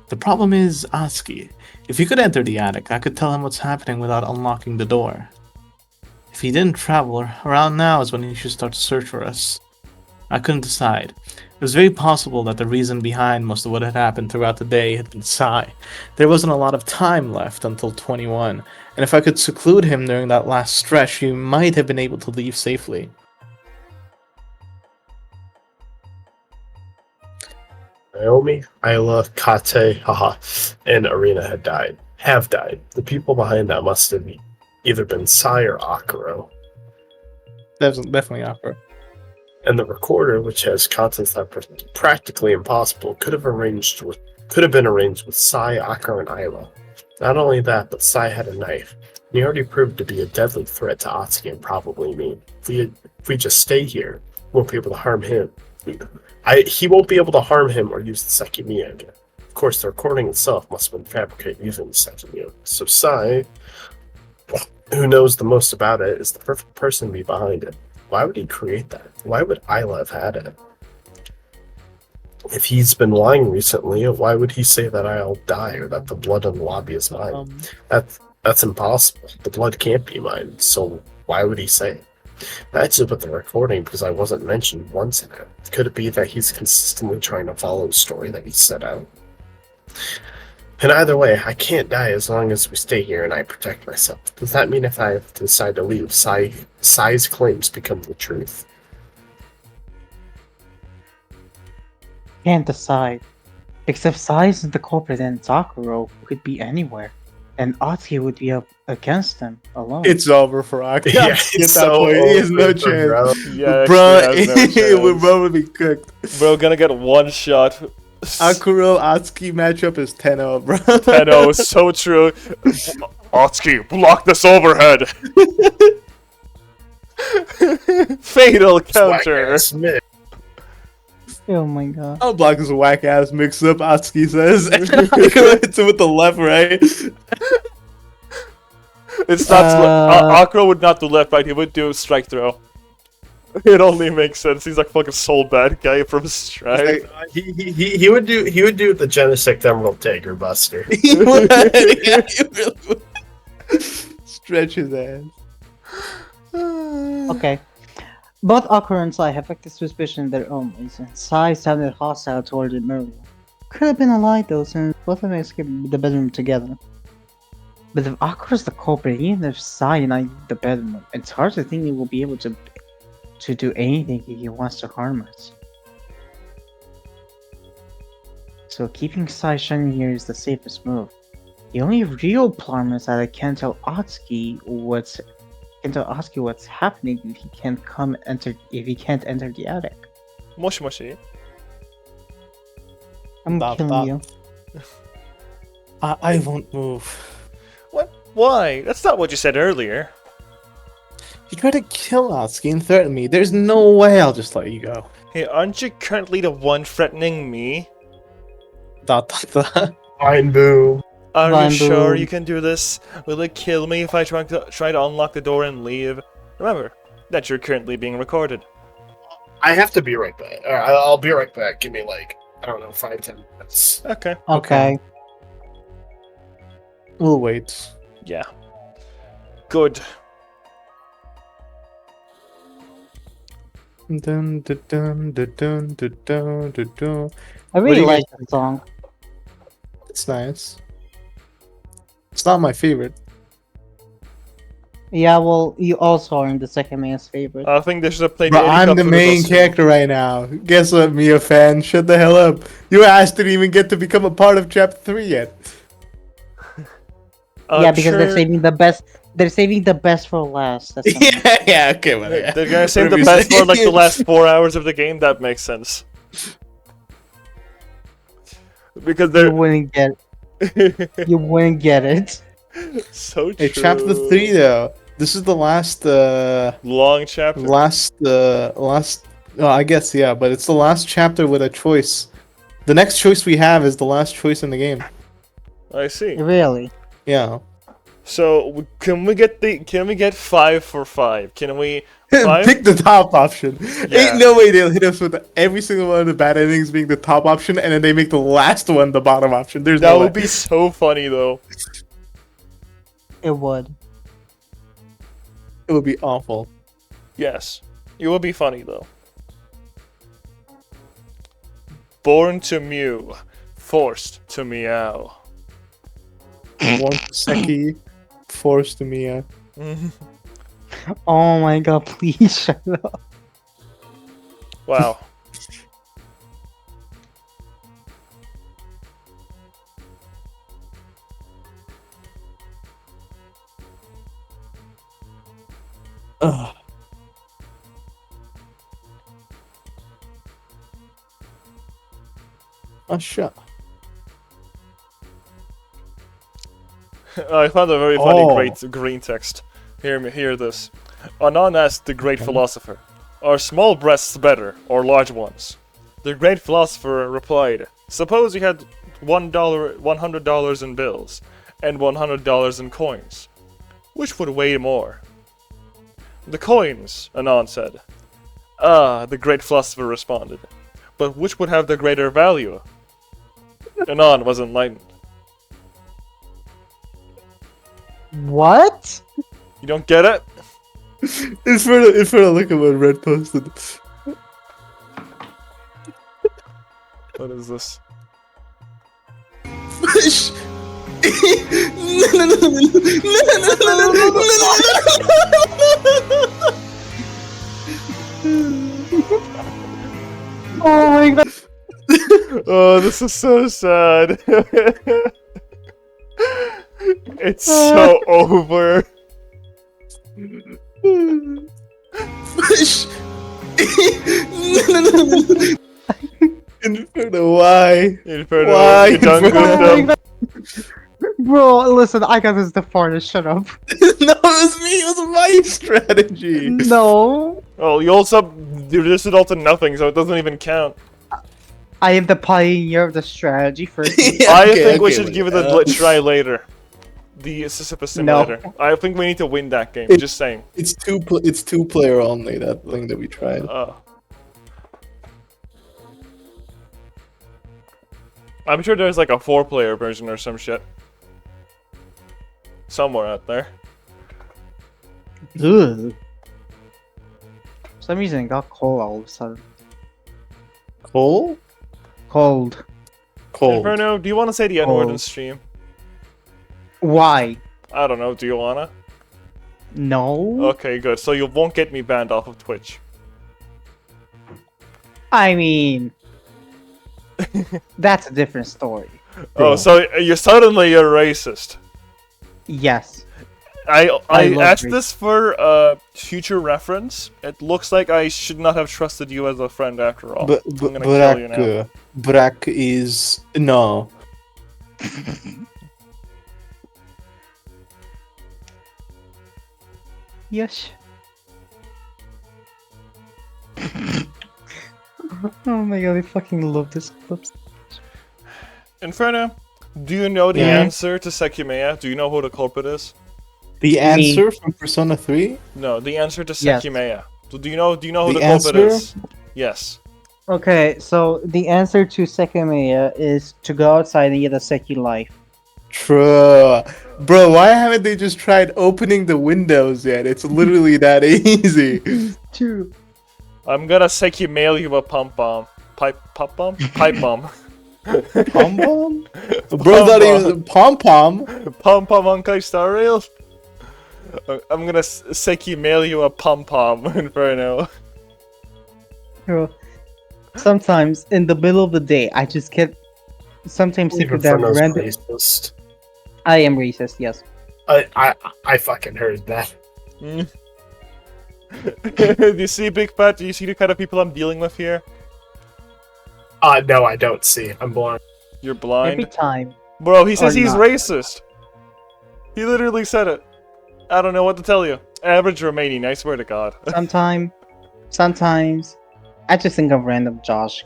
The problem is Atsuki. If he could enter the attic, I could tell him what's happening without unlocking the door. If he didn't travel, around now is when he should start to search for us. I couldn't decide. It was very possible that the reason behind most of what had happened throughout the day had been Sai. There wasn't a lot of time left until 21, and if I could seclude him during that last stretch, he might have been able to leave safely. Naomi, Ayla, Kate, and Arena have died. The people behind that must have either been Sai or Akuro. Definitely Opera. And the recorder, which has contents that are practically impossible, could have been arranged with Sai, Akuro, and Ayla. Not only that, but Sai had a knife. He already proved to be a deadly threat to Atsuki and probably me. If we just stay here, we won't be able to harm him. He won't be able to harm him or use the Sekimeiya again. Of course, the recording itself must have been fabricated using the Sekimeiya. So Sai, who knows the most about it, is the perfect person to be behind it. Why would he create that? Why would Isla have had it? If he's been lying recently, why would he say that I'll die or that the blood in the lobby is mine? That's impossible. The blood can't be mine, so why would he say it? Matches with the recording because I wasn't mentioned once in it. Could it be that he's consistently trying to follow the story that he set out? And either way, I can't die as long as we stay here and I protect myself. Does that mean if I decide to leave, Sai's claims become the truth? Can't decide. Because if Sai isn't the culprit, then Sakura could be anywhere. And Atsuki would be up against him alone. It's over for Aki. Yeah, At that point, he has no chance. Yeah, Bro, actually has no we're chance. probably cooked. Bro, gonna get one shot. Akuro Atsuki matchup is 10-0, bro. 10-0, so true. Atsuki, block this overhead. Fatal counter. Whack-ass Mick. Oh my god. I'll block this whack ass mix up, Atsuki says. Akuro hits him with the left, right? It's not. Akro would not do left right. He would do strike throw. It only makes sense. He's like fucking soul bad guy from Stripe. He would do the Genesect Emerald Dagger Buster. He would. Yeah, he really would. Stretch his ass. Okay. Both Akura and Sai have active suspicion in their own ways, and Sai sounded hostile toward him earlier. Could have been a lie though, since both of them escaped the bedroom together. But if Akura's the culprit, even if Sai and I leave the bedroom, it's hard to think he will be able to do anything if he wants to harm us. So keeping Sai shining here is the safest move. The only real problem is that I can't tell Atsuki what's happening if he can't enter the attic. Moshi moshi. I'm Stop, killing stop. you. I won't move. What? Why? That's not what you said earlier. You tried to kill Atsuki and threaten me. There's no way I'll just let you go. Hey, aren't you currently the one threatening me? Dot, dot, dot. Fine, boom. Are Fine, you sure boom. you can do this? Will it kill me if I try to unlock the door and leave? Remember that you're currently being recorded. I have to be right back. I'll be right back. Give me like, I don't know, 5-10 minutes. Okay. Okay. We'll wait. Yeah. Good. Dun, dun, dun, dun, dun, dun, dun, dun, dun. I do really you like guys the song. It's nice. It's not my favorite. Yeah, well, you also are in the second man's favorite. I think they should have played. But Eddie I'm Cup the for main best. character right now. Guess what, Mia fan? Shut the hell up. Your ass didn't even get to become a part of Chapter 3 yet. Yeah, because they're saving the best. They're saving the best for last. That's yeah, okay, man. Yeah. They're gonna save Whatever the you best say. for like the last 4 hours of the game. That makes sense. Because you they're wouldn't get. You wouldn't get it. so true. Hey, Chapter 3 though. This is the last Long chapter. I guess yeah, but it's the last chapter with a choice. The next choice we have is the last choice in the game. I see. Really? Yeah. So can we get 5 for 5? Can we 5? Pick the top option. Yeah. Ain't no way they'll hit us with every single one of the bad endings being the top option, and then they make the last one the bottom option. There's That no would way. be so funny though. It would. It would be awful. Yes. It would be funny though. Born to mew, forced to meow. One Seki, forced to Mia. Oh my god! Please shut up. Wow. Ugh. Shut. I found a very funny Oh. great green text. Hear this. Anon asked the great philosopher, "Are small breasts better, or large ones?" The great philosopher replied, "Suppose you had $100 in bills and $100 in coins. Which would weigh more? The coins, Anon said. Ah, the great philosopher responded. But which would have the greater value? Anon was enlightened. What? You don't get it? Inferno, look at what Red posted. What is this? Oh my god. Oh, this is so sad. It's so over. Inferno, why? Inferno, Why, you done Inferno? good though. Bro, listen, I got this the farthest. Shut up. No, it was me. It was my strategy. No. Oh, you also reduced it all to nothing, so it doesn't even count. I am the pioneer of the strategy first. Yeah, I okay, think we okay, should wait, give it a try later. The Sisyphus No. Simulator. I think we need to win that game. Just saying. It's two player only. That thing that we tried. I'm sure there's like a 4-player version or some shit. Somewhere out there. Ugh. For some reason it got cold all of a sudden. Cold. Cold. Inferno, do you want to say the N-word in Cold. stream? Why? I don't know, do you wanna? No. Okay, good. So you won't get me banned off of Twitch. I mean, that's a different story. Oh, so you're suddenly a racist. Yes. I love asked race. this for future reference. It looks like I should not have trusted you as a friend after all. But I'm gonna kill you now. Brak is no. Yes. Oh my god, I fucking love this clip. Inferno, do you know the Yeah. answer to Sekimeiya? Do you know who the culprit is? The answer from Persona 3? No, the answer to Yes. Sekimeiya. So do you know who The the culprit answer? is? Yes. Okay, so the answer to Sekimeiya is to go outside and get a Seki life. True. Bro, why haven't they just tried opening the windows yet? It's literally that easy. True. I'm gonna Sekimeiya you a pump bomb. Pipe bomb? Pipe bomb. Pom pom? Bro, thought he was a pom pom. Pom pom on Kai Star Rails. I'm gonna Sekimeiya you a pom pom, Inferno. True. Sometimes in the middle of the day, I just get sometimes sick of that Inferno's random. racist. I am racist, yes. I fucking heard that. Do you see, Big Fat? Do you see the kind of people I'm dealing with here? No, I don't see. I'm blind. You're blind. Every time. Bro, he says Or he's not. racist. He literally said it. I don't know what to tell you. Average Romanian, I swear to God. Sometimes, I just think of random Josh.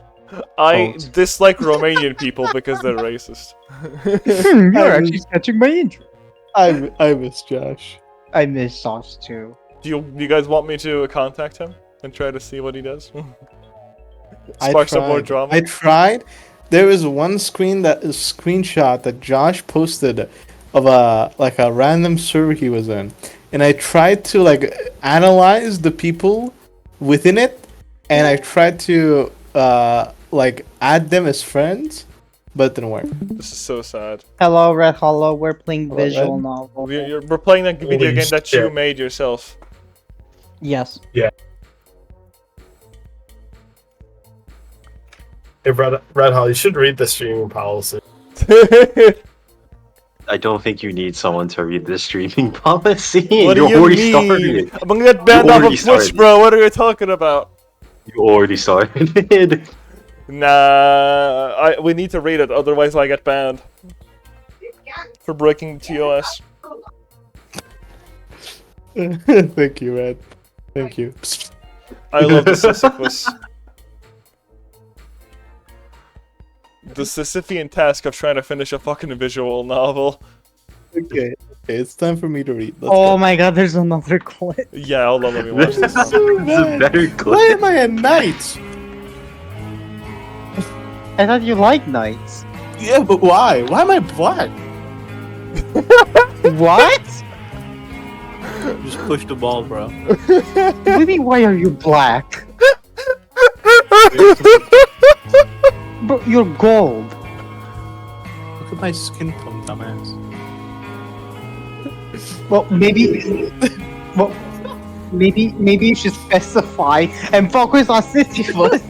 I Quote. dislike Romanian people because they're racist. You're actually catching my interest. I miss Josh. I miss Josh too. Do you guys want me to contact him and try to see what he does? I Spark some more tried. drama. I tried. There was one screenshot that Josh posted of a random server he was in, and I tried to analyze the people within it, and I tried to add them as friends, but it didn't work. This is so sad. Hello, Red Hollow. We're playing Hello, visual Red. novel. We're playing that video Holy game that you shit. made yourself. Yes. Hey, Red Hall, you should read the streaming policy. I don't think you need someone to read the streaming policy. What do You you already mean? started. I'm gonna get banned You off of already Twitch, started. bro. What are you talking about? You already started. Nah, we need to read it, otherwise I get banned for breaking the TOS. Thank you, Red. Thank you. I love the Sisyphus. the Sisyphean task of trying to finish a fucking visual novel. Okay, it's time for me to read. Let's Oh go. my god, there's another clip. Yeah, hold on, let me watch This this is one. a better Why clip. am I a knight? I thought you liked knights. Yeah, but why? Why am I black? What? Just push the ball, bro. What do you mean, why are you black? Bro, you're gold. Look at my skin tone, dumbass. Well, maybe... well, maybe you should specify and focus on Sisyphus.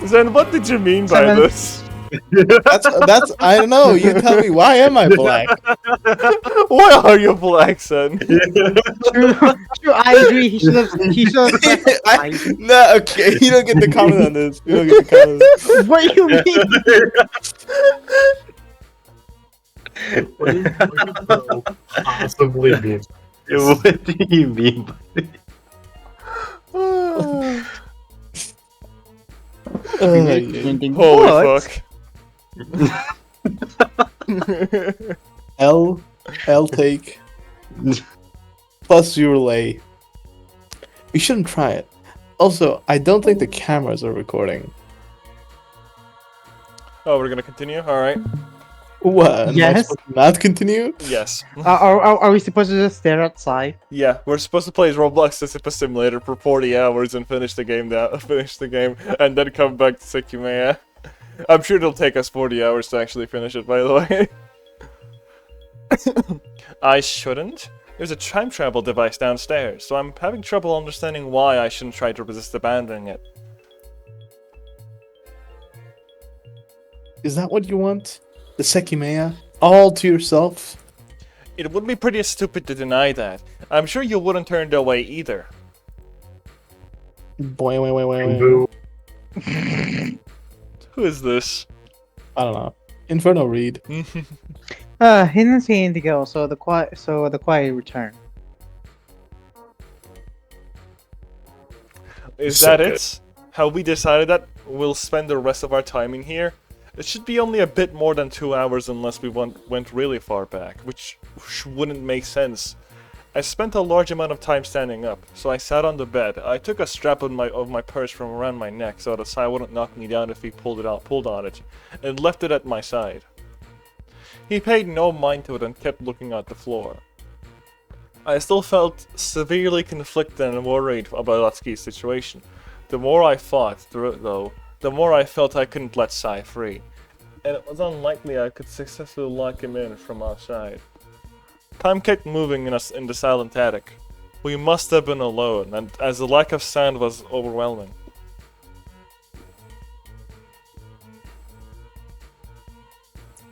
Zen, what did you mean by Seven. this? That's I don't know. You tell me. Why am I black? Why are you black, Zen? True, I agree. He should have specified. No, okay. You don't get the comment on this. You don't get the comment. On this. What do you mean? What do you possibly mean? What do you mean by Yeah. Printing Holy books. fuck. L take plus your lay. You shouldn't try it. Also, I don't think the cameras are recording. Oh, we're gonna continue? Alright. What? Am I Yes. supposed to not continue? Yes. Are we supposed to just stare outside? Yeah, we're supposed to play Roblox Sisyphus Simulator for 40 hours and finish the game and then come back to Sekimeiya. I'm sure it'll take us 40 hours to actually finish it, by the way. I shouldn't? There's a time travel device downstairs, so I'm having trouble understanding why I shouldn't try to resist abandoning it. Is that what you want? The Sekimeiya? All to yourself? It would be pretty stupid to deny that. I'm sure you wouldn't turn it away either. Boy, wait. Boo. Who is this? I don't know. Inferno read. Hmm. He didn't say anything else, so the quiet return. Is So that good. it? How we decided that we'll spend the rest of our time in here? It should be only a bit more than 2 hours unless we went really far back, which wouldn't make sense. I spent a large amount of time standing up, so I sat on the bed. I took a strap of my purse from around my neck so the Sai wouldn't knock me down if he pulled on it, and left it at my side. He paid no mind to it and kept looking at the floor. I still felt severely conflicted and worried about Atsuki's situation. The more I fought through it, though, the more I felt I couldn't let Sai free, and it was unlikely I could successfully lock him in from outside. Time kept moving in the silent attic. We must have been alone, and as the lack of sound was overwhelming.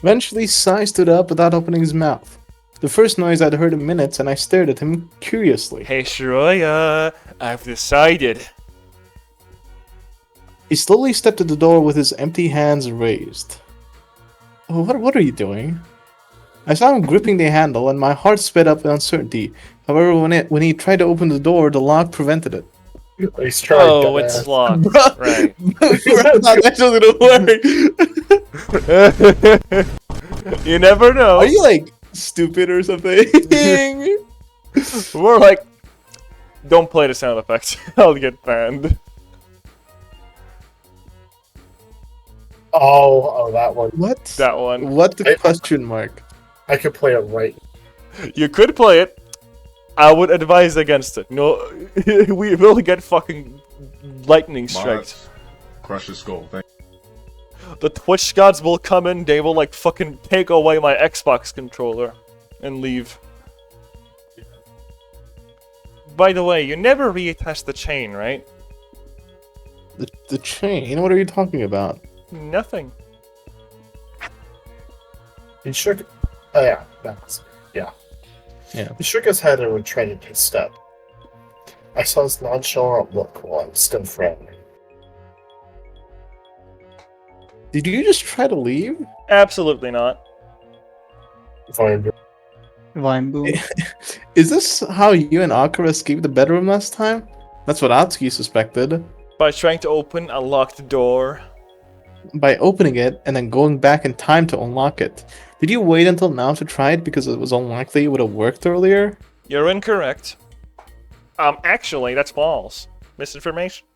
Eventually, Sai stood up without opening his mouth. The first noise I'd heard in minutes, and I stared at him curiously. Hey Shiroya, I've decided. He slowly stepped to the door with his empty hands raised. Oh, what are you doing? I saw him gripping the handle, and my heart sped up in uncertainty. However, when he tried to open the door, the lock prevented it. He's trying Oh, to it's locked. Right. I thought that was gonna work. You never know. Are you like stupid or something? We're like, don't play the sound effects. I'll get banned. Oh, that one. What? That one. What the question mark? I could play it right. You could play it. I would advise against it. No, we will get fucking lightning strikes. Mods, crush your skull. Thank The Twitch gods will come in, they will like fucking take away my Xbox controller and leave. By the way, you never reattach the chain, right? The chain? What are you talking about? Nothing. He shook. Oh yeah, that's Yeah. He shook his head and retreated his step. I saw his nonchalant look while I was still frowning. Did you just try to leave? Absolutely not. Fine. Vine boom. Is this how you and Akira escaped the bedroom last time? That's what Atsuki suspected. By trying to open a locked door. By opening it and then going back in time to unlock it. Did you wait until now to try it because it was unlikely it would have worked earlier? You're incorrect. Actually, that's false. Misinformation.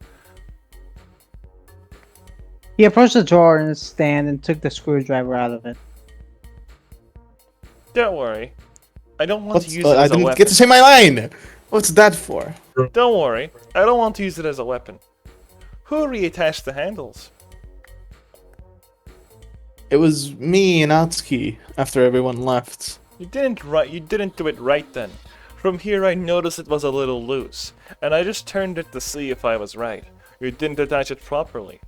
He approached the drawer in his stand and took the screwdriver out of it. Don't worry. I don't want to use it I as a didn't weapon. get to say my line! What's that for? Don't worry. I don't want to use it as a weapon. Who reattached the handles? It was me and Atsuki after everyone left. You didn't do it right then. From here I noticed it was a little loose, and I just turned it to see if I was right. You didn't attach it properly.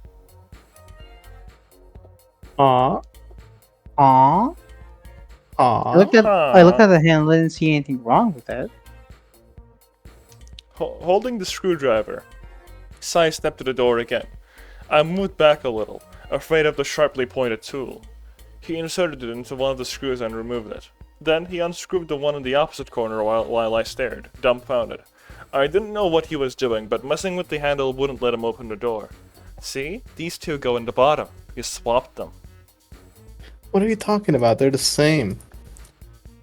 Aww. Aww. I looked at the handle and didn't see anything wrong with it. Holding the screwdriver, Sai stepped to the door again. I moved back a little, afraid of the sharply pointed tool. He inserted it into one of the screws and removed it. Then he unscrewed the one in the opposite corner while I stared, dumbfounded. I didn't know what he was doing, but messing with the handle wouldn't let him open the door. See? These two go in the bottom. You swapped them. What are you talking about? They're the same.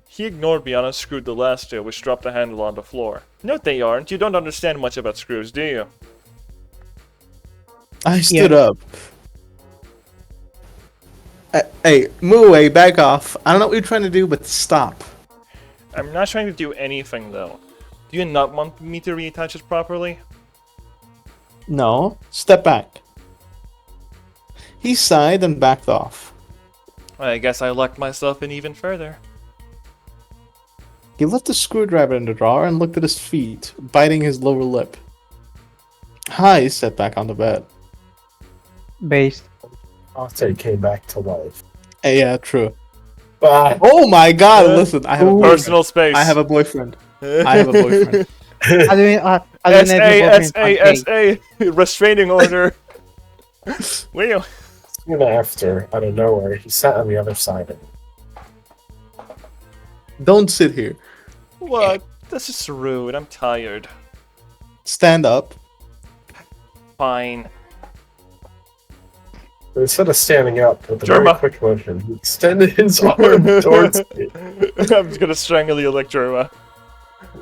He ignored me and unscrewed the last two, which dropped the handle on the floor. No, they aren't. You don't understand much about screws, do you? I stood up. Hey, move away, back off. I don't know what you're trying to do, but stop. I'm not trying to do anything, though. Do you not want me to reattach it properly? No, step back. He sighed and backed off. I guess I locked myself in even further. He left the screwdriver in the drawer and looked at his feet, biting his lower lip. Hi, sat back on the bed. Based. Ate came back to life. Yeah, true. But Oh my god, listen, I have a boyfriend. Personal space. I have a boyfriend. I have a boyfriend. I don't know if S.A. Restraining order. Will. soon after, out of nowhere, he sat on the other side of me. Don't sit here. What? This is rude. I'm tired. Stand up. Fine. But instead of standing up with a Germa. very quick motion, he extended his arm towards me. I'm just gonna strangle you like Germa.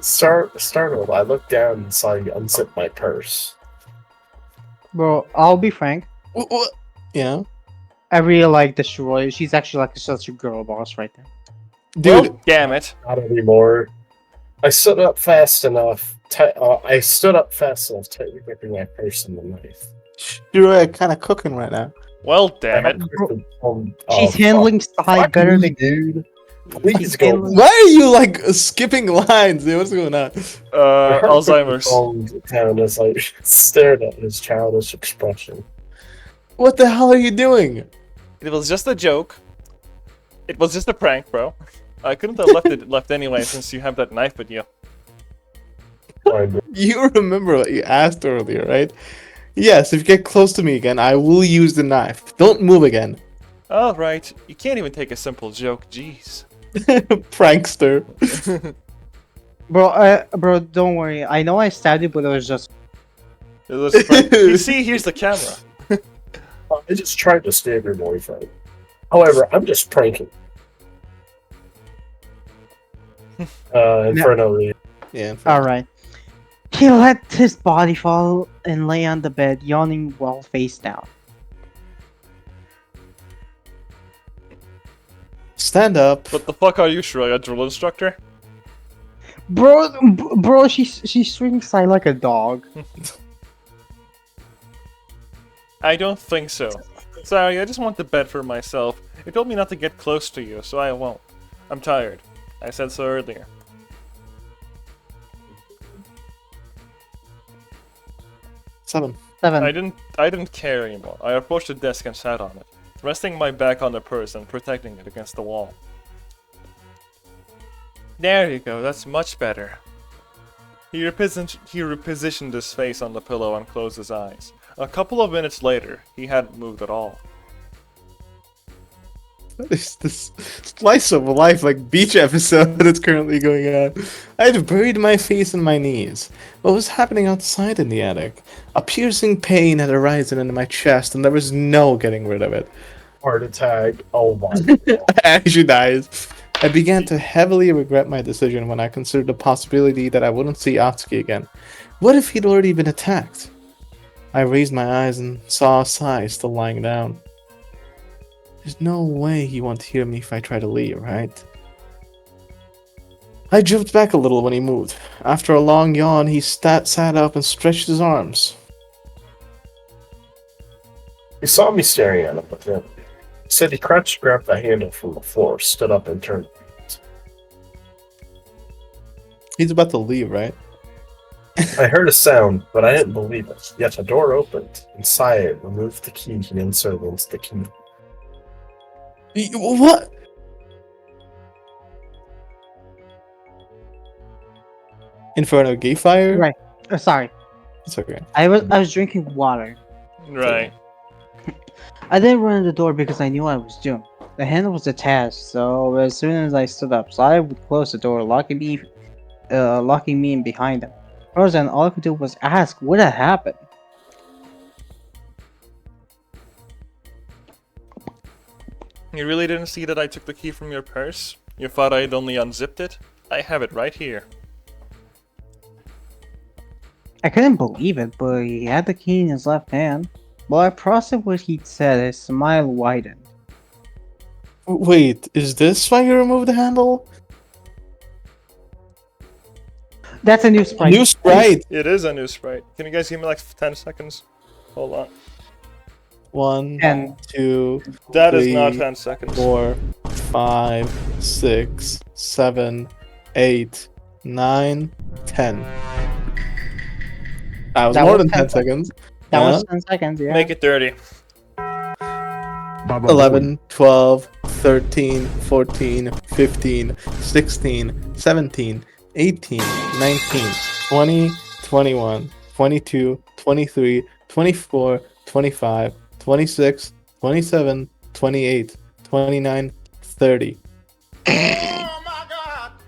Startled, I looked down and saw you unzip my purse. Bro, I'll be frank. What? Yeah. I really like the Shiroi. She's actually like such a girl boss right there. Dude, Well, damn it. Not anymore. I stood up fast enough. Tightly gripping my purse and the knife. you're kind of cooking right now. Well, damn I it. had gripped the- She's handling Sai fuck better me, than dude. Please She's go. handling- Why are you like skipping lines, dude? What's going on? Alzheimer's. Down as I stared at his childish expression. What the hell are you doing? It was just a joke. It was just a prank, bro. I couldn't have left it left anyway since you have that knife with you. You remember what you asked earlier, right? Yes, if you get close to me again, I will use the knife. Don't move again. Alright, you can't even take a simple joke, jeez. Prankster. Bro, don't worry. I know I stabbed you, but it was just. It was a prank. You see, here's the camera. I just tried to stab your boyfriend. However, I'm just pranking. Inferno read. Yeah. Alright. He let his body fall and lay on the bed, yawning while face down. Stand up. What the fuck are you, Shiroi, a drill instructor? Bro, she's treating Sai like a dog. I don't think so. Sorry, I just want the bed for myself. It told me not to get close to you, so I won't. I'm tired. I said so earlier. Seven. I didn't care anymore. I approached the desk and sat on it, resting my back on the purse and protecting it against the wall. There you go, that's much better. He repositioned his face on the pillow and closed his eyes. A couple of minutes later, he hadn't moved at all. What is this slice of life like beach episode that's currently going on? I had buried my face in my knees. What was happening outside in the attic? A piercing pain had arisen in my chest, and there was no getting rid of it. Heart attack. Oh my god. As dies. I began to heavily regret my decision when I considered the possibility that I wouldn't see Atsuki again. What if he'd already been attacked? I raised my eyes and saw Sai still lying down. There's no way he won't hear me if I try to leave, right? I jumped back a little when he moved. After a long yawn, he sat up and stretched his arms. He saw me staring at him, but then he said he crouched, grabbed the handle from the floor, stood up, and turned. He's about to leave, right? I heard a sound, but I didn't believe it. Yet the door opened, and Saya removed the key and inserted it into the key. What? Inferno gay fire? Right. Sorry. It's okay. I was drinking water. Right. I didn't run in the door because I knew I was doomed. The handle was attached, so as soon as I stood up, Sai would close the door, locking me in behind him. Then all I could do was ask what had happened. You really didn't see that I took the key from your purse? You thought I'd only unzipped it? I have it right here. I couldn't believe it, but he had the key in his left hand. While I processed what he'd said, his smile widened. Wait, is this why you removed the handle? That's a new sprite. New sprite! It is a new sprite. Can you guys give me like 10 seconds? Hold on. 1, And 2, That is 3, not 10 seconds. 4, 5, 6, 7, 8, 9, 10. That was That more was than 10 10 seconds. that Yeah. was 10 seconds, yeah. Make it 30. 11, 12, 13, 14, 15, 16, 17, 18, 19, 20, 21, 22, 23, 24, 25, 26, 27, 28, 29, 30.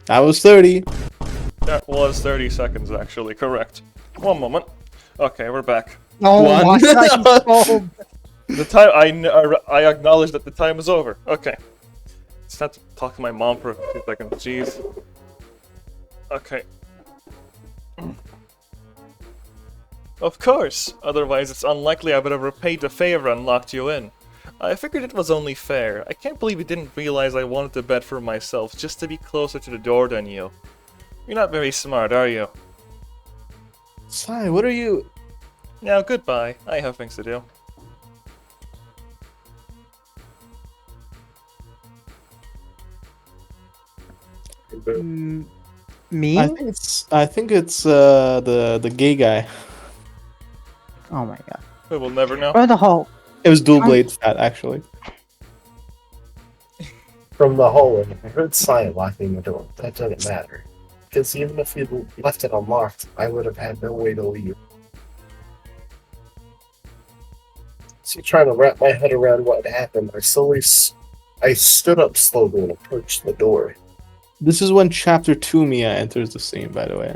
That was 30. That was 30 seconds actually, correct. One moment. Okay, we're back. Oh One. my god, oh. The time I acknowledge that the time is over. Okay. Just have to talk to my mom for a few seconds. Jeez. Okay. Of course. Otherwise, it's unlikely I would have repaid the favor and locked you in. I figured it was only fair. I can't believe you didn't realize I wanted the bed for myself just to be closer to the door than you. You're not very smart, are you? Sai, what are you... Now, goodbye. I have things to do. Me? I think it's the gay guy. Oh my god. We will never know. Or the hall. It was dual blade fat actually. From the hallway, I heard Saya locking the door. That didn't matter. Because even if we left it unlocked, I would have had no way to leave. So trying to wrap my head around what happened, I stood up slowly and approached the door. This is when Chapter 2 Mia enters the scene, by the way.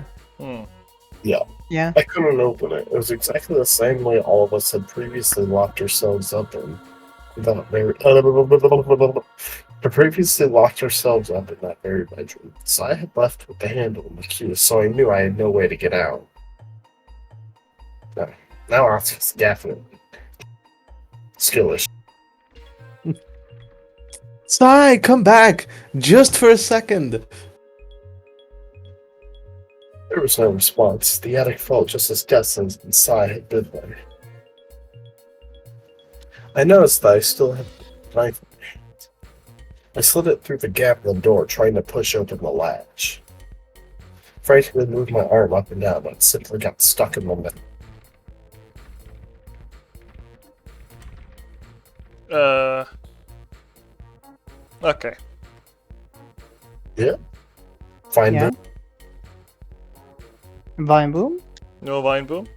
Yeah. I couldn't open it. It was exactly the same way all of us had previously locked ourselves up in. Previously locked ourselves up in that very bedroom. So I had left with the handle and the key, so I knew I had no way to get out. Now I was just definitely skillish. Sai, come back! Just for a second! There was no response. The attic felt just as desolate as Sai had been there. I noticed that I still had the knife in my hand. I slid it through the gap in the door, trying to push open the latch. Frantically moved my arm up and down, but it simply got stuck in the middle. Okay. Yeah. Find Yeah. it. Vine Boom? No Vine Boom?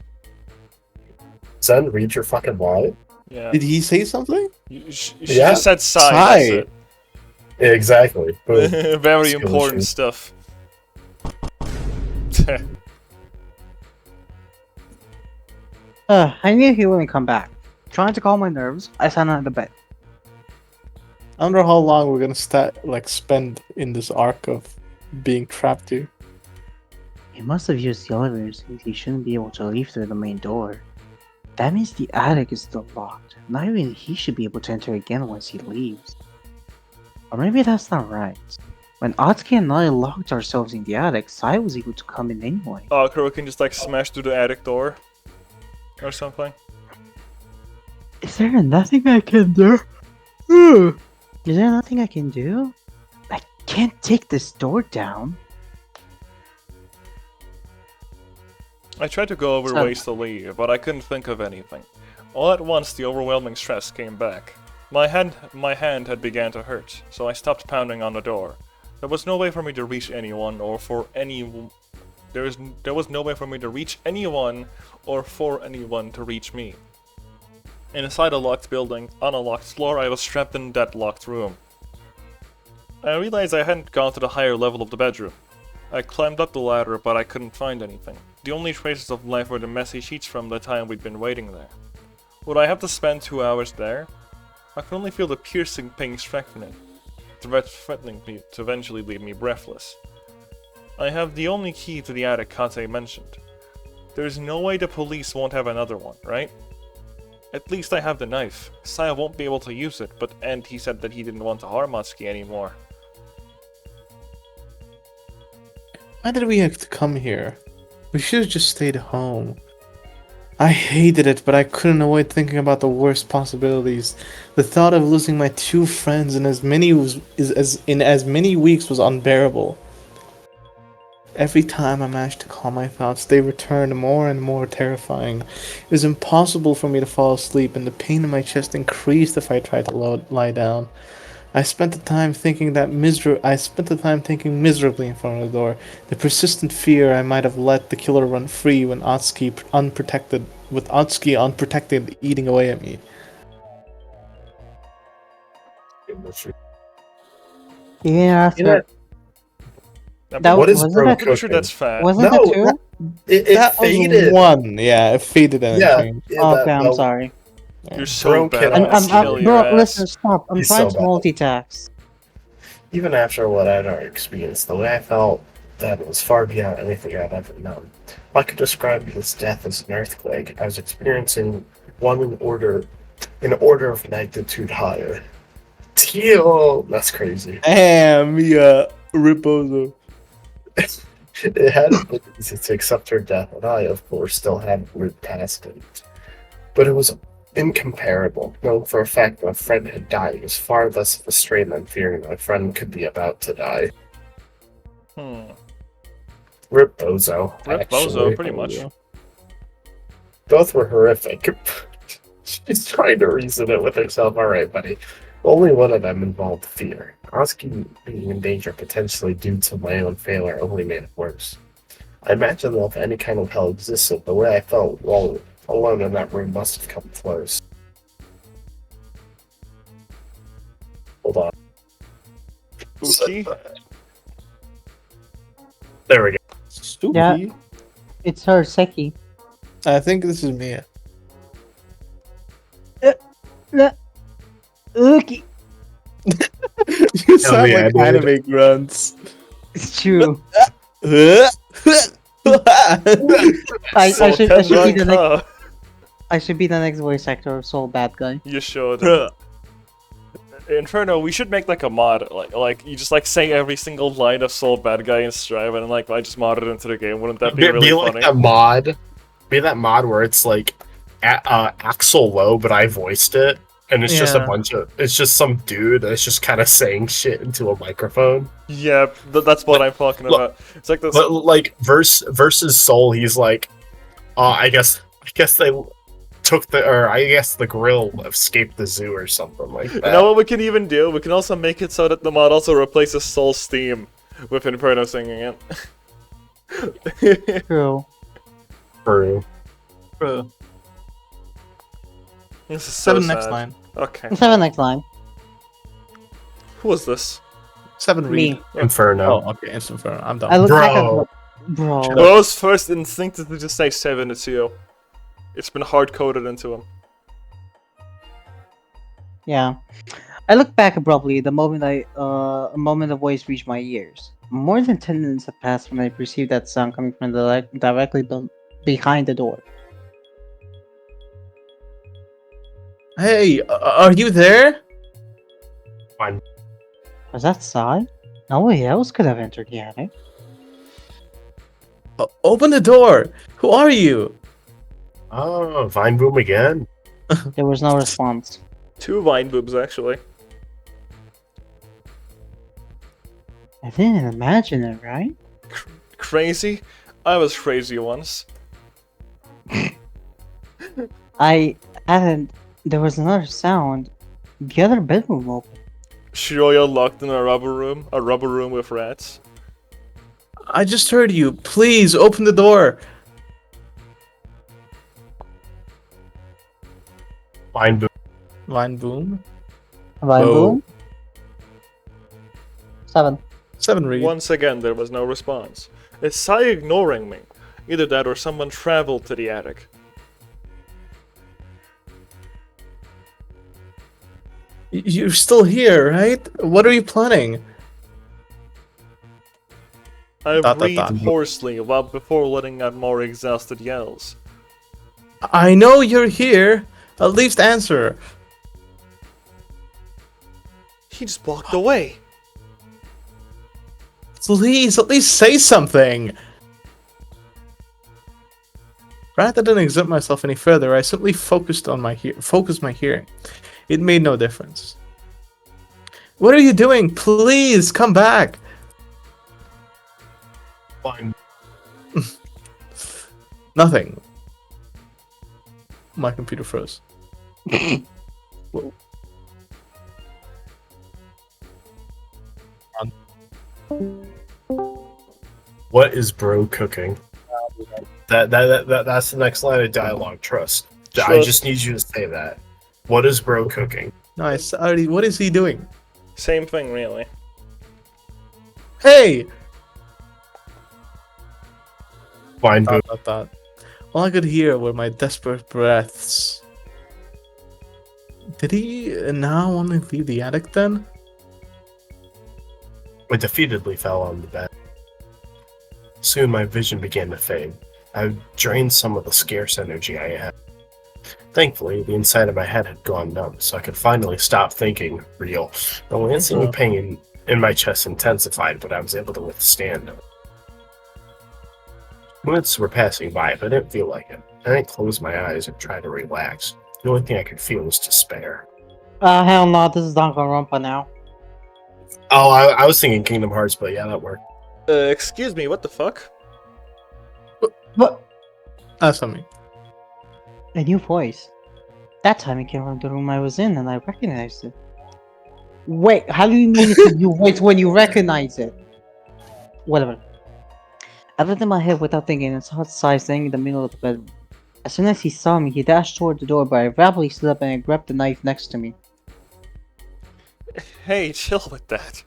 Zen, read your fucking line. Yeah. Did he say something? She Yeah. just said sigh. Sigh. That's it. Exactly. Boom. Very Skill important issue. stuff. I knew he wouldn't come back. Trying to calm my nerves, I sat on the bed. I wonder how long we're gonna spend in this arc of being trapped here. He must have used the elevator since he shouldn't be able to leave through the main door. That means the attic is still locked. Not even he should be able to enter again once he leaves. Or maybe that's not right. When Atsuki and I locked ourselves in the attic, Sai was able to come in anyway. Oh, Kuro can just like smash through the attic door. Or something. Is there nothing I can do? Is there nothing I can do? I can't take this door down. I tried to go over So- ways to leave, but I couldn't think of anything. All at once, the overwhelming stress came back. My hand had began to hurt, so I stopped pounding on the door. There was no way for me to reach anyone or for any. There was no way for me to reach anyone or for anyone to reach me. Inside a locked building, on a locked floor, I was trapped in that locked room. I realized I hadn't gone to the higher level of the bedroom. I climbed up the ladder, but I couldn't find anything. The only traces of life were the messy sheets from the time we'd been waiting there. Would I have to spend 2 hours there? I could only feel the piercing pain threatening me to eventually leave me breathless. I have the only key to the attic Kate mentioned. There's no way the police won't have another one, right? At least I have the knife. Saya won't be able to use it, and he said that he didn't want to harm Atsuki anymore. Why did we have to come here? We should have just stayed home. I hated it, but I couldn't avoid thinking about the worst possibilities. The thought of losing my 2 friends in as many weeks was unbearable. Every time I managed to calm my thoughts, they returned more and more terrifying. It was impossible for me to fall asleep, and the pain in my chest increased if I tried to lie down. I spent the time thinking miserably in front of the door. The persistent fear I might have let the killer run free with Atsuki unprotected eating away at me. Yeah, You know, That what is wasn't bro that- I'm pretty sure cooking? that's fat. wasn't No, that two? It That faded. was one. Yeah, it faded and Yeah. it changed. Okay, I'm sorry. You're so Bro bad. cannot I'm gonna kill your Bro, ass. listen, stop. I'm He's trying so to bad. multitask. Even after what I'd already experienced, the way I felt that was far beyond anything I'd ever known. If I could describe this death as an earthquake, I was experiencing one in order of magnitude higher. Teal! That's crazy. Damn, yeah, Ripozo. It hadn't been easy to accept her death, and I, of course, still hadn't moved past it. But it was incomparable. Knowing for a fact my friend had died was far less of a strain than fearing my friend could be about to die. Rip Bozo, Rip actually. Bozo, pretty much. Both were horrific. She's trying to reason it with herself. Alright, buddy. Only one of them involved fear. Asking being in danger potentially due to my own failure only made it worse. I imagine that if any kind of hell existed, the way I felt while alone in that room must have come close. Hold on. Uki? There we go. Stupid. Yeah. It's her, Seki. I think this is Mia. Okay. You sound yeah, like dude. anime grunts. It's true. I I should be the next. Sultan I should be the next voice actor of Soul Bad Guy. You should. Inferno, we should make like a mod, like you just like say every single line of Soul Bad Guy in Strive, and like I just mod it into the game. Wouldn't that be really like funny? that mod. Be that mod where it's like Axel Low, but I voiced it, and it's just a Yeah. bunch of. It's just some dude that's just kind of saying shit into a microphone. Yeah, that's what I'm talking Look, about. It's like this. But like versus Soul, he's like, I guess they took the grill escaped the zoo or something like that. You know what we can even do? We can also make it so that the mod also replaces Soul's theme with Inferno singing it. True. True. Bro. This is so 7 sad. next line. Okay. Let's have a next line. Who was this? 7 read. Me. Inferno. Oh, okay, instant fire. I'm I done. look back at Bro. bro. Bro's first instinct is to just say 7 to you. It's been hard-coded into him. Yeah. I look back abruptly the moment a moment of voice reached my ears. More than 10 minutes have passed when I perceived that sound coming from directly behind the door. Hey, are you there? Fine. Was that Sai? Nobody else could have entered the attic. Open the door. Who are you? Oh, Vine Boom again. There was no response. 2 vine boobs, actually. I didn't imagine it, right? Crazy? I was crazy once. I hadn't. There was another sound. The other bedroom open. Shiroya locked in a rubber room with rats. I just heard you. Please open the door. Vine Boom. Line boom. Vine Whoa. boom? 7. 7 read. Once again, there was no response. Is Sai ignoring me? Either that or someone traveled to the attic. You're still here, right? What are you planning? I Dot, dot, breathed dot. hoarsely while before letting out more exhausted yells. I know you're here. At least answer. He just walked away. Please, at least say something. Rather than exert myself any further, I simply focused my hearing. It made no difference. What are you doing? Please come back. Vine. Nothing. My computer froze. Whoa. What is bro cooking? That's the next line of dialogue. Trust. I Trust. just need you to say that. What is bro cooking? Nice. Already, what is he doing? Same thing, really. Hey! Vine Boom. Dot. All I could hear were my desperate breaths. Did he now want to leave the attic then? I defeatedly fell on the bed. Soon my vision began to fade. I drained some of the scarce energy I had. Thankfully, the inside of my head had gone numb, so I could finally stop thinking real. The lancing pain in my chest intensified, but I was able to withstand it. Minutes were passing by, but I didn't feel like it. I didn't close my eyes and try to relax. The only thing I could feel was despair. Hell no, this is Danganronpa now. Oh, I was thinking Kingdom Hearts, but yeah, that worked. Excuse me, what the fuck? What? That's on me. A new voice. That time it came from the room I was in and I recognized it. Wait, how do you mean it's a new voice when you recognize it? Whatever. I looked in my head without thinking and saw Sai standing in the middle of the bedroom. As soon as he saw me, he dashed toward the door, but I rapidly stood up and I grabbed the knife next to me. Hey, chill with that.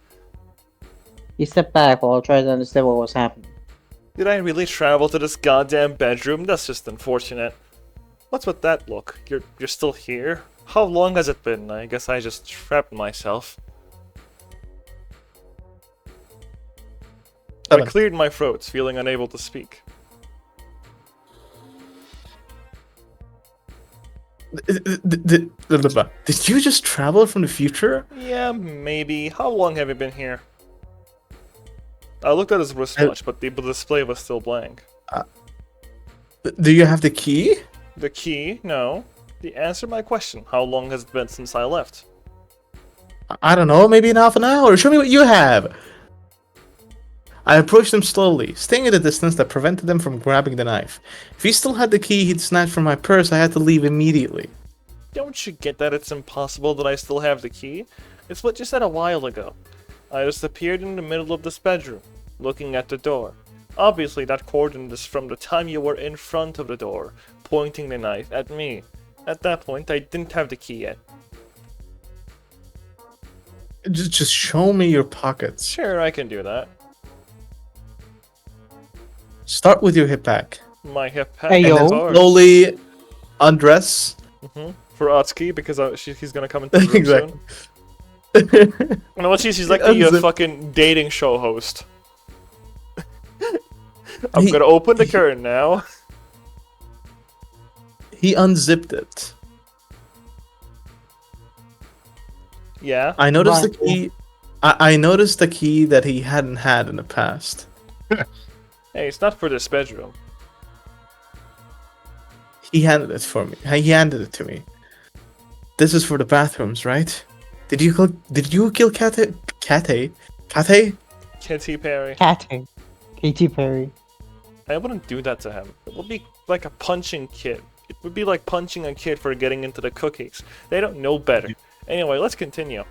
He stepped back while I tried to understand what was happening. Did I really travel to this goddamn bedroom? That's just unfortunate. What's with that look? You're still here? How long has it been? I guess I just trapped myself. I 7. cleared my throat, feeling unable to speak. Did you just travel from the future? Yeah, maybe. How long have you been here? I looked at his wristwatch, but the display was still blank. Do you have the key? The key? No. The answer to my question. How long has it been since I left? I don't know, maybe in half an hour. Show me what you have. I approached him slowly, staying at a distance that prevented him from grabbing the knife. If he still had the key he'd snatched from my purse, I had to leave immediately. Don't you get that it's impossible that I still have the key? It's what you said a while ago. I just appeared in the middle of this bedroom, looking at the door. Obviously that coordinate is from the time you were in front of the door, pointing the knife at me. At that point, I didn't have the key yet. Just show me your pockets. Sure, I can do that. Start with your hip pack. My hip pack. Hey, And yo. then of course. slowly undress. For Atsuki, because he's gonna come into the room Exactly. soon. You know what? She's like the Unzip- fucking dating show host. I'm He- gonna open the curtain now. He unzipped it. Yeah. I noticed the Right. key. I noticed the key that he hadn't had in the past. Hey, it's not for this bedroom. He handed it for me. He handed it to me. This is for the bathrooms, right? Did you kill Kate? Kate? Katy Perry. Katy Perry. I wouldn't do that to him. It would be like a punching kid. It would be like punching a kid for getting into the cookies. They don't know better. Anyway, let's continue.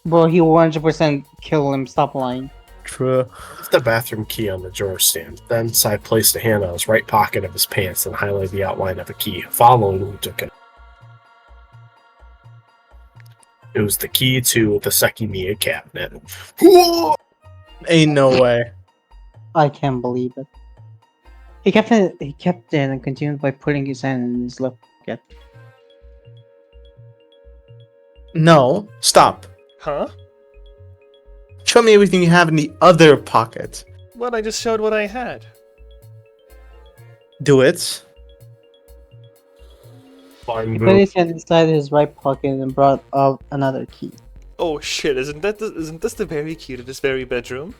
Bro, he 100% kill him. Stop lying. True. Left the bathroom key on the drawer stand. Then Sai placed a hand on his right pocket of his pants and highlighted the outline of a key, following who took it. It was the key to the Sekimeiya cabinet. Ain't no way. I can't believe it. He kept it and continued by putting his hand in his left pocket. No. Stop. Huh? Show me everything you have in the other pocket. Well, I just showed what I had. Do it. Fine He put move. his hand inside his right pocket and brought out another key. Oh shit, isn't this the very key to this very bedroom?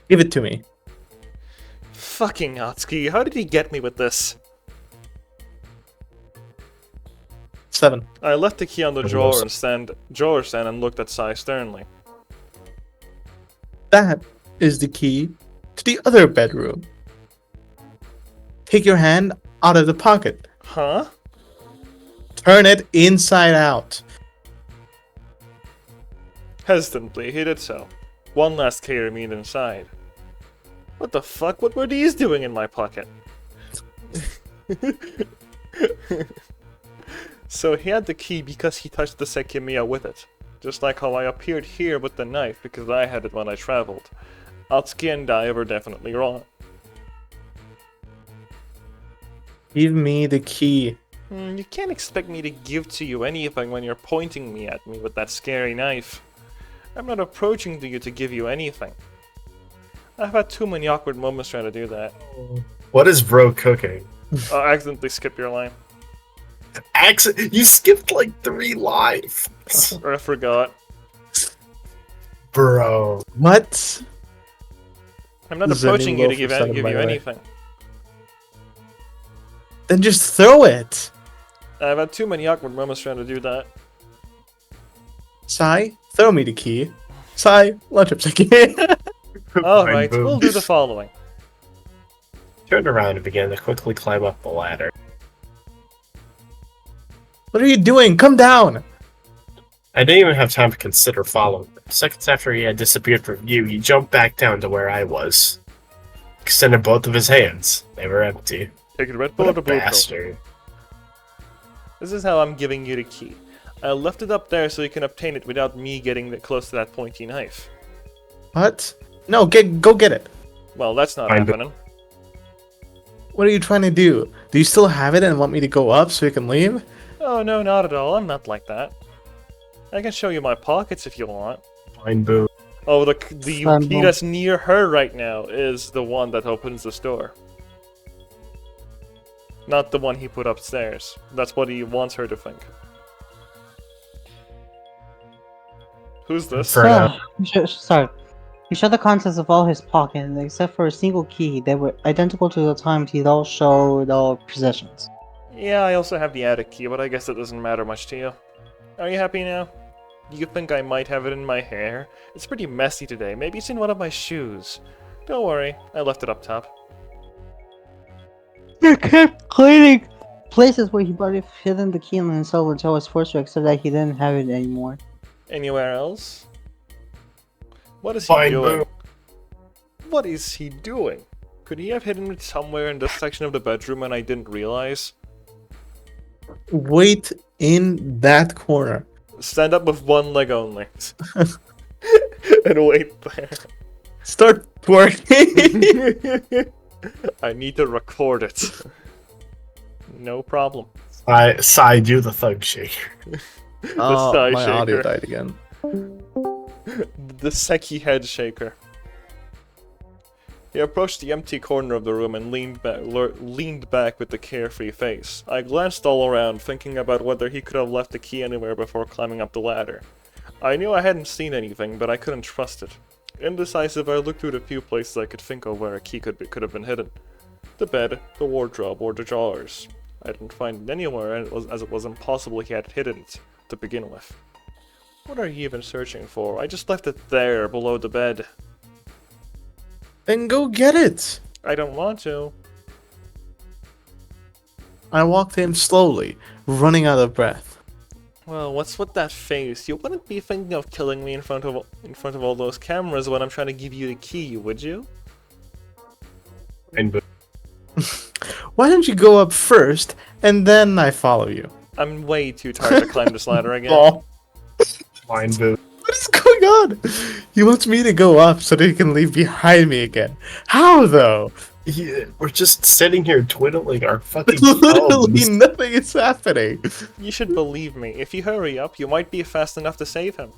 Give it to me. Fucking Atsuki, how did he get me with this? 7. I left the key on the What drawer was it? stand and looked at Sai sternly. That is the key to the other bedroom. Take your hand out of the pocket. Huh? Turn it inside out. Hesitantly, he did so. One last key remained inside. What the fuck? What were these doing in my pocket? So he had the key because he touched the Sekimeiya with it. Just like how I appeared here with the knife because I had it when I traveled. Atsuki and I were definitely wrong. Give me the key. You can't expect me to give to you anything when you're pointing me at me with that scary knife. I'm not approaching to you to give you anything. I've had too many awkward moments trying to do that. What is bro cooking? I accidentally skipped your line. You skipped like 3 lines. Or I forgot. Bro. What? I'm not This is a approaching new you to loaf give, of seven, give by you the way. anything. Then just throw it. I've had too many awkward moments trying to do that. Sai, throw me the key. Sai, lunch up second. Alright, Fine, we'll boom. do the following. Turned around and began to quickly climb up the ladder. What are you doing? Come down. I didn't even have time to consider following him. Seconds after he had disappeared from view, he jumped back down to where I was. Extended both of his hands. They were empty. Take a red pill or What the a blue pill. bastard. This is how I'm giving you the key. I left it up there so you can obtain it without me getting close to that pointy knife. What? No, go get it. Well, that's not Fine, but- happening. What are you trying to do? Do you still have it and want me to go up so you can leave? Oh, no, not at all. I'm not like that. I can show you my pockets if you want. Fine, boo. Oh, the Fine, key boom. that's near her right now is the one that opens this door. Not the one he put upstairs. That's what he wants her to think. Who's this? Fair enough. Sorry. He showed the contents of all his pockets, and except for a single key. They were identical to the times he'd all showed all possessions. Yeah, I also have the attic key, but I guess it doesn't matter much to you. Are you happy now? Do you think I might have it in my hair? It's pretty messy today. Maybe it's in one of my shoes. Don't worry, I left it up top. He kept cleaning places where he might have hidden the key on himself until I was forced to accept that he didn't have it anymore. Anywhere else? What is he Fine, doing? boo. What is he doing? Could he have hidden it somewhere in this section of the bedroom and I didn't realize? Wait in that corner. Stand up with one leg only. And wait there. Start twerking. I need to record it. No problem. I do the thug shaker. Oh, thigh my audio shaker. died again. The Seki head shaker. He approached the empty corner of the room and leaned back with a carefree face. I glanced all around, thinking about whether he could have left the key anywhere before climbing up the ladder. I knew I hadn't seen anything, but I couldn't trust it. Indecisive, I looked through the few places I could think of where a key could have been hidden. The bed, the wardrobe, or the drawers. I didn't find it anywhere, as it was impossible he had hidden it to begin with. What are you even searching for? I just left it there, below the bed. Then go get it. I don't want to. I walked in slowly, running out of breath. Well, what's with that face? You wouldn't be thinking of killing me in front of all those cameras when I'm trying to give you the key, would you? And Why don't you go up first, and then I follow you? I'm way too tired to climb this ladder again. Oh, blind boo. what is going on? He wants me to go up so that he can leave behind me again. How, though? Yeah, we're just sitting here twiddling our fucking Literally thumbs. nothing is happening. You should believe me. If you hurry up, you might be fast enough to save him.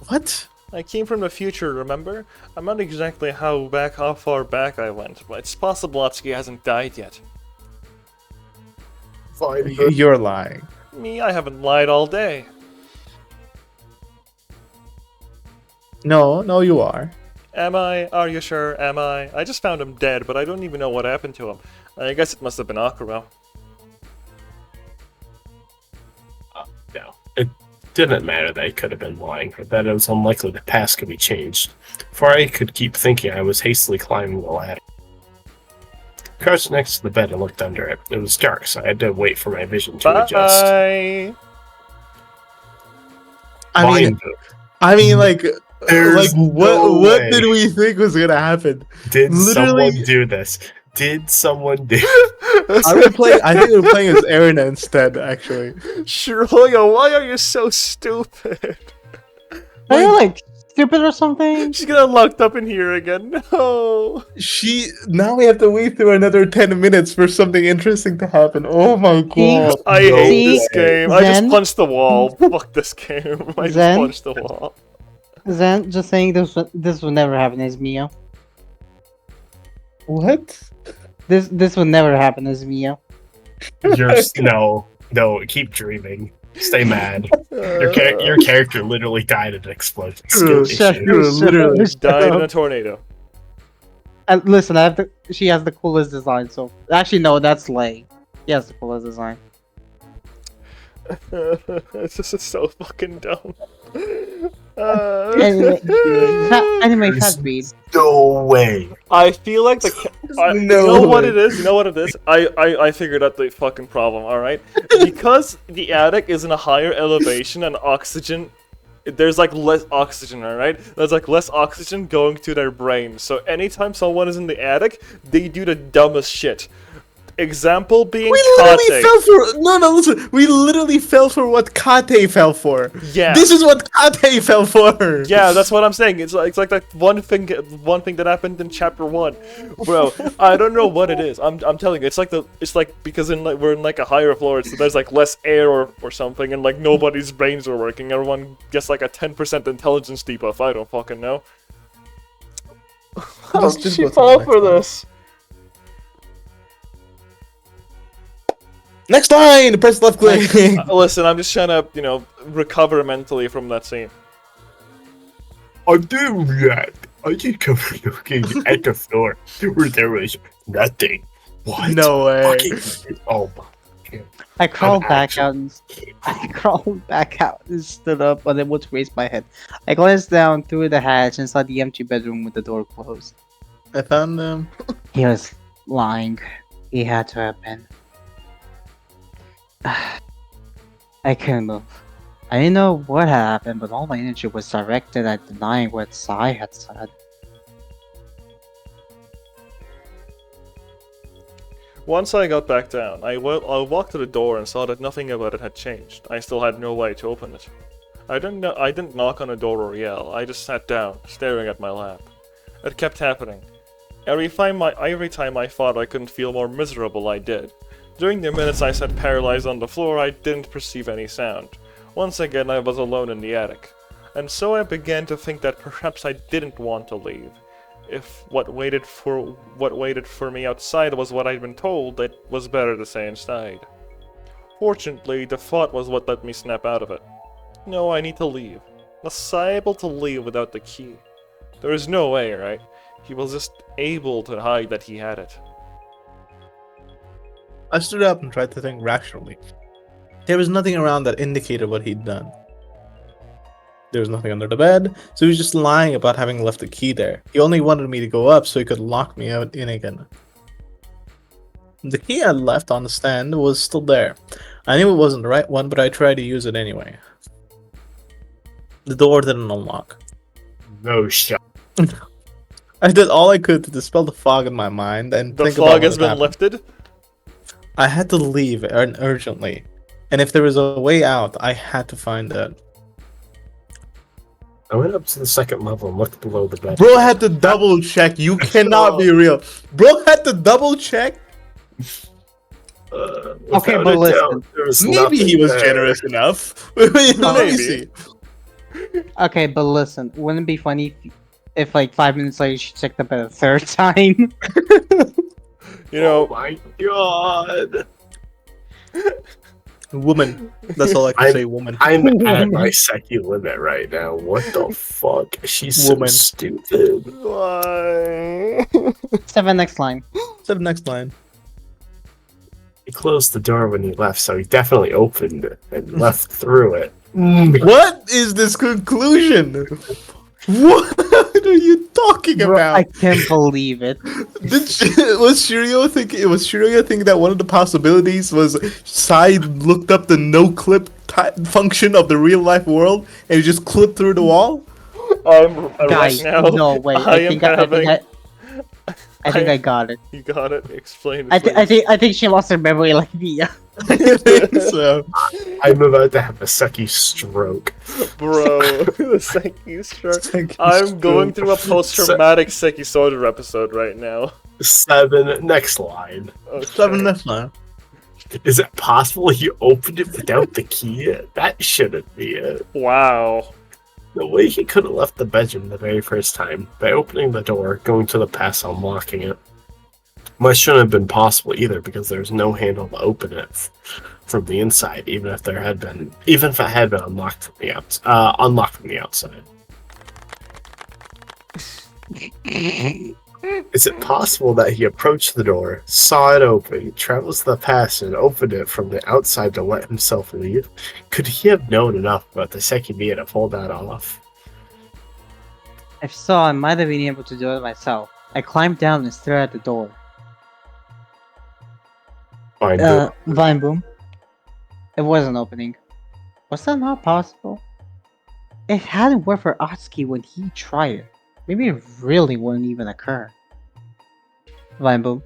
What? I came from the future, remember? I'm not exactly how far back I went, but it's possible Atsuki hasn't died yet. Blind boo. You're lying. Me, I haven't lied all day. No, you are. Am I? Are you sure? Am I? I just found him dead, but I don't even know what happened to him. I guess it must have been Akuro. No, it didn't matter that I could have been lying, or that it was unlikely the past could be changed. For I could keep thinking I was hastily climbing the ladder. Crouched next to the bed and looked under it. It was dark, so I had to wait for my vision to adjust. Bye! Blind boo. Like There's no what way. did we think was gonna happen? Did Literally- someone do this? Did someone do I think we were playing as Erina instead, actually. Shiroya, why are you so stupid? Are you like stupid or something? She's gonna locked up in here again. No! Now we have to wait through another 10 minutes for something interesting to happen. Oh my god. I No hate See? this game. I just Zen? punched the wall. Fuck this game. I just Zen? punched the wall. Zen, just saying this will never happen as Mio. What? This will never happen as Mio. No, keep dreaming. Stay mad. Your character literally died in an explosion. Skill Shut issue. Literally. Died in a tornado. And listen, she has the coolest design. So actually, no, that's Lei. She has the coolest design. This is so fucking dumb. Anime fast read. No way. I feel like you know what it is? You know what it is? I figured out the fucking problem, alright? Because the attic is in a higher elevation and oxygen, there's like less oxygen, alright? There's like less oxygen going to their brain. So anytime someone is in the attic, they do the dumbest shit. Example being We literally Kate. fell for listen. We literally fell for what Kate fell for. Yeah. This is what Kate fell for. Yeah, that's what I'm saying. It's like that one thing that happened in chapter 1, bro. I don't know what it is. I'm telling you, it's like because we're in like a higher floor, so there's like less air or something, and like nobody's brains are working. Everyone gets like a 10% intelligence debuff. I don't fucking know. How did she fall for this? Next line, press left click. Listen, I'm just trying to recover mentally from that scene. I do that. I just come looking at the floor where there was nothing. What? No way. Fucking- oh my god. I crawled I'm back out and stood up, unable to raise my head. I glanced down through the hatch and saw the empty bedroom with the door closed. I found them. He was lying. He had to have been. I couldn't move. I didn't know what had happened, but all my energy was directed at denying what Sai had said. Once I got back down, I walked to the door and saw that nothing about it had changed. I still had no way to open it. I didn't knock on the door or yell. I just sat down, staring at my lap. It kept happening. Every time I thought I couldn't feel more miserable, I did. During the minutes I sat paralyzed on the floor, I didn't perceive any sound. Once again, I was alone in the attic. And so I began to think that perhaps I didn't want to leave. If what waited for me outside was what I'd been told, it was better to stay inside. Fortunately, the thought was what let me snap out of it. No, I need to leave. Was I able to leave without the key? There is no way, right? He was just able to hide that he had it. I stood up and tried to think rationally. There was nothing around that indicated what he'd done. There was nothing under the bed, so he was just lying about having left the key there. He only wanted me to go up so he could lock me out in again. The key I left on the stand was still there. I knew it wasn't the right one, but I tried to use it anyway. The door didn't unlock. No shot. I did all I could to dispel the fog in my mind and The think about fog what has had been happened. lifted? I had to leave urgently, and if there was a way out, I had to find it. I went up to the second level and looked below the bed. Bro had to double check. You cannot be real. Bro had to double check. Okay, Without but a listen. doubt, there was Maybe he nothing was there. generous enough. Let me Maybe. see. Okay, but listen, wouldn't it be funny if like 5 minutes later she checked up at a third time? You know, Oh my god. Woman. That's all I can say, woman. I'm at my Seki limit right now. What the fuck? She's Woman. so stupid. why? 7 next line. So the next line. He closed the door when he left, so he definitely opened it and left through it. What is this conclusion? What are you talking Bro, about? I can't believe it. Was Shiryo thinking that one of the possibilities was Sai looked up the no clip function of the real life world and he just clipped through the wall? Guys, right now, no way. I think I got it. You got it? Explain it, I think she lost her memory like me. So I'm about to have a Seki stroke. Bro, the Seki stroke. I'm going through a post-traumatic Seki Soldier episode right now. 7, next line. Okay. 7 next line. Is it possible he opened it without the key? That shouldn't be it. Wow. The way he could have left the bedroom the very first time, by opening the door, going to the pass, unlocking it. Much shouldn't have been possible either, because there's no handle to open it from the inside, even if it had been unlocked from the outside. Is it possible that he approached the door, saw it open, traveled to the pass, and opened it from the outside to let himself leave? Could he have known enough about the Sekimeiya to pull that off? If so, I might have been able to do it myself. I climbed down and stared at the door. Fine, Vine boom. It wasn't opening. Was that not possible? It hadn't worked for Atsuki when he tried it. Maybe it really wouldn't even occur. Vine boom.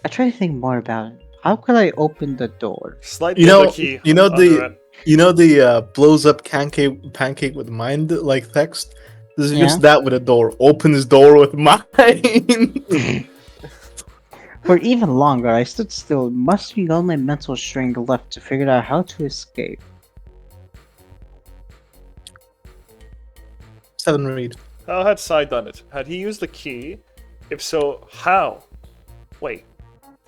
I tried to think more about it. How could I open the door? Slide You the know- other key. you know under the- it. You know the blows up pancake with mind like text? This is just that with a door. Opens door with mind. For even longer, I stood still, mustering all my mental strength left to figure out how to escape. 7 read. How had Sai done it? Had he used the key? If so, how? Wait,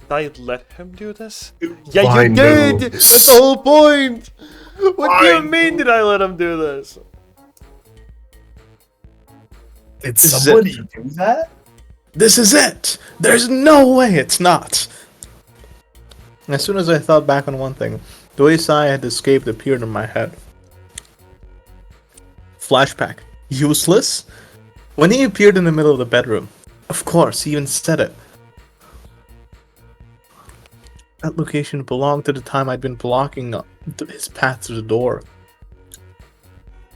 did I let him do this? Yeah, you Fine, did! no. That's the whole point! What do you Fine. mean did I let him do this? Did is somebody do that? This is it! There's no way it's not! As soon as I thought back on one thing, the way Sai had escaped appeared in my head. Flashback. Useless? When he appeared in the middle of the bedroom. Of course, he even said it. That location belonged to the time I'd been blocking his path to the door.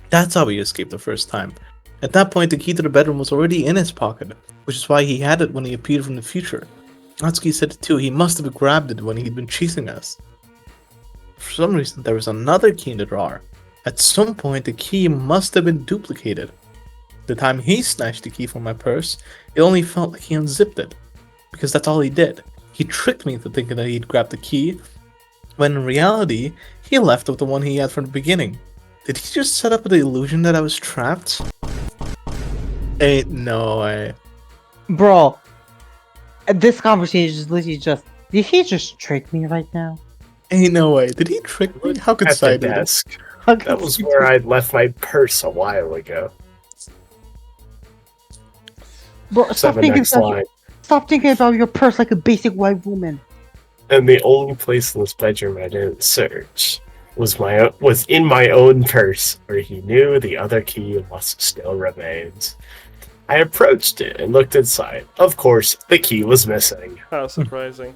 That's how he escaped the first time. At that point, the key to the bedroom was already in his pocket, which is why he had it when he appeared from the future. Atsuki said it too. He must have grabbed it when he'd been chasing us. For some reason, there was another key in the drawer. At some point, the key must have been duplicated. The time he snatched the key from my purse, it only felt like he unzipped it. Because that's all he did. He tricked me into thinking that he'd grabbed the key, when in reality, he left with the one he had from the beginning. Did he just set up the illusion that I was trapped? Ain't no way. Bro, this conversation is literally just. Did he just trick me right now? Ain't no way. Did he trick me? How could At the Sai do that? desk. That was where I left my purse a while ago. Bro, stop Next line. stop thinking about your purse like a basic white woman. And the only place in this bedroom I didn't search was in my own purse, where he knew the other key must still remains. I approached it and looked inside. Of course, the key was missing. How surprising.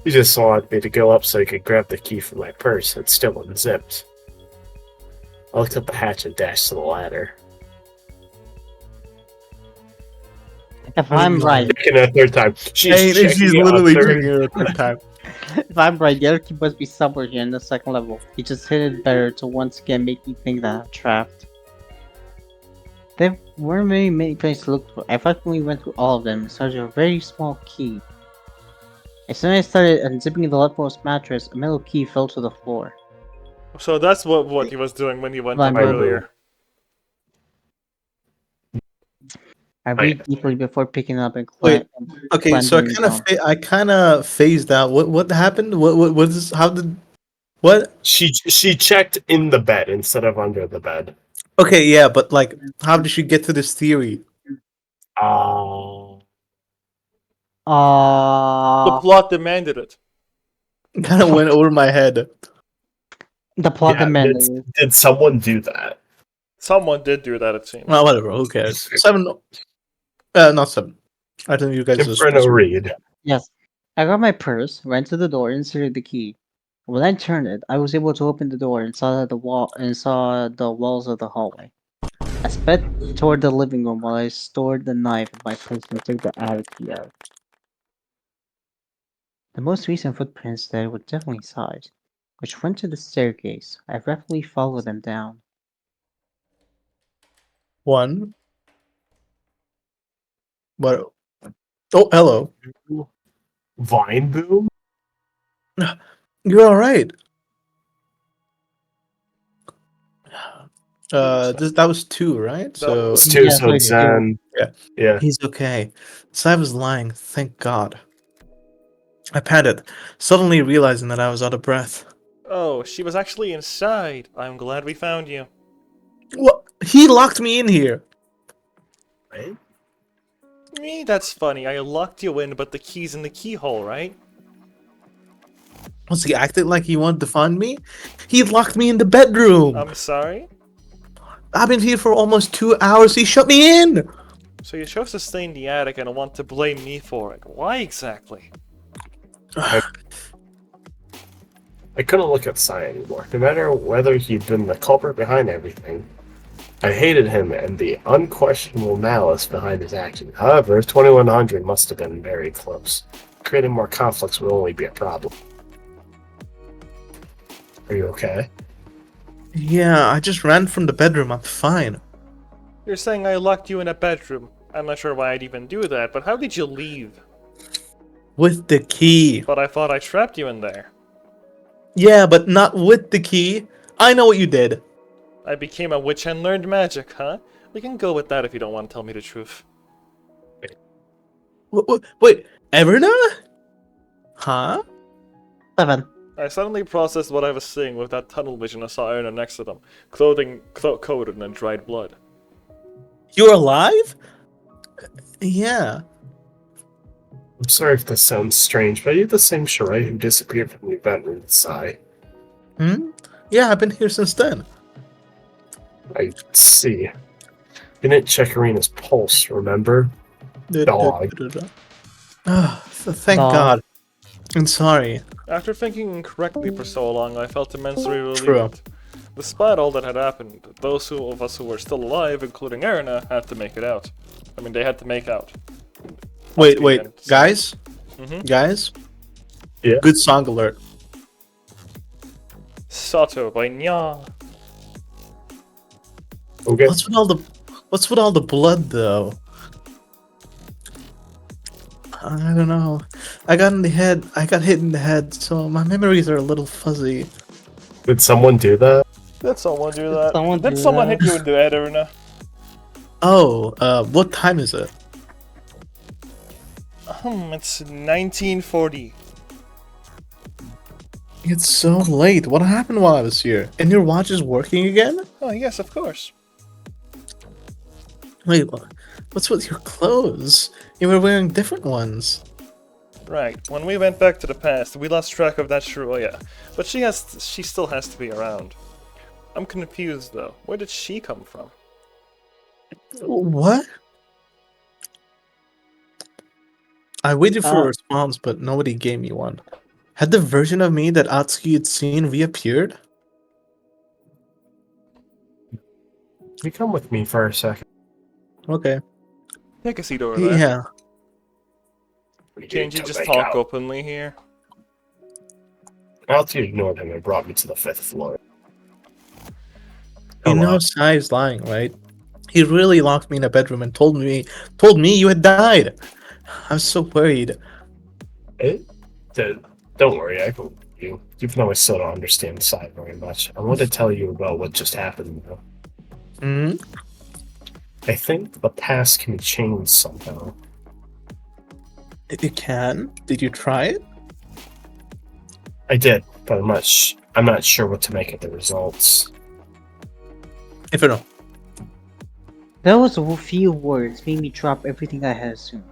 He just wanted me to go up so he could grab the key from my purse. It's still unzipped. I looked up the hatch and dashed to the ladder. If I'm right, Checking a third time. She's checking a literally third checking it a third time. if I'm right, the other key must be somewhere here in the second level. He just hit it better to once again make me think that I'm trapped. There weren't many places to look for. I finally went through all of them in search of a very small key. As soon as I started unzipping the leftmost mattress, a metal key fell to the floor. So that's what he was doing when he went Fine, up bro. earlier. I breathed deeply before picking it up and Wait, Okay, so clambering down. I kind of phased out. What happened? What is? How did? What? She checked in the bed instead of under the bed. Okay, yeah, but like, how did she get to this theory? The Uh, plot demanded it. Kind of went over my head. the plot Yeah, demanded. did someone do that? Someone did do that, it seems. Well, whatever. Who cares? 7. Not 7. I think you guys are Inferno supposed to- read. Yes. I got my purse, ran to the door, and inserted the key. When I turned it, I was able to open the door and saw the walls of the hallway. I sped toward the living room while I stored the knife in my purse and took the attic key out. The most recent footprints there were definitely sides, which went to the staircase. I rapidly followed them down. 1. What? Oh, hello. Vine boom? You're all right. That was 2, right? So was It's two, Yeah, so it's so Zen. Yeah. Yeah. he's okay. Sai was lying. Thank God. I panted, suddenly realizing that I was out of breath. Oh, she was actually inside. I'm glad we found you. What? He locked me in here. Right? That's funny. I locked you in, but the key's in the keyhole, right? Was he acting like he wanted to find me? He locked me in the bedroom. I'm sorry? I've been here for almost 2 hours. He shut me in. So you chose to stay in the attic and want to blame me for it. Why exactly? I couldn't look at Sai anymore. No matter whether he'd been the culprit behind everything, I hated him and the unquestionable malice behind his action. However, 2100 must have been very close. Creating more conflicts would only be a problem. Are you okay? Yeah, I just ran from the bedroom. I'm fine. You're saying I locked you in a bedroom. I'm not sure why I'd even do that, but how did you leave? With the key. But I thought I trapped you in there. Yeah, but not with the key. I know what you did. I became a witch and learned magic, huh? We can go with that if you don't want to tell me the truth. Wait, Everna? Huh? 7. I suddenly processed what I was seeing with that tunnel vision I saw Erna next to them, clothing coated in dried blood. You're alive? Yeah. I'm sorry if this sounds strange, but are you the same Shirai who disappeared from the event with Sai? Yeah, I've been here since then. I see. You didn't check Arena's pulse, remember? Dog. Thank Dog. God. I'm sorry. After thinking incorrectly for so long, I felt immensely relieved. True. Despite all that had happened, those of us who were still alive, including Erna, had to make it out. I mean, they had to make out. Wait, And guys? Guys, Yeah. good song alert. Sato by Nya. Okay. What's with all the blood though? I don't know. I got hit in the head, so my memories are a little fuzzy. Did someone do that? Did someone do Did that? someone Did do someone that? hit you in the head, Erna? Oh, what time is it? It's 1940. It's so late. What happened while I was here? And your watch is working again? Oh, yes, of course. Wait, what's with your clothes? You were wearing different ones. Right. When we went back to the past, we lost track of that Shiroya. But she still has to be around. I'm confused, though. Where did she come from? What? I waited for a Uh, response, but nobody gave me one. Had the version of me that Atsuki had seen reappeared? You come with me for a second. Okay. Take a seat over there. Yeah. Can't you just talk openly here? Alti ignored him and brought me to the 5th floor. You Hello. know Sai's lying, right? He really locked me in a bedroom and told me you had died. I was so worried. Don't worry, I believe you. Even though I still don't understand the side very much. I want to tell you about what just happened, though. Hmm? I think the past can be changed somehow. You can? Did you try it? I did, but I'm not sure what to make of the results. If you know. those few words made me drop everything I had assumed.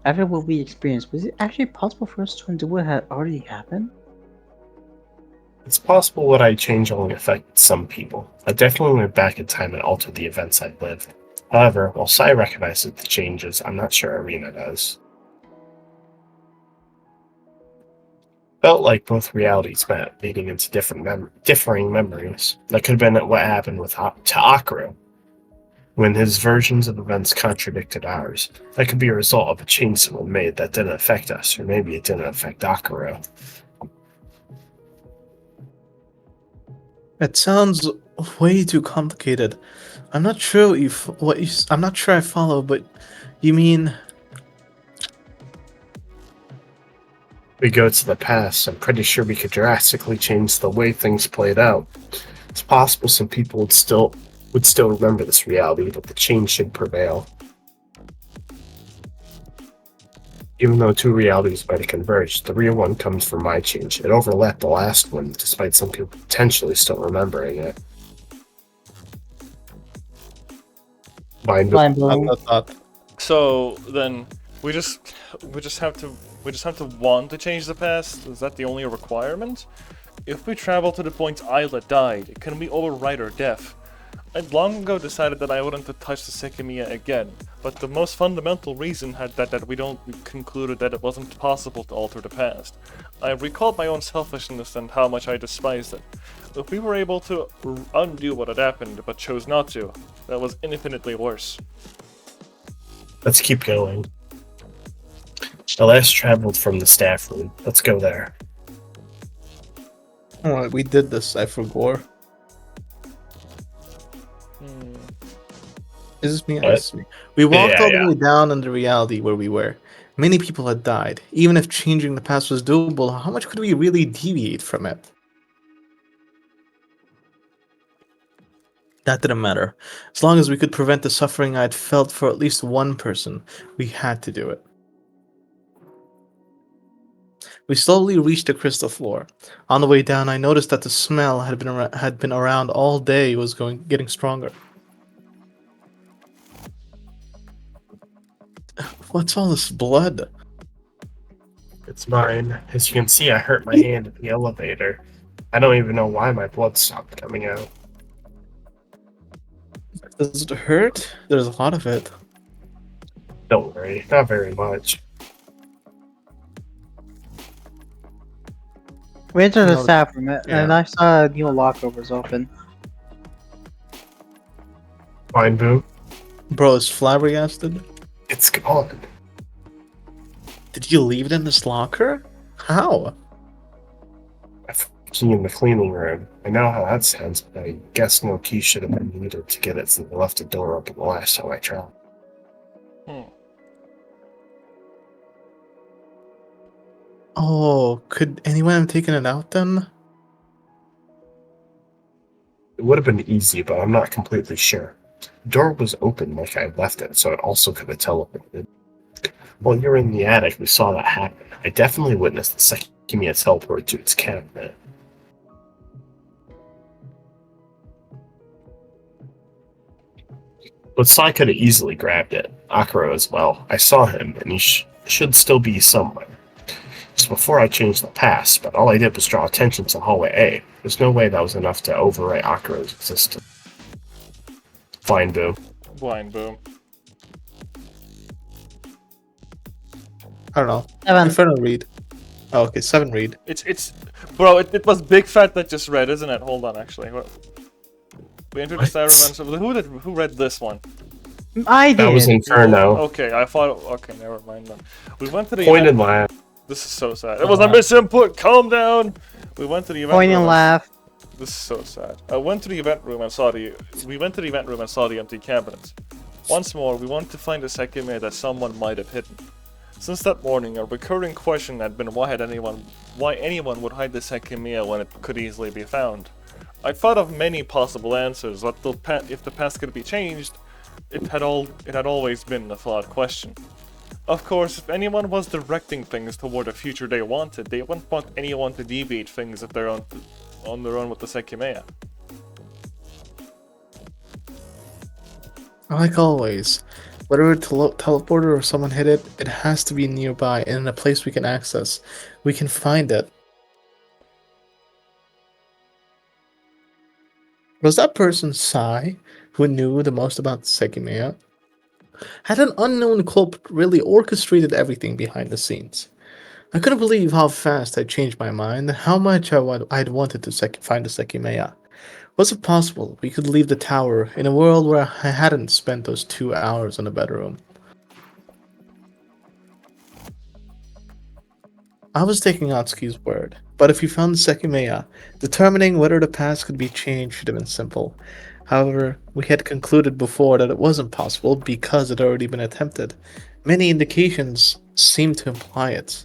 After what we experienced, was it actually possible for us to undo what had already happened? It's possible what I change only affected some people. I definitely went back in time and altered the events I'd lived. However, while Sai recognizes the changes, I'm not sure Arena does. Felt like both realities met, leading into differing memories. That could have been what happened with to Akira, when his versions of events contradicted ours. That could be a result of a change someone made that didn't affect us, or maybe it didn't affect Akira. It sounds way too complicated. I'm not sure I'm not sure I follow, but you mean We go to the past, I'm pretty sure we could drastically change the way things played out. It's possible some people would still remember this reality, but the change should prevail. Even though two realities might have converged, the real one comes from my change. It overlapped the last one, despite some people potentially still remembering it. Mind Mind I'm blown. not that. So then we just have to want to change the past. Is that the only requirement? If we travel to the point Isla died, it can be override or deaf. I'd long ago decided that I wouldn't touch the Sekimeiya again, but the most fundamental reason had that we concluded that it wasn't possible to alter the past. I recalled my own selfishness and how much I despised it. If we were able to undo what had happened but chose not to, that was infinitely worse. Let's keep going. The last traveled from the staff room. Let's go there. Alright, we did this, I forgot. Is this me? What? This is me. We walked Yeah, all the yeah. way down in the reality where we were. Many people had died. Even if changing the past was doable, how much could we really deviate from it? That didn't matter. As long as we could prevent the suffering I'd felt for at least one person, we had to do it. We slowly reached the crystal floor. On the way down, I noticed that the smell had been around all day was getting stronger. What's all this blood? It's mine. As you can see, I hurt my hand in the elevator. I don't even know why my blood stopped coming out. Does it hurt? There's a lot of it. Don't worry, not very much. We entered the No, staff room, and yeah. I saw new locker was open. Fine, Boo. Bro is flabbergasted. It's gone. Did you leave it in this locker? How? I found the key in the cleaning room. I know how that sounds, but I guess no key should have been needed to get it since I left the door open the last time I tried. Oh, could anyone have taken it out then? It would have been easy, but I'm not completely sure. The door was open like I left it, so it also could have teleported. While you were in the attic, we saw that happen. I definitely witnessed the Sekimeiya teleport to its cabinet. But Sai could have easily grabbed it. Akira as well. I saw him, and he should still be somewhere. Just before I changed the pass, but all I did was draw attention to hallway A. There's no way that was enough to overwrite Akira's existence. Fine, Boo. Blind boom. I don't know. 7. Inferno read. Oh, okay, 7 read. Bro, it was Big Fat that just read, isn't it? Hold on, actually. We entered the Cyberman. Who read this one? I did. That was Inferno. Okay, I thought. Okay, never mind then. We went to the Point event. and laugh. This is so sad. It was a misinput. Calm down. We went to the event. Point and room. laugh. This is so sad. I went to the event room and saw the. We went to the event room and saw the empty cabinets. Once more, we wanted to find a Sekimeiya that someone might have hidden. Since that morning, a recurring question had been why anyone would hide the Sekimeiya when it could easily be found. I thought of many possible answers, but if the past could be changed, it had always been a flawed question. Of course, if anyone was directing things toward a future they wanted, they wouldn't want anyone to deviate things if they're on their own with the Sekimeiya. Like always, whether a teleporter or someone hit it, it has to be nearby and in a place we can access. We can find it. Was that person Sai, who knew the most about Sekimeiya? Had an unknown culprit really orchestrated everything behind the scenes? I couldn't believe how fast I changed my mind and how much I'd wanted to find the Sekimeiya. Was it possible we could leave the tower in a world where I hadn't spent those 2 hours in the bedroom? I was taking Atsuki's word, but if we found the Sekimeiya, determining whether the past could be changed should have been simple. However, we had concluded before that it wasn't possible because it had already been attempted. Many indications seemed to imply it.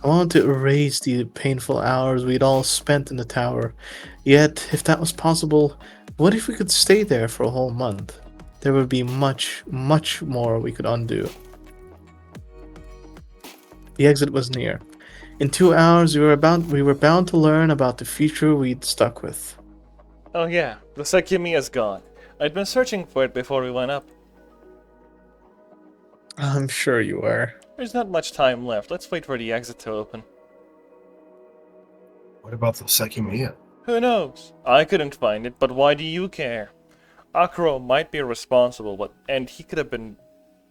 I wanted to erase the painful hours we'd all spent in the tower. Yet, if that was possible, what if we could stay there for a whole month? There would be much, much more we could undo. The exit was near. In 2 hours, we were bound to learn about the future we'd stuck with. Oh yeah, the Sekimeiya's gone. I'd been searching for it before we went up. I'm sure you were. There's not much time left. Let's wait for the exit to open. What about the Sekimeiya? Who knows? I couldn't find it, but why do you care? Akuro might be responsible, and he could have been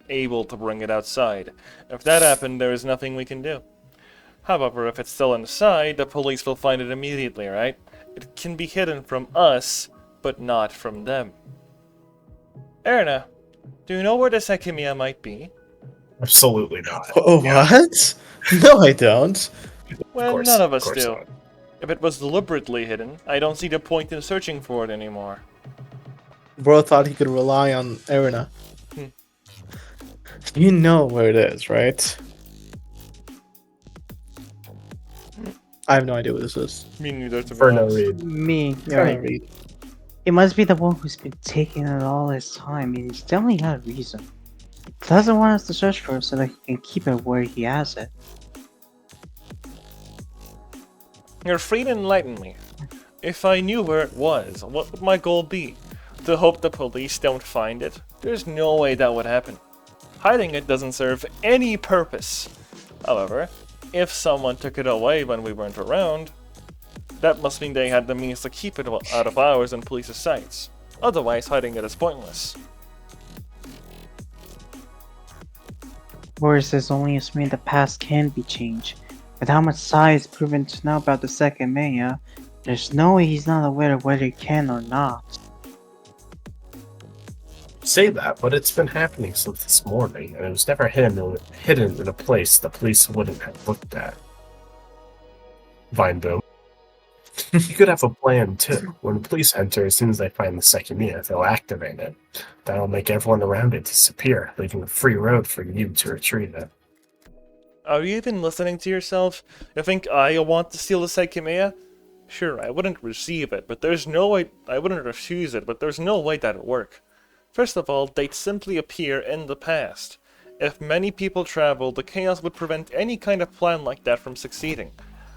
able to bring it outside. If that happened, there is nothing we can do. However, if it's still inside, the police will find it immediately, right? It can be hidden from us, but not from them. Erna, do you know where the Sekimeiya might be? Absolutely not. Oh, what? No, I don't. Well, none of us do. Not. If it was deliberately hidden, I don't see the point in searching for it anymore. Bro thought he could rely on Erna. You know where it is, right? I have no idea what this is. Me neither, to be For no honest. reason. Me, you're right. Read. It must be the one who's been taking it all his time. He's definitely had a reason. He doesn't want us to search for it so that he can keep it where he has it. You're free to enlighten me. If I knew where it was, what would my goal be? To hope the police don't find it? There's no way that would happen. Hiding it doesn't serve any purpose. However, if someone took it away when we weren't around, that must mean they had the means to keep it out of ours and police's sights. Otherwise, hiding it is pointless. Or is this only assuming the past can be changed? With how much Sai is proven to know about the Sekimeiya, there's no way he's not aware of whether he can or not. say that, but it's been happening since this morning, and it was never hidden in a place the police wouldn't have looked at. Vineboom. You could have a plan too. When the police enter, as soon as they find the Sekimeiya, they'll activate it. That'll make everyone around it disappear, leaving a free road for you to retrieve it. Are you even listening to yourself? You think I want to steal the Sekimeiya? Sure, I wouldn't receive it, but there's no way. I wouldn't refuse it, but there's no way that'd work. First of all, they'd simply appear in the past. If many people travel, the chaos would prevent any kind of plan like that from succeeding.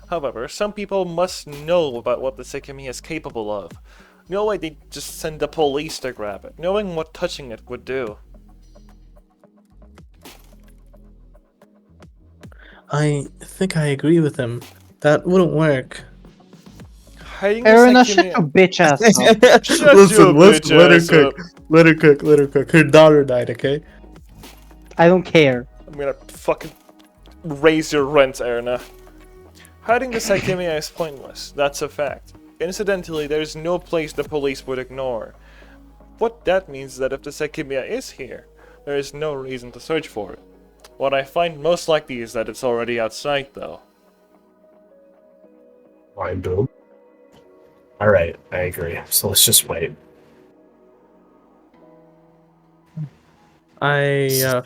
However, some people must know about what the Sekimeiya is capable of. No way they'd just send the police to grab it, knowing what touching it would do. I think I agree with him. That wouldn't work. Hiding the Erina, shut Sekimeiya- your bitch ass up. Shut your Listen, bitch let her ass cook. up. Let her cook. Let her cook. Her daughter died. Okay. I don't care. I'm gonna fucking raise your rent, Erna. Hiding the Sekimeiya is pointless, that's a fact. Incidentally, there's no place the police would ignore. What that means is that if the Sekimeiya is here, there is no reason to search for it. What I find most likely is that it's already outside, though. Vineboom. Alright, I agree. So let's just wait. I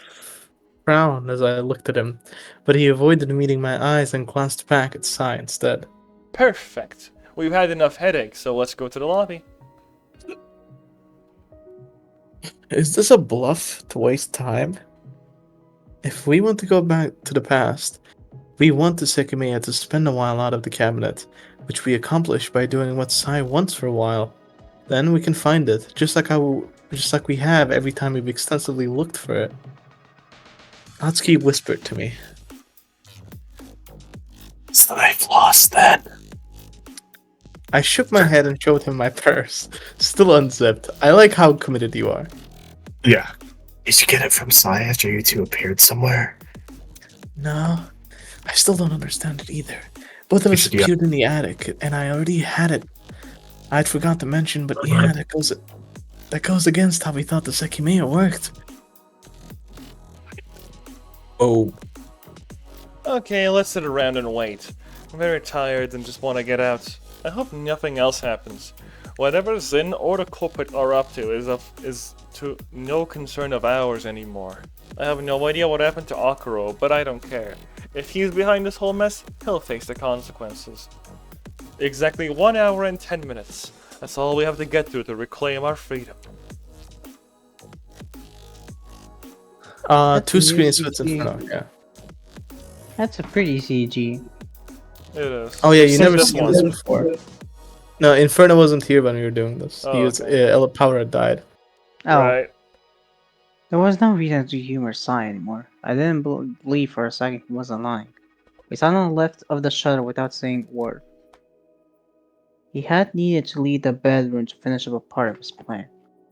frowned as I looked at him, but he avoided meeting my eyes and glanced back at Sai instead. Perfect. We've had enough headaches, so let's go to the lobby. Is this a bluff to waste time? If we want to go back to the past, we want the Sekimeiya to spend a while out of the cabinet, which we accomplish by doing what Sai wants for a while. Then we can find it, just like we have every time we've extensively looked for it. Atsuki whispered to me. Is the knife lost then? I shook my head and showed him my purse, still unzipped. I like how committed you are. Yeah. Did you get it from Sai after you two appeared somewhere? No, I still don't understand it either. Both of us Yeah. appeared in the attic, and I already had it. I'd forgot to mention, but yeah, that goes against how we thought the Sekimeiya worked. Oh. Okay, let's sit around and wait. I'm very tired and just want to get out. I hope nothing else happens. Whatever Zin or the culprit are up to is to no concern of ours anymore. I have no idea what happened to Akuro, but I don't care. If he's behind this whole mess, he'll face the consequences. Exactly 1 hour and 10 minutes. That's all we have to get through to reclaim our freedom. Two That's screens easy. with Inferno, yeah. That's a pretty CG. It is. Oh yeah, you Seen never this seen one. this before. No, Inferno wasn't here when we were doing this. Oh, He was okay. Power had died. Oh, Right. there was no reason to humor Sai anymore. I didn't believe for a second he wasn't lying. We sat on the left of the shutter without saying a word. He had needed to leave the bedroom to finish up a part of his plan.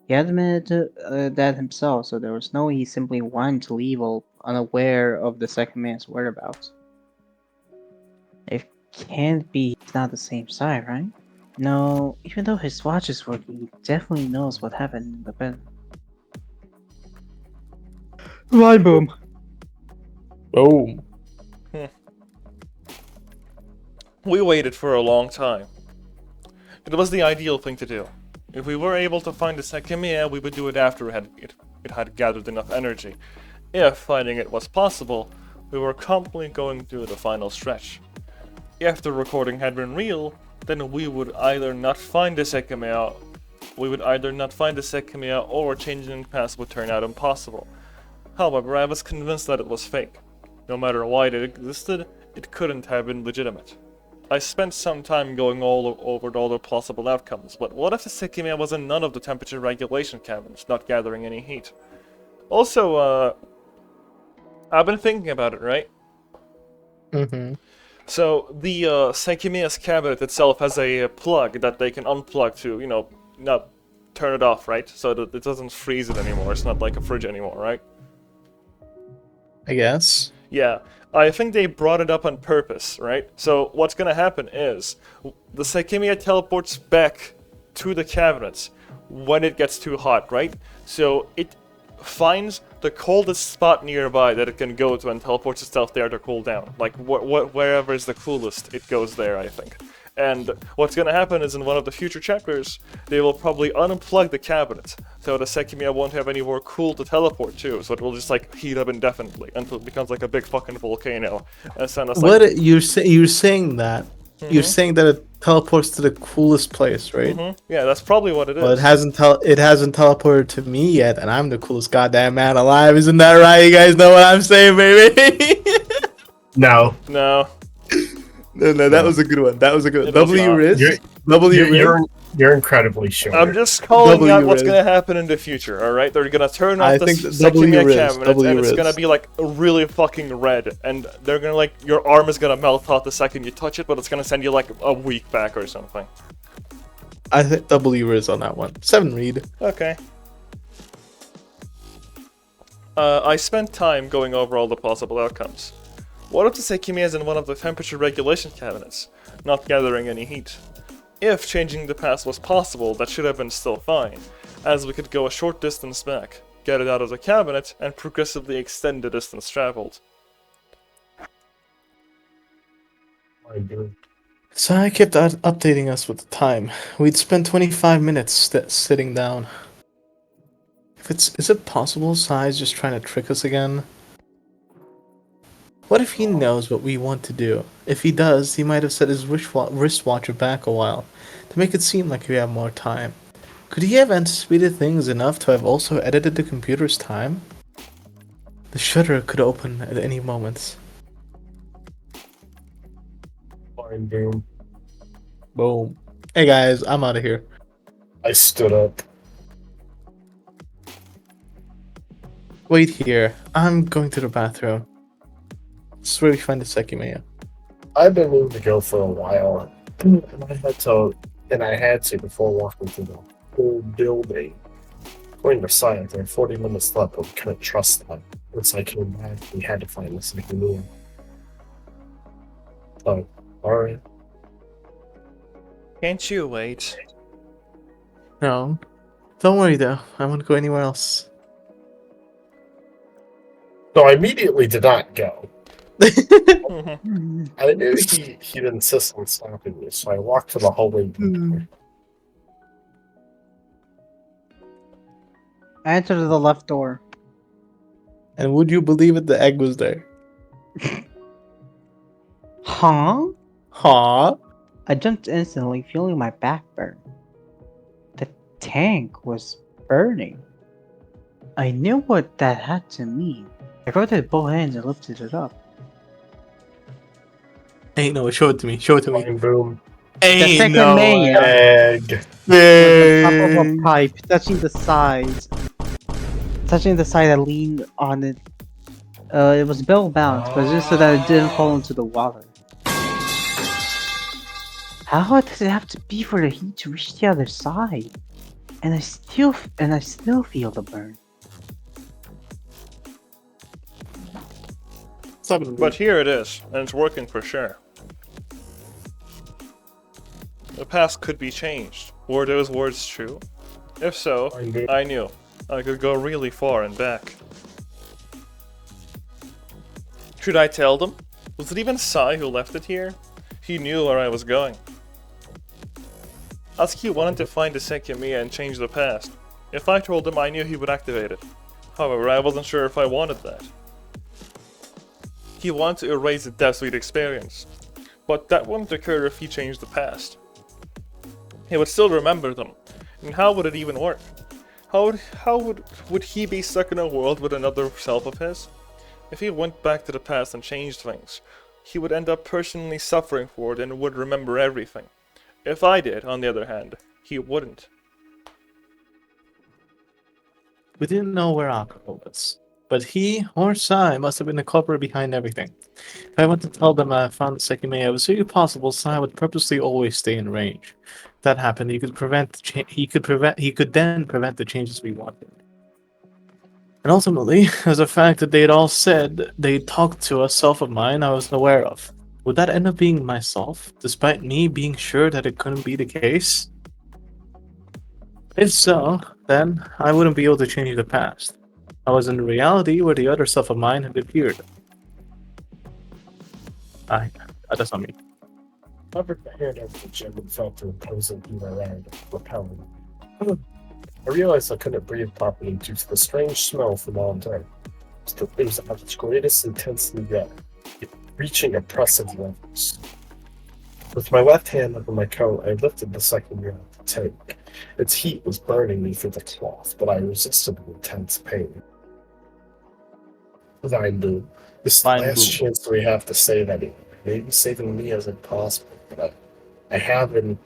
He had admitted to that himself, so there was no way he simply wanted to leave all unaware of the second man's whereabouts. It can't be he's not the same side, right? No, even though his watch is working, he definitely knows what happened in the bedroom. Right, boom. Boom. We waited for a long time. It was the ideal thing to do. If we were able to find the Sekimeiya, we would do it after it had gathered enough energy. If finding it was possible, we were confidently going through the final stretch. If the recording had been real, then we would either not find the Sekimeiya, or changing the past would turn out impossible. However, I was convinced that it was fake. No matter why it existed, it couldn't have been legitimate. I spent some time going over all the possible outcomes, but what if the Sekimeiya was in none of the temperature regulation cabins, not gathering any heat? Also, I've been thinking about it, right? Mm-hmm. So, the Sekimeiya's cabinet itself has a plug that they can unplug to, not turn it off, right? So that it doesn't freeze it anymore. It's not like a fridge anymore, right? I guess. Yeah, I think they brought it up on purpose, right? So what's gonna happen is, the Sekimeiya teleports back to the cabinets. when it gets too hot, right? So it finds the coldest spot nearby that it can go to and teleports itself there to cool down. Like, wherever is the coolest, it goes there, I think. And what's gonna happen is in one of the future chapters, they will probably unplug the cabinet, so the Sekimeiya won't have any more cool to teleport to, so it will just like heat up indefinitely until it becomes like a big fucking volcano and send us like... What you're saying that you're saying that it teleports to the coolest place, right? Yeah, that's probably what it is. Well, it hasn't teleported to me yet, and I'm the coolest goddamn man alive. Isn't that right? You guys know what I'm saying, baby? No. No. No, that was a good one. That was a good one. It was W not. Riz. W Riz. You're incredibly sure. I'm just calling W out what's Riz. gonna happen in the future, alright? They're gonna turn off I the think that W Sekimeiya Riz, cabinet, W and it's Riz. gonna be like really fucking red, and they're gonna like, your arm is gonna melt out the second you touch it, but it's gonna send you like a week back or something. I think W Riz on that one. 7 read. Okay. I spent time going over all the possible outcomes. What if the Sekimeiya is in one of the temperature regulation cabinets, not gathering any heat? If changing the past was possible, that should have been still fine, as we could go a short distance back, get it out of the cabinet, and progressively extend the distance traveled. So I kept updating us with the time. We'd spent 25 minutes sitting down. Is it possible Sai's just trying to trick us again? What if he knows what we want to do? If he does, he might have set his wristwatch back a while, to make it seem like we have more time. Could he have anticipated things enough to have also edited the computer's time? The shutter could open at any moment. Fine, boom. Boom. Hey guys, I'm out of here. I stood up. Wait here. I'm going to the bathroom. This is where we find the Sekimeiya. I've been moving to go for a while, and I had to before walking through the whole building. According to science, there are 40 minutes left, but we couldn't trust that. Once I came back, we had to find the Sekimeiya. So, alright. Can't you wait? No. Don't worry though. I won't go anywhere else. So I immediately did not go. Mhm. I knew he'd insist on stopping me, so I walked to the hallway door. I entered the left door. And would you believe it, the egg was there. Huh? Huh? I jumped instantly, feeling my back burn. The tank was burning. I knew what that had to mean. I grabbed it with both hands and lifted it up. Ain't no, show it to me. Show it to me. Fine, boom. Ain't second no Maya. Egg. With the top of a pipe, touching the sides. Touching the side that leaned on it. It was bell balanced, but just so that it didn't fall into the water. How hot does it have to be for the heat to reach the other side? And I still feel the burn. But here it is, and it's working for sure. The past could be changed. Were those words true? If so, I knew. I could go really far and back. Should I tell them? Was it even Sai who left it here? He knew where I was going. Atsuki wanted to find the Sekimeiya and change the past. If I told him, I knew he would activate it. However, I wasn't sure if I wanted that. He wanted to erase the deaths we'd experienced, but that wouldn't occur if he changed the past. He would still remember them, and how would it even work? Would he be stuck in a world with another self of his? If he went back to the past and changed things, he would end up personally suffering for it and would remember everything. If I did, on the other hand, he wouldn't. We didn't know where Akako was, but he or Sai must have been the culprit behind everything. If I went to tell them I found the Sekimeiya, it was very possible Sai would purposely always stay in range. If that happened, he could then prevent the changes we wanted. And ultimately, as a fact that they'd all said they talked to a self of mine I wasn't aware of. Would that end up being myself, despite me being sure that it couldn't be the case? If so, then I wouldn't be able to change the past. I was in reality where the other self of mine had appeared. That's not me. Hovered my hand over the gym and felt the opposing heat around, repelling. I realized I couldn't breathe properly due to the strange smell from all day. It was at its greatest intensity yet, reaching oppressive levels. With my left hand under my coat, I lifted the second mirror to take. Its heat was burning me through the cloth, but I resisted the intense pain. Vine Boom. This is the Vine last Boom. chance we have to say that maybe saving me isn't possible, but I haven't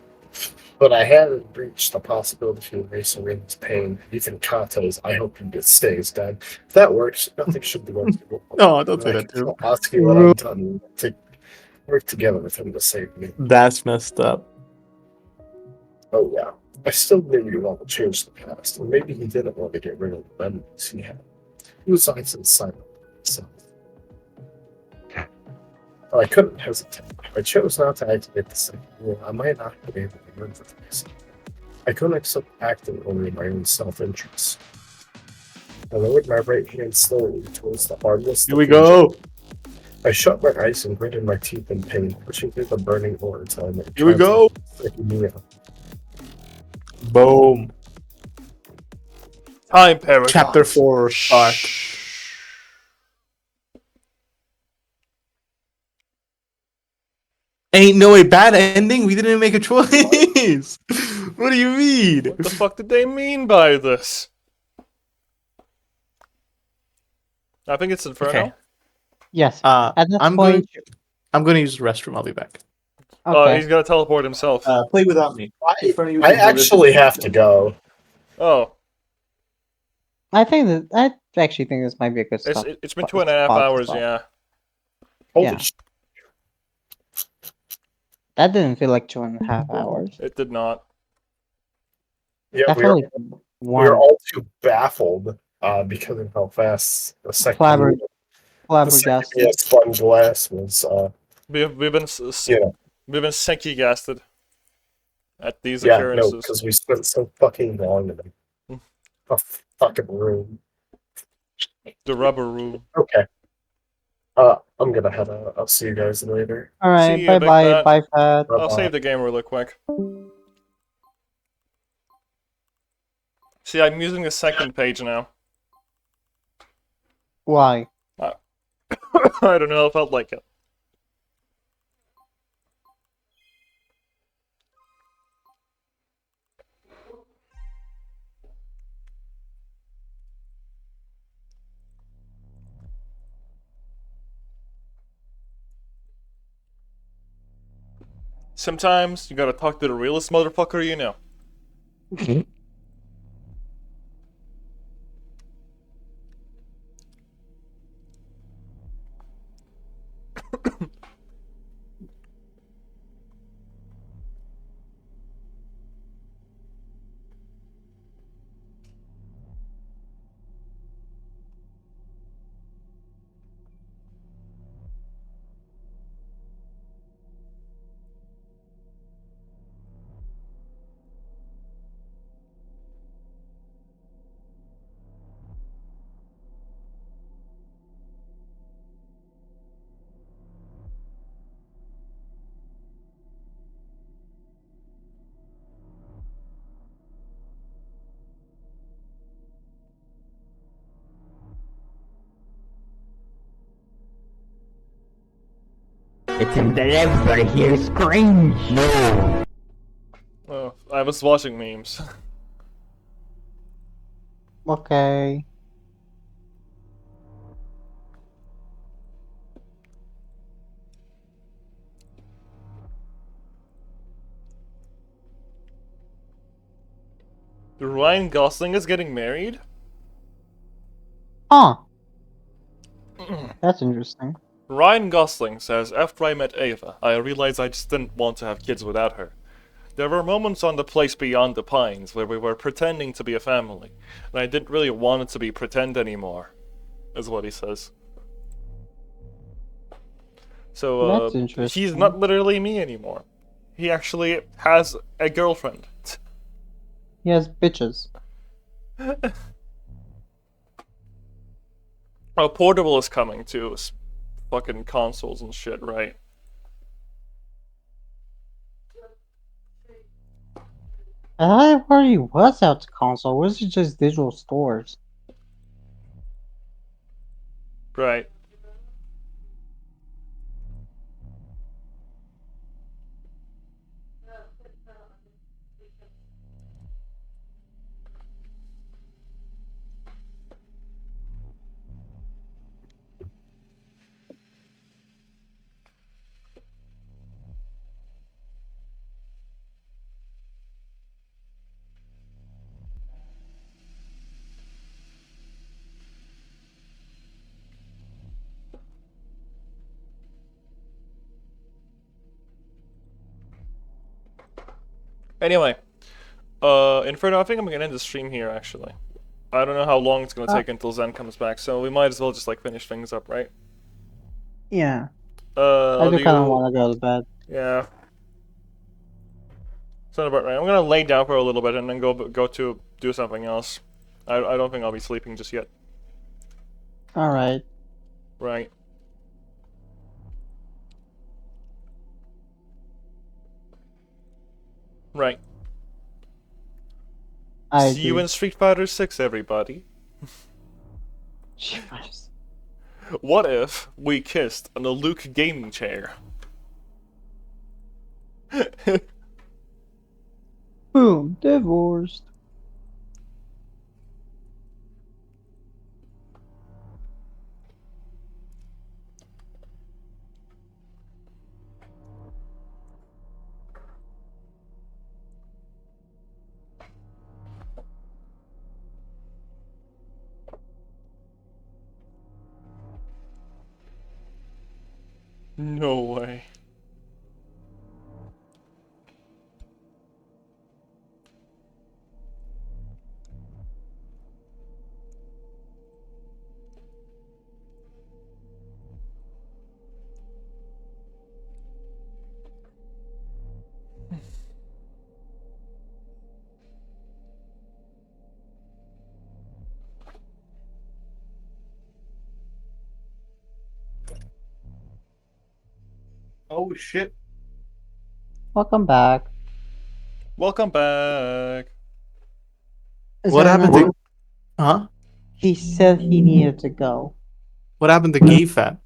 reached the possibility of erasing Rin's pain. Even Kato's, I hope he stays dead. If that works, nothing should be worth it. No, don't say I that can too. tell Atsuki what I've done to work together with him to save me. That's messed up. Oh yeah. I still knew you want to change the past, and maybe he didn't want to get rid of the memories he had. He was nice and silent. So I couldn't hesitate. If I chose not to activate the second rule, I might not be able to remember things. I couldn't accept acting only in my own self-interest. I lowered my right hand slowly towards the hardness. Here we go. I shut my eyes and gritted my teeth in pain, pushing through the burning ore until I made Here we go. Sekimeiya. Boom. Time paradox. Chapter 4 start. Ain't no a bad ending. We didn't make a choice. What do you mean? What the fuck did they mean by this? I think it's Inferno. Okay. Yes. At At this I'm point, going to use the restroom. I'll be back. okay. He's gonna teleport himself. Play without me. I actually have to go. Oh, I actually think this might be a good stop. it's been 2.5 hours, yeah. Holy Yeah. shit. That didn't feel like 2.5 hours. It did not. Yeah, That we felt are, like we are one. all too baffled because of how fast the second Flabbergasted. spun glass was. We've been Yeah. we've been senki-gasted at these Yeah, no, occurrences. because we spent so fucking long in a fucking room. The rubber room. Okay. I'm gonna head out. I'll see you guys later. See Alright, you, bye Big bye, Fat. bye Fat. I'll save the game really quick. See, I'm using the second page now. Why? I don't know, I felt like it. Sometimes you gotta talk to the realest motherfucker you know. It's in the river here, strange. No. Oh, I was watching memes. Okay. Ryan Gosling is getting married? Huh. That's interesting. Ryan Gosling says, after I met Ava, I realized I just didn't want to have kids without her. There were moments on the place beyond the pines where we were pretending to be a family, and I didn't really want it to be pretend anymore, is what he says. So, That's interesting. he's not literally me anymore. He actually has a girlfriend. He has bitches. Oh, Portable is coming too. Fucking consoles and shit, right? I thought it already was out to console. Was it just digital stores? Right. Anyway, Inferno, I think I'm gonna end the stream here, actually. I don't know how long it's gonna take until Zen comes back, so we might as well just, like, finish things up, right? Yeah. I do kind of want to go to bed. Yeah. Sounds about right. I'm gonna lay down for a little bit and then go to do something else. I don't think I'll be sleeping just yet. Alright. Right. Right. I See you agree. in Street Fighter 6, everybody. Jesus. What if we kissed on a Luke gaming chair? Boom. Divorced. No way. Oh shit. Welcome back. Welcome back. What happened to Huh? He said he needed to go. What happened to Gay Fat?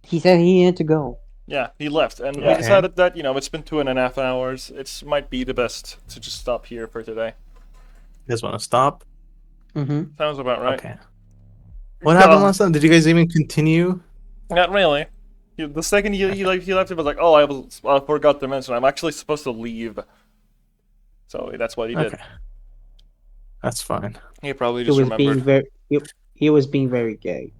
He said he needed to go. Yeah, he left, and we Okay. decided that, you know, it's been 2.5 hours. It might be the best to just stop here for today. You guys want to stop? Mm-hmm. Sounds about right. Okay. What happened last time? Did you guys even continue? Not really. The second he left, it was like, oh, I forgot to mention, I'm actually supposed to leave. So that's what he did. Okay. That's fine. He probably He just was remembered. being very. He was being very gay.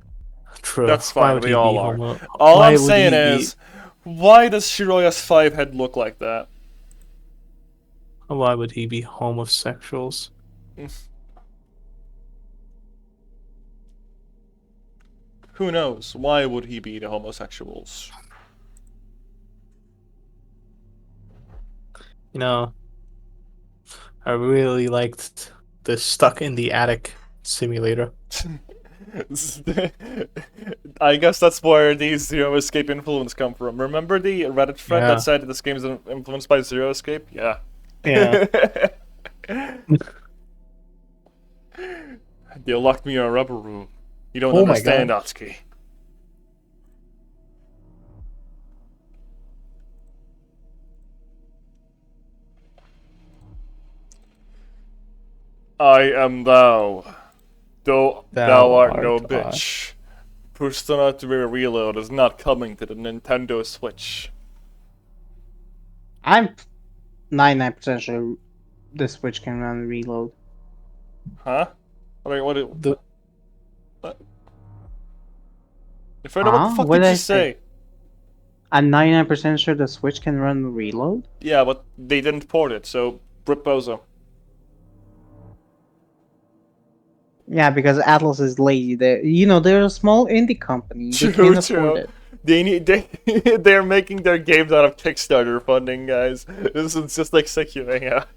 True. That's Why fine, would we he all be are. homo? All Why I'm would saying he is, why does Shiroya's 5 head look like that? Why would he be homosexuals? Who knows? Why would he be the homosexuals? You know, I really liked the Stuck in the Attic simulator. I guess that's where these Zero Escape influence come from. Remember the Reddit thread Yeah. that said this game is influenced by Zero Escape? Yeah. Yeah. They locked me in a rubber room. You don't Oh my understand, God. Atsuki. I am thou. Though thou art no art I. bitch. Persona 3 Reload is not coming to the Nintendo Switch. I'm 99% sure the Switch can run reload. Huh? I mean, what The If I know what the fuck What did did you I say? I'm 99% sure the Switch can run reload. Yeah, but they didn't port it, so Rip Bozo. Yeah, because Atlas is lazy. They're a small indie company. They True, can't afford true. it. They're making their games out of Kickstarter funding, guys. This is just like Sekimeiya.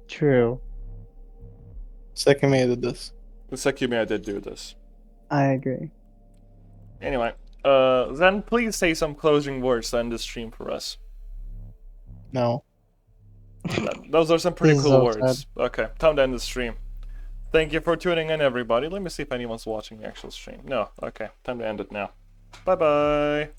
True. Sekimeiya did this. The Sekimeiya did do this. I agree. Anyway, then please say some closing words to end the stream for us. No. Those are some pretty This is cool so words. Okay, time to end the stream. Thank you for tuning in, everybody. Let me see if anyone's watching the actual stream. No, okay, time to end it now. Bye-bye.